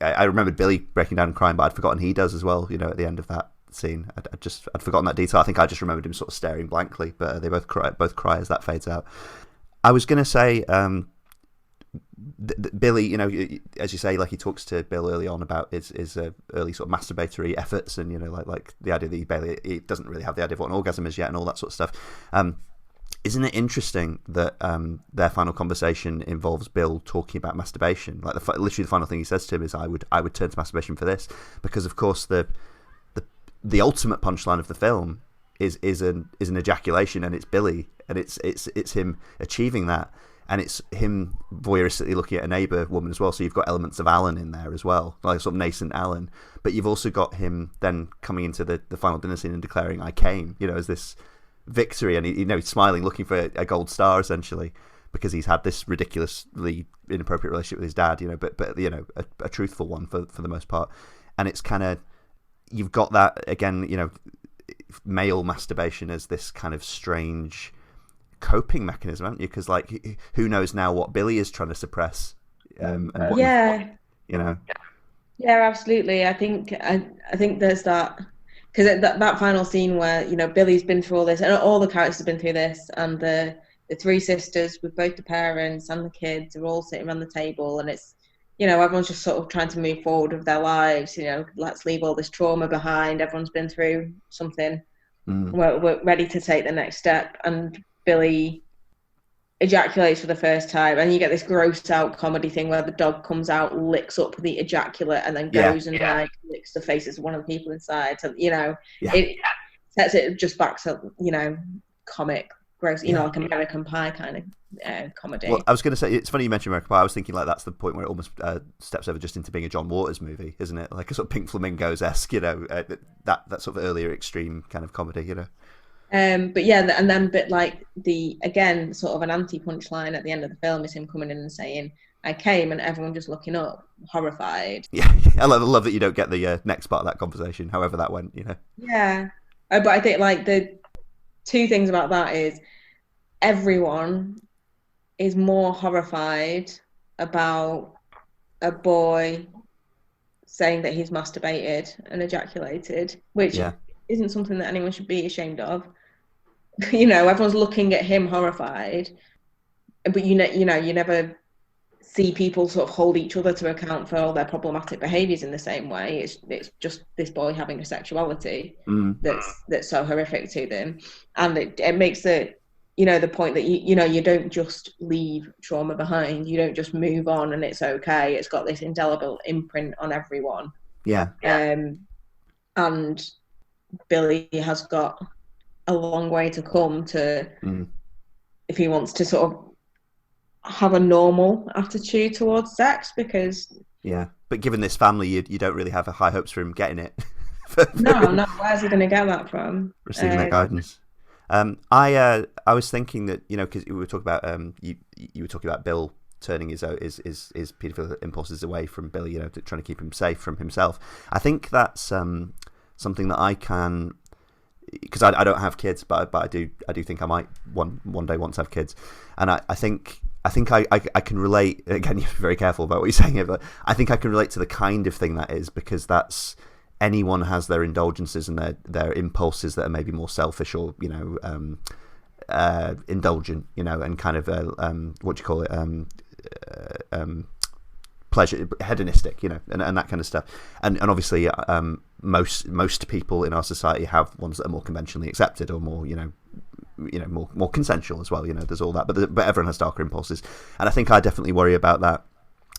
S1: I remembered Billy breaking down and crying, but I'd forgotten he does as well. At the end of that scene, I'd forgotten that detail. I think I just remembered him sort of staring blankly, but they both cry as that fades out. I was going to say. Billy, you know, as you say, like he talks to Bill early on about his early sort of masturbatory efforts, and you know, like the idea that he doesn't really have the idea of what an orgasm is yet, and all that sort of stuff. Isn't it interesting that their final conversation involves Bill talking about masturbation? Like literally the final thing he says to him is, "I would turn to masturbation for this," because of course the ultimate punchline of the film is an ejaculation, and it's Billy, and it's him achieving that. And it's him voyeuristically looking at a neighbour woman as well. So you've got elements of Alan in there as well, like sort of nascent Alan. But you've also got him then coming into the final dinner scene and declaring, "I came," you know, as this victory. And he's smiling, looking for a gold star essentially, because he's had this ridiculously inappropriate relationship with his dad. You know, but you know, a truthful one for the most part. And it's kind of, you've got that again, you know, male masturbation as this kind of strange coping mechanism, haven't you? Because like, who knows now what Billy is trying to suppress, and what you know.
S2: Yeah, absolutely. I think there's that, because that final scene where, you know, Billy's been through all this, and all the characters have been through this, and the three sisters with both the parents and the kids are all sitting around the table, and it's, you know, everyone's just sort of trying to move forward with their lives. You know, let's leave all this trauma behind. Everyone's been through something. We're ready to take the next step, and Billy ejaculates for the first time, and you get this grossed out comedy thing where the dog comes out, licks up the ejaculate, and then goes and like licks the faces of one of the people inside. So, you know, it sets it just back to, you know, comic, gross, you know, like American Pie kind of comedy.
S1: Well, I was going to say, it's funny you mentioned American Pie. I was thinking like that's the point where it almost steps over just into being a John Waters movie, isn't it? Like a sort of Pink Flamingos-esque, you know, that sort of earlier extreme kind of comedy, you know.
S2: But yeah, and then but like again sort of an anti-punchline at the end of the film is him coming in and saying, "I came," and everyone just looking up, horrified.
S1: Yeah, I love that you don't get the next part of that conversation, however that went, you know.
S2: Yeah, but I think like the two things about that is everyone is more horrified about a boy saying that he's masturbated and ejaculated, which isn't something that anyone should be ashamed of. You know, everyone's looking at him horrified, but you never see people sort of hold each other to account for all their problematic behaviours in the same way. It's just this boy having a sexuality that's so horrific to them, and it makes it, you know, the point that you know, you don't just leave trauma behind, you don't just move on and it's okay. It's got this indelible imprint on everyone. And Billy has got a long way to come to if he wants to sort of have a normal attitude towards sex, because
S1: but given this family, you don't really have high hopes for him getting it.
S2: no, where's he going to get that from?
S1: Receiving that guidance. I was thinking that, you know, because we were talking about you were talking about Bill turning his paedophilic impulses away from Billy, you know, trying to keep him safe from himself. I think that's something that I can, because I don't have kids, but I do think I might one day want to have kids, and I think I can relate. Again, you have to be very careful about what you're saying here, but I think I can relate to the kind of thing that is, because that's, anyone has their indulgences and their impulses that are maybe more selfish or, you know, indulgent, you know, and kind of what do you call it, pleasure, hedonistic, you know, and that kind of stuff, and obviously most people in our society have ones that are more conventionally accepted or more, you know, more consensual as well, you know. There's all that, but everyone has darker impulses, and I think I definitely worry about that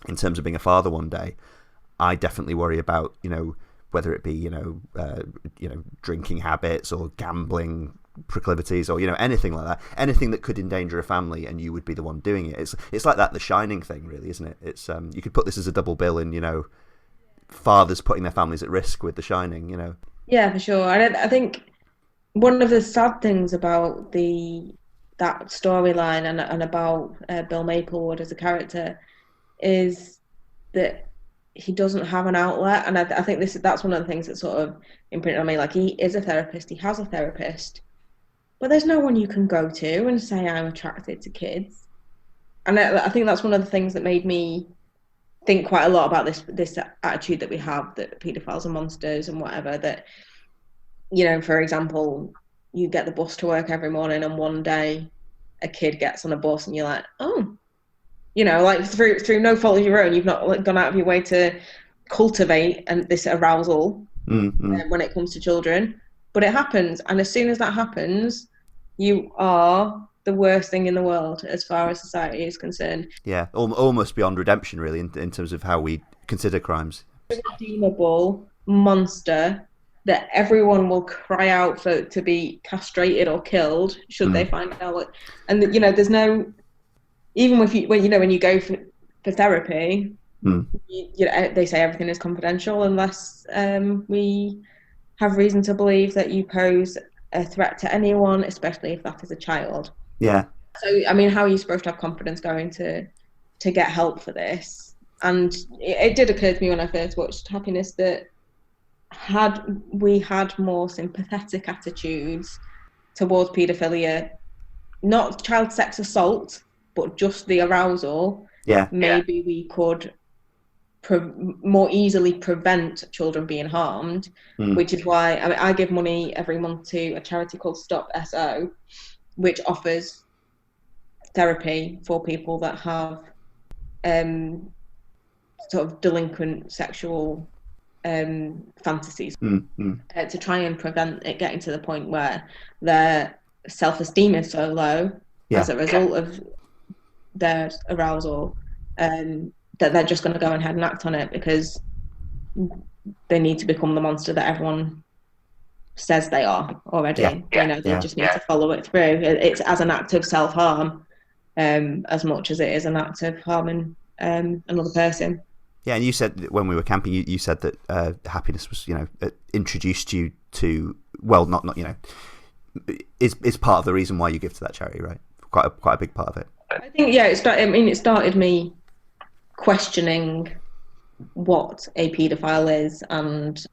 S1: in terms of being a father one day. I definitely worry about, you know, whether it be, you know, drinking habits or gambling proclivities, or, you know, anything like that, anything that could endanger a family, and you would be the one doing it. It's like that The Shining thing, really, isn't it? It's you could put this as a double bill in, you know, fathers putting their families at risk with The Shining, you know.
S2: Yeah, for sure. And I think one of the sad things about that storyline and about Bill Maplewood as a character is that he doesn't have an outlet, and I think that's one of the things that sort of imprinted on me. Like, he is a therapist, he has a therapist, but there's no one you can go to and say, "I'm attracted to kids." And I think that's one of the things that made me think quite a lot about this attitude that we have, that paedophiles are monsters and whatever. That, you know, for example, you get the bus to work every morning, and one day a kid gets on a bus and you're like, "Oh, you know, like through no fault of your own, you've not like, gone out of your way to cultivate this arousal when it comes to children, but it happens, and as soon as that happens, you are the worst thing in the world as far as society is concerned.
S1: Yeah, almost beyond redemption, really, in terms of how we consider crimes.
S2: Irredeemable monster that everyone will cry out for to be castrated or killed should they find out. And you know, there's no, even when you go for therapy, you know, they say everything is confidential unless we have reason to believe that you pose a threat to anyone, especially if that is a child.
S1: Yeah.
S2: So I mean, how are you supposed to have confidence going to get help for this? And it did occur to me when I first watched Happiness that had we had more sympathetic attitudes towards paedophilia, not child sex assault, but just the arousal, maybe we could more easily prevent children being harmed, which is why I give money every month to a charity called Stop SO, which offers therapy for people that have sort of delinquent sexual fantasies, to try and prevent it getting to the point where their self-esteem is so low as a result of their arousal that they're just going to go ahead and act on it because they need to become the monster that everyone says they are already. You know, they just need to follow it through. It's as an act of self-harm as much as it is an act of harming another person. Yeah,
S1: and you said when we were camping, you said that Happiness was, you know, introduced you to, well, not you know, is part of the reason why you give to that charity, right? Quite a big part of it.
S2: I think it started me questioning what a paedophile is and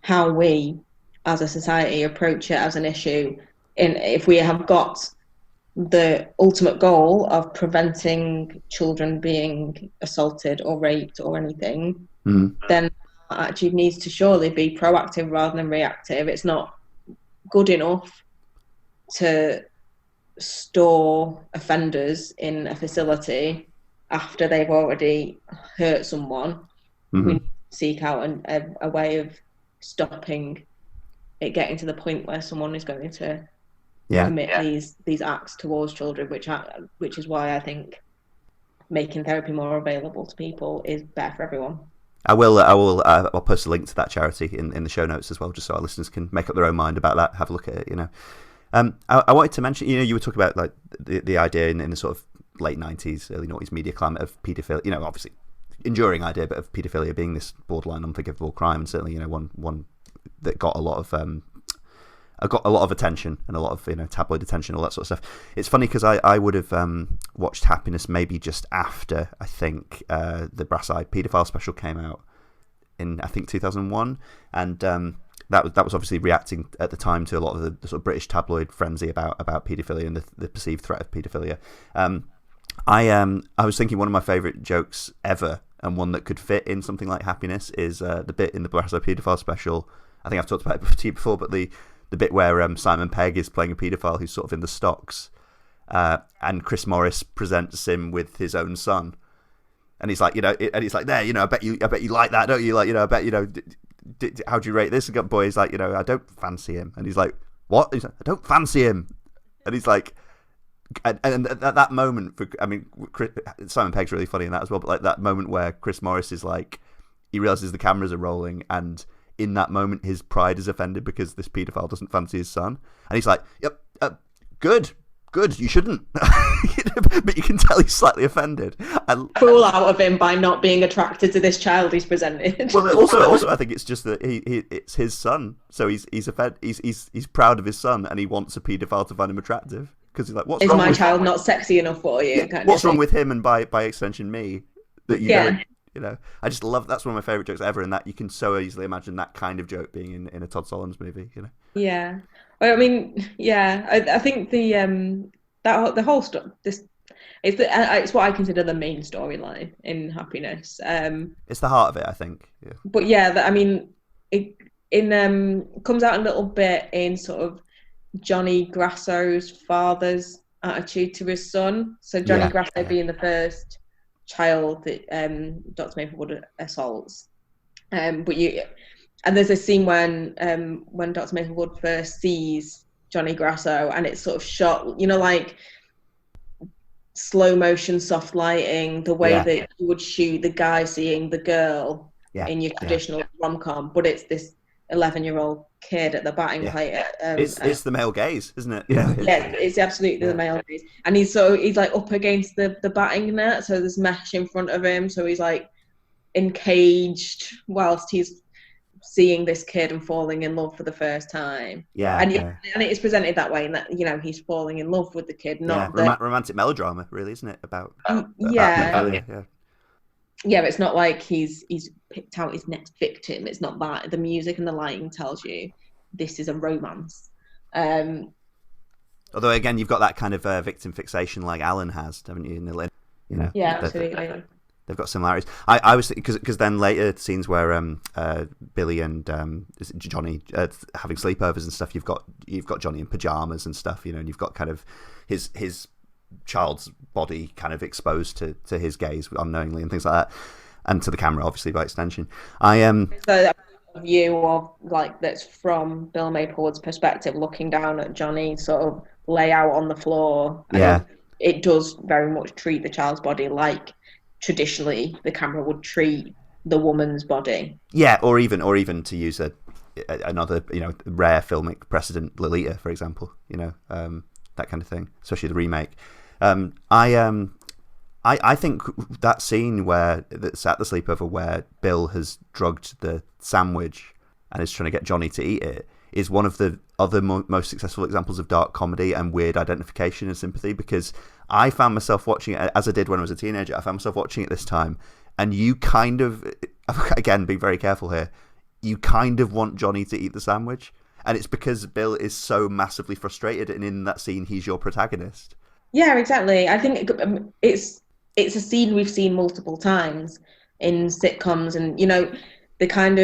S2: how we, as a society, approach it as an issue. If we have got the ultimate goal of preventing children being assaulted or raped or anything, then attitude needs to surely be proactive rather than reactive. It's not good enough to store offenders in a facility after they've already hurt someone. We need to seek out a way of stopping it getting to the point where someone is going to commit these acts towards children, which is why I think making therapy more available to people is better for everyone.
S1: I'll post a link to that charity in the show notes as well, just so our listeners can make up their own mind about that, have a look at it, you know. I wanted to mention, you know, you were talking about like the idea in the sort of late 90s, early 90s media climate of paedophilia, you know, obviously enduring idea, but of paedophilia being this borderline unforgivable crime, and certainly, you know, one that got a lot of attention and a lot of, you know, tabloid attention, all that sort of stuff. It's funny because I would have watched Happiness maybe just after, I think, the Brass Eye Paedophile special came out in, I think, 2001, and that was obviously reacting at the time to a lot of the sort of British tabloid frenzy about paedophilia and the perceived threat of paedophilia. I was thinking one of my favourite jokes ever, and one that could fit in something like Happiness, is the bit in the Brass Eye Paedophile special. I think I've talked about it to you before, but the bit where Simon Pegg is playing a paedophile who's sort of in the stocks, and Chris Morris presents him with his own son, and he's like, you know, and he's like, there, you know, I bet you like that, don't you? Like, you know, I bet, you know, how do you rate this? And boy, he's like, you know, I don't fancy him, and he's like, what? He's like, I don't fancy him, and he's like, and at that moment, Simon Pegg's really funny in that as well, but like that moment where Chris Morris is like, he realizes the cameras are rolling, and in that moment his pride is offended because this paedophile doesn't fancy his son, and he's like, yep, good, you shouldn't. But you can tell he's slightly offended.
S2: Fool out of him by not being attracted to this child he's presented.
S1: Well, also I think it's just that it's his son, so he's proud of his son, and he wants a paedophile to find him attractive because he's like, what's wrong with
S2: child not sexy enough for you?
S1: What's wrong with him, and by extension me, that you don't. You know, I just love, that's one of my favourite jokes ever, and that you can so easily imagine that kind of joke being in a Todd Solondz movie, you know.
S2: Yeah, well, I mean, I think the whole stuff, it's what I consider the main storyline in Happiness.
S1: It's the heart of it, I think. Yeah.
S2: But it comes out a little bit in sort of Johnny Grasso's father's attitude to his son. So Johnny Grasso being the first child that Dr. Maplewood assaults. And there's a scene when Dr. Maplewood first sees Johnny Grasso, and it's sort of shot, like slow motion, soft lighting, the way that you would shoot the guy seeing the girl in your traditional rom-com, but it's this 11-year-old kid at the batting plate.
S1: It's the male gaze, isn't it?
S2: Yeah, it's absolutely the male gaze, and he's like up against the batting net, so there's mesh in front of him, so he's like encaged whilst he's seeing this kid and falling in love for the first time. And it is presented that way, and that he's falling in love with the kid, not
S1: romantic melodrama, really, isn't it? About
S2: but it's not like he's picked out his next victim. It's not that. The music and the lighting tells you this is a romance.
S1: Although again, you've got that kind of victim fixation like Alan has, haven't you?
S2: Yeah, absolutely.
S1: They've got similarities. I was because then later scenes where Billy and Johnny having sleepovers and stuff. You've got Johnny in pajamas and stuff, and you've got kind of his child's body kind of exposed to his gaze unknowingly and things like that, and to the camera obviously by extension. So
S2: that view of that's from Bill Maplewood's perspective, looking down at Johnny sort of lay out on the floor. It does very much treat the child's body like traditionally the camera would treat the woman's body. Or even to use another rare filmic precedent, Lolita, for example. That kind of thing, especially the remake.
S1: I think that scene that's at the sleepover where Bill has drugged the sandwich and is trying to get Johnny to eat it is one of the other most successful examples of dark comedy and weird identification and sympathy, because I found myself watching it, as I did when I was a teenager. I found myself watching it this time, and you kind of, again, being very careful here, you kind of want Johnny to eat the sandwich, and it's because Bill is so massively frustrated, and in that scene he's your protagonist.
S2: Yeah, exactly. I think it's a scene we've seen multiple times in sitcoms, and the kind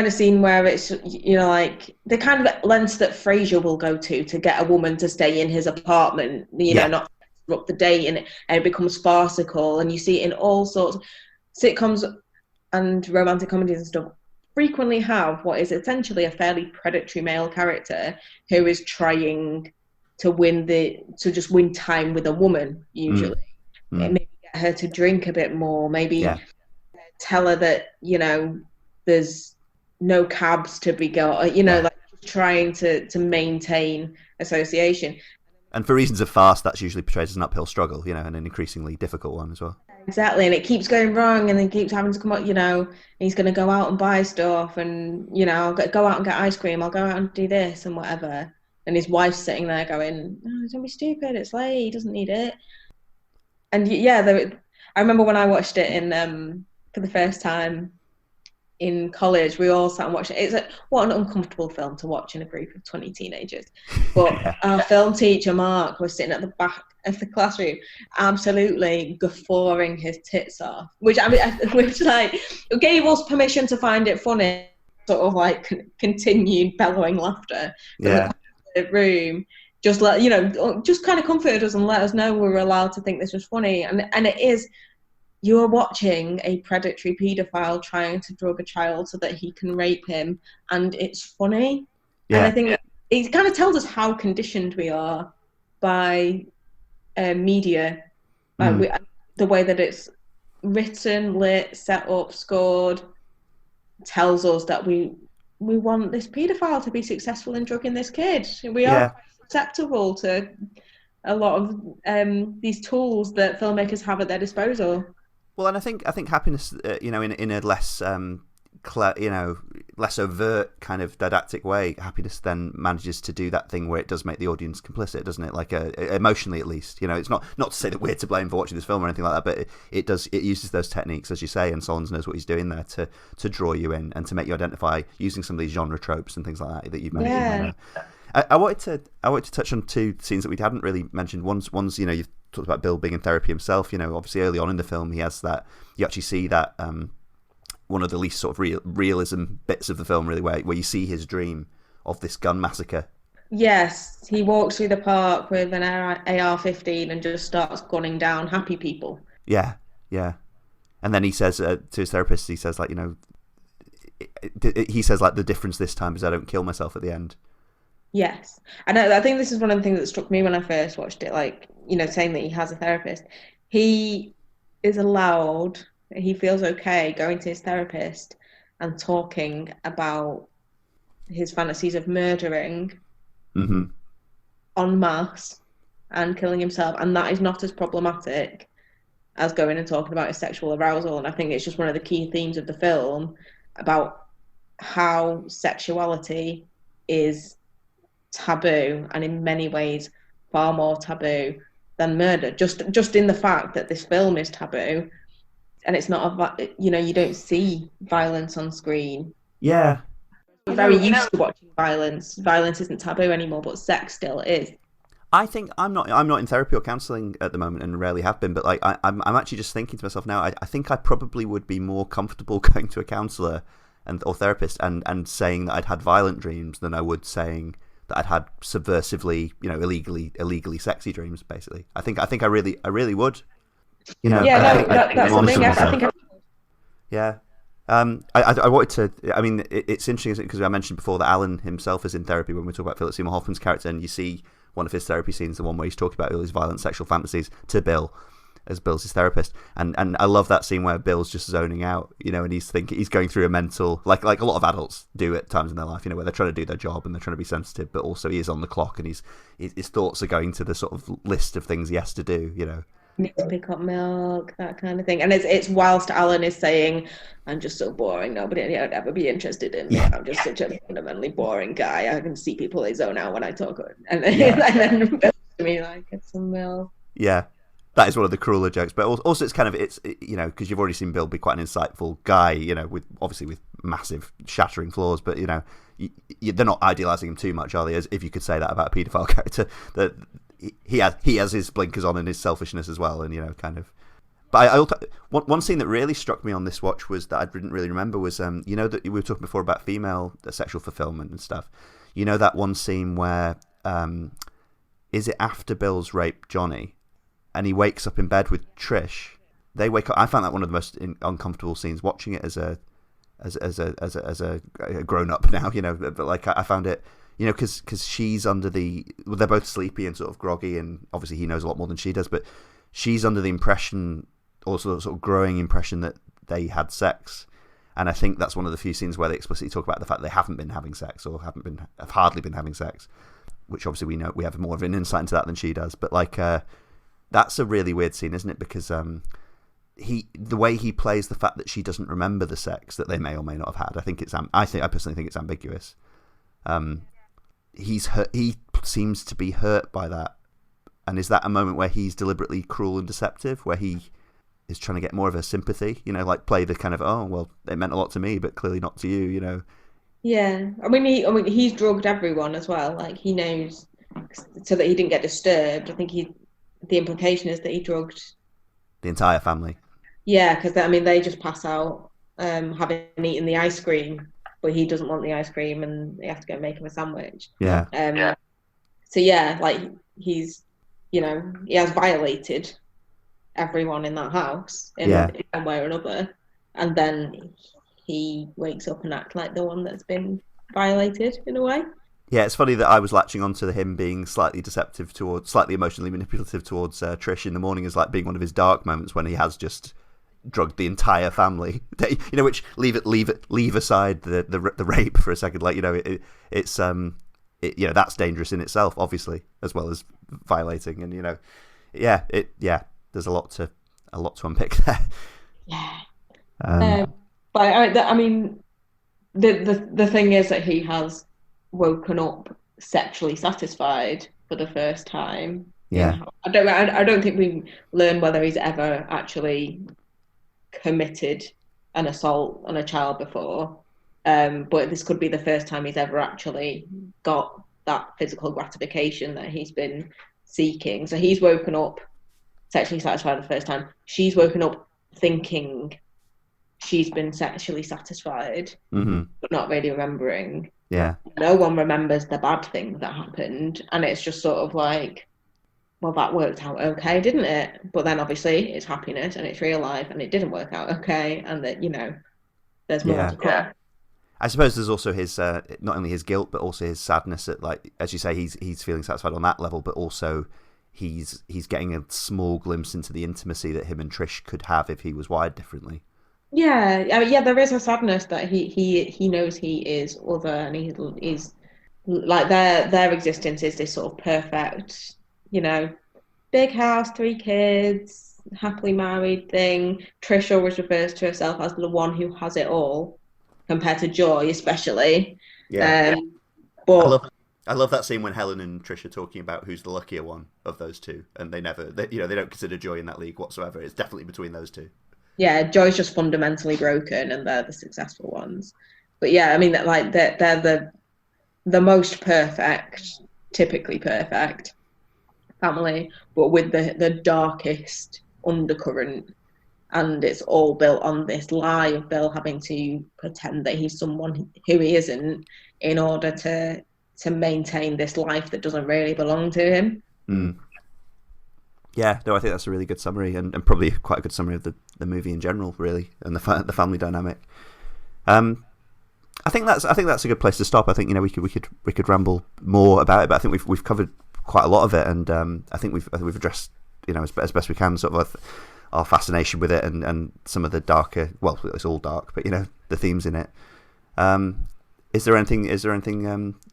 S2: of scene where it's like the kind of lengths that Frasier will go to get a woman to stay in his apartment, not disrupt the date, and it becomes farcical, and you see it in all sorts of sitcoms and romantic comedies and stuff. Frequently have what is essentially a fairly predatory male character who is trying to just win time with a woman, usually. Maybe get her to drink a bit more, maybe tell her that there's no cabs to be got, like trying to maintain association.
S1: And for reasons of farce, that's usually portrayed as an uphill struggle, and an increasingly difficult one as well.
S2: Exactly, and it keeps going wrong, and then keeps having to come up, he's going to go out and buy stuff, and, I'll go out and get ice cream, I'll go out and do this and whatever. And his wife's sitting there going, "Oh, don't be stupid, it's late, he doesn't need it." And I remember when I watched it for the first time in college, we all sat and watched it. What an uncomfortable film to watch in a group of 20 teenagers. But our film teacher, Mark, was sitting at the back of the classroom, absolutely guffawing his tits off, which gave us permission to find it funny, sort of like continued bellowing laughter from the room. Just just kind of comforted us and let us know we were allowed to think this was funny. And it is, you're watching a predatory paedophile trying to drug a child so that he can rape him, and it's funny. And I think it kind of tells us how conditioned we are by media, the way that it's written, lit, set up, scored, tells us that we want this paedophile to be successful in drugging this kid. We are susceptible to a lot of these tools that filmmakers have at their disposal.
S1: Well, and I think happiness, in a less less overt kind of didactic way, happiness then manages to do that thing where it does make the audience complicit, doesn't it? Like emotionally, at least. It's not to say that we're to blame for watching this film or anything like that, but it uses those techniques, as you say, and Solondz knows what he's doing there to draw you in and to make you identify using some of these genre tropes and things like that you've mentioned. I wanted to touch on two scenes that we hadn't really mentioned. One's you've talked about Bill being in therapy himself. Obviously early on in the film he has that. You actually see that one of the least sort of realism bits of the film, really, where you see his dream of this gun massacre.
S2: Yes, he walks through the park with an AR-15 and just starts gunning down happy people.
S1: Yeah, yeah. And then he says to his therapist, he says, like, you know, he says, like, the difference this time is I don't kill myself at the end.
S2: Yes. And I think this is one of the things that struck me when I first watched it, like, you know, saying that he has a therapist. He is allowed, he feels okay going to his therapist and talking about his fantasies of murdering en masse and killing himself. And that is not as problematic as going and talking about his sexual arousal. And I think it's just one of the key themes of the film about how sexuality is taboo, and in many ways far more taboo than murder. Just in the fact that this film is taboo, and it's not you know, you don't see violence on screen.
S1: Yeah.
S2: We're very used to watching violence. Violence isn't taboo anymore, but sex still is.
S1: I think I'm not in therapy or counselling at the moment, and rarely have been. But like I'm actually just thinking to myself now. I think I probably would be more comfortable going to a counsellor or therapist and saying that I'd had violent dreams than I would saying that I'd had subversively, you know, illegally sexy dreams. Basically, I think I really would. You know,
S2: yeah, that's the thing. I think.
S1: Yeah. I wanted to. I mean, it's interesting because I mentioned before that Alan himself is in therapy when we talk about Philip Seymour Hoffman's character, and you see one of his therapy scenes, the one where he's talking about all his violent sexual fantasies to Bill, as Bill's his therapist, and I love that scene where Bill's just zoning out, you know, and he's going through a mental, like a lot of adults do at times in their life, you know, where they're trying to do their job and they're trying to be sensitive, but also he is on the clock and his thoughts are going to the sort of list of things he has to do, you know.
S2: Need to pick up milk, that kind of thing. And it's whilst Alan is saying, I'm just so boring, nobody would ever be interested in me. Yeah. I'm just such a fundamentally boring guy. I can see people they zone out when I talk. And then Bill to me like, it's some milk.
S1: Yeah, that is one of the crueler jokes. But also it's kind of, you know, because you've already seen Bill be quite an insightful guy, you know, with massive shattering flaws, but, you know, they're not idealising him too much, are they? As if you could say that about a paedophile character, that he has his blinkers on and his selfishness as well, and, you know, kind of. But one scene that really struck me on this watch was that I didn't really remember was, you know, that we were talking before about female sexual fulfillment and stuff. You know that one scene where, is it after Bill's raped Johnny, and he wakes up in bed with Trish? They wake up. I found that one of the most uncomfortable scenes watching it as a grown up now, you know. But like I found it. You know, because she's under they're both sleepy and sort of groggy, and obviously he knows a lot more than she does, but she's under the impression, also sort of growing impression, that they had sex. And I think that's one of the few scenes where they explicitly talk about the fact they haven't been having sex, or have hardly been having sex, which obviously we know we have more of an insight into that than she does. But like, that's a really weird scene, isn't it? Because the way he plays the fact that she doesn't remember the sex that they may or may not have had, I personally think it's ambiguous. He seems to be hurt by that, and is that a moment where he's deliberately cruel and deceptive, where he is trying to get more of a sympathy, you know, like play the kind of, oh well, it meant a lot to me but clearly not to you, you know?
S2: Yeah, I mean he's drugged everyone as well, like he knows, so that he didn't get disturbed. I think the implication is that he drugged
S1: the entire family. Yeah,
S2: because I mean they just pass out having eaten the ice cream, but he doesn't want the ice cream and they have to go make him a sandwich.
S1: Yeah.
S2: So yeah, like he's, you know, he has violated everyone in that house in one way or another, and then he wakes up and acts like the one that's been violated in a way.
S1: Yeah, it's funny that I was latching onto him being slightly emotionally manipulative towards Trish in the morning as like being one of his dark moments, when he has just drugged the entire family. You know, which leave aside the rape for a second. Like, you know, it's you know, that's dangerous in itself, obviously, as well as violating, and, you know, there's a lot to unpick there.
S2: Yeah. But I mean, the thing is that he has woken up sexually satisfied for the first time.
S1: Yeah.
S2: I don't think we learn whether he's ever actually committed an assault on a child before, but this could be the first time he's ever actually got that physical gratification that he's been seeking. So he's woken up sexually satisfied the first time. She's woken up thinking she's been sexually satisfied, but not really remembering.
S1: Yeah.
S2: No one remembers the bad thing that happened, and it's just sort of like, well, that worked out okay, didn't it? But then obviously it's happiness and it's real life, and it didn't work out okay, and that, you know, there's more to come.
S1: I suppose there's also his not only his guilt, but also his sadness at, like, as you say, he's feeling satisfied on that level, but also he's getting a small glimpse into the intimacy that him and Trish could have if he was wired differently.
S2: Yeah, I mean, yeah, there is a sadness that he knows he is other, and he is like their existence is this sort of perfect, you know, big house, 3 kids, happily married thing. Trish always refers to herself as the one who has it all, compared to Joy, especially.
S1: Yeah.
S2: But
S1: I love that scene when Helen and Trish are talking about who's the luckier one of those two, and they don't consider Joy in that league whatsoever. It's definitely between those two.
S2: Yeah, Joy's just fundamentally broken, and they're the successful ones. But yeah, I mean, like they're the most perfect, typically perfect family, but with the darkest undercurrent. And it's all built on this lie of Bill having to pretend that he's someone who he isn't in order to maintain this life that doesn't really belong to him.
S1: Mm. Yeah, no, I think that's a really good summary, and probably quite a good summary of the movie in general, really, and the family dynamic. I think that's a good place to stop. I think, you know, we could ramble more about it, but I think we've covered quite a lot of it, and I think we've addressed, you know, as best we can, sort of our fascination with it, and some of the darker, well, it's all dark, but, you know, the themes in it. Is there anything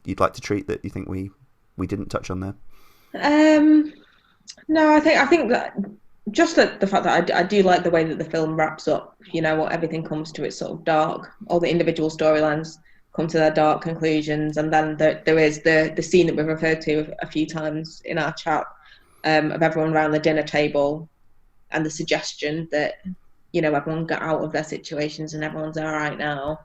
S1: you'd like to treat that you think we didn't touch on there?
S2: No, I think that just the fact that I do like the way that the film wraps up. You know, everything comes to its sort of dark. All the individual storylines come to their dark conclusions, and then there is the scene that we've referred to a few times in our chat, of everyone around the dinner table, and the suggestion that, you know, everyone got out of their situations and everyone's all right now.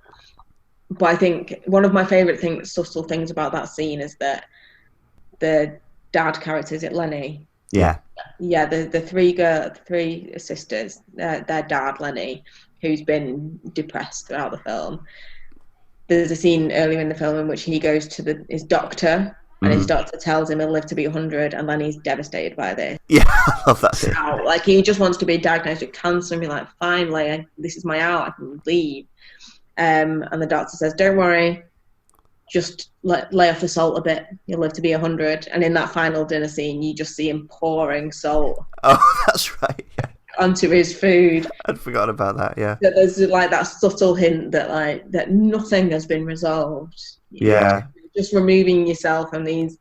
S2: But I think one of my favourite subtle things about that scene is that the dad character, is it Lenny?
S1: Yeah.
S2: Yeah, the three sisters, their dad, Lenny, who's been depressed throughout the film. There's a scene earlier in the film in which he goes to his doctor, and his doctor tells him he'll live to be 100, and then he's devastated by this.
S1: Yeah, I love that scene.
S2: Like, he just wants to be diagnosed with cancer and be like, finally, this is my out, I can leave. And the doctor says, don't worry, just lay off the salt a bit, you'll live to be 100. And in that final dinner scene, you just see him pouring salt.
S1: Oh, that's right, yeah.
S2: Onto his food.
S1: I'd forgotten about that, yeah.
S2: That there's like that subtle hint that nothing has been resolved.
S1: Yeah.
S2: Just removing yourself from these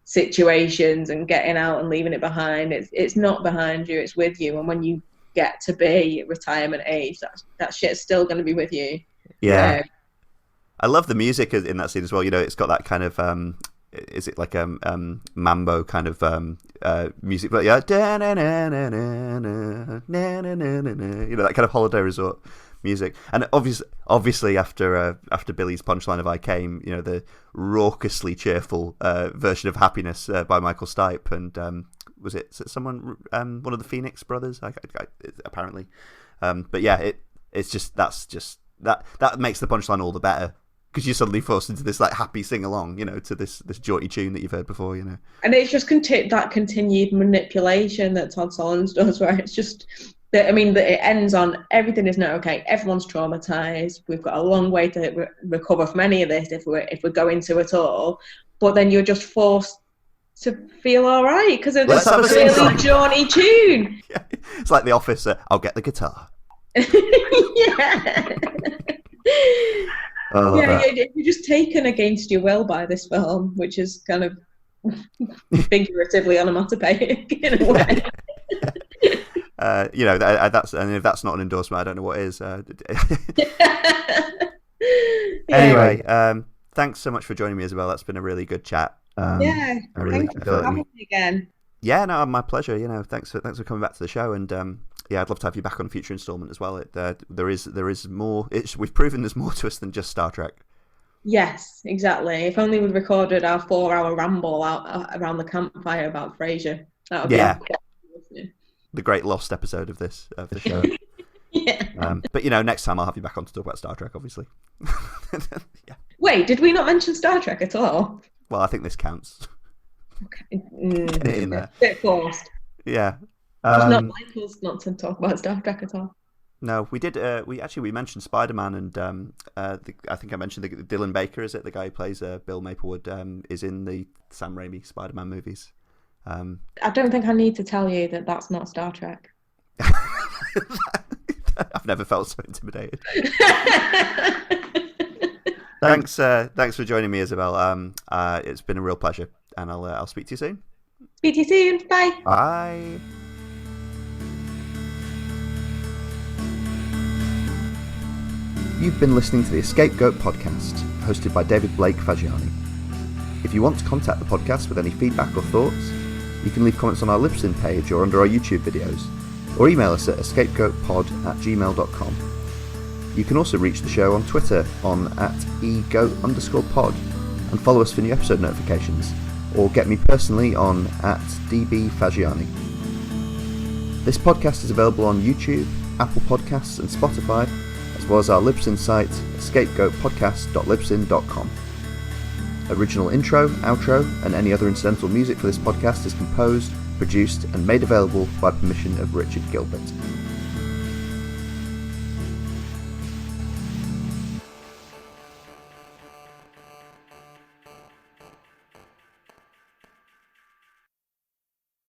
S2: situations and getting out and leaving it behind. It's not behind you, it's with you. And when you get to be retirement age, that shit's still going to be with you.
S1: Yeah. I love the music in that scene as well. You know, it's got that kind of is it like mambo kind of music? But yeah, you know, that kind of holiday resort music. And obviously after Billy's punchline of "I Came," you know, the raucously cheerful version of "Happiness" by Michael Stipe, and was it someone, one of the Phoenix brothers, apparently. But yeah, it's just that makes the punchline all the better, because you're suddenly forced into this like happy sing along, you know, to this jaunty tune that you've heard before, you know. And
S2: it's just that continued manipulation that Todd Solondz does, where it's just that, I mean, that it ends on everything is not okay. Everyone's traumatized. We've got a long way to recover from any of this if we're going to at all. But then you're just forced to feel all right because of this really jaunty tune.
S1: Yeah. It's like The Office. I'll get the guitar.
S2: Yeah. You're just taken against your will by this film, which is kind of figuratively onomatopoeic in a way.
S1: You know, and if that's not an endorsement, I don't know what is. Anyway, thanks so much for joining me, Isobel. That's been a really good chat.
S2: Thanks for having me again.
S1: Yeah, no, my pleasure. You know, thanks for coming back to the show, and yeah, I'd love to have you back on a future installment as well. There is more. We've proven there's more to us than just Star Trek. Yes, exactly. If only we'd recorded our 4-hour ramble out around the campfire about Frasier. That would be the great lost episode of the show. Yeah. But you know, next time I'll have you back on to talk about Star Trek, obviously. Yeah. Wait, did we not mention Star Trek at all? Well, I think this counts. in there.
S2: Bit forced.
S1: Yeah.
S2: It's not like us not to talk about Star Trek at all.
S1: No, we did. We mentioned Spider-Man, and I think I mentioned Dylan Baker. Is it the guy who plays Bill Maplewood? Is in the Sam Raimi Spider-Man movies.
S2: I don't think I need to tell you that that's not Star Trek.
S1: I've never felt so intimidated. Thanks for joining me, Isobel. It's been a real pleasure, and I'll speak to you soon.
S2: Speak to you soon. Bye.
S1: Bye. You've been listening to the EscapeGoat podcast, hosted by David Blake Fagiani. If you want to contact the podcast with any feedback or thoughts, you can leave comments on our Libsyn page or under our YouTube videos, or email us at escapegoatpod@gmail.com. You can also reach the show on Twitter on @egoat_pod and follow us for new episode notifications, or get me personally on @dbfagiani. This podcast is available on YouTube, Apple Podcasts and Spotify, as well as our Libsyn site, escapegoatpodcast.libsyn.com. Original intro, outro, and any other incidental music for this podcast is composed, produced, and made available by permission of Richard Gilbert.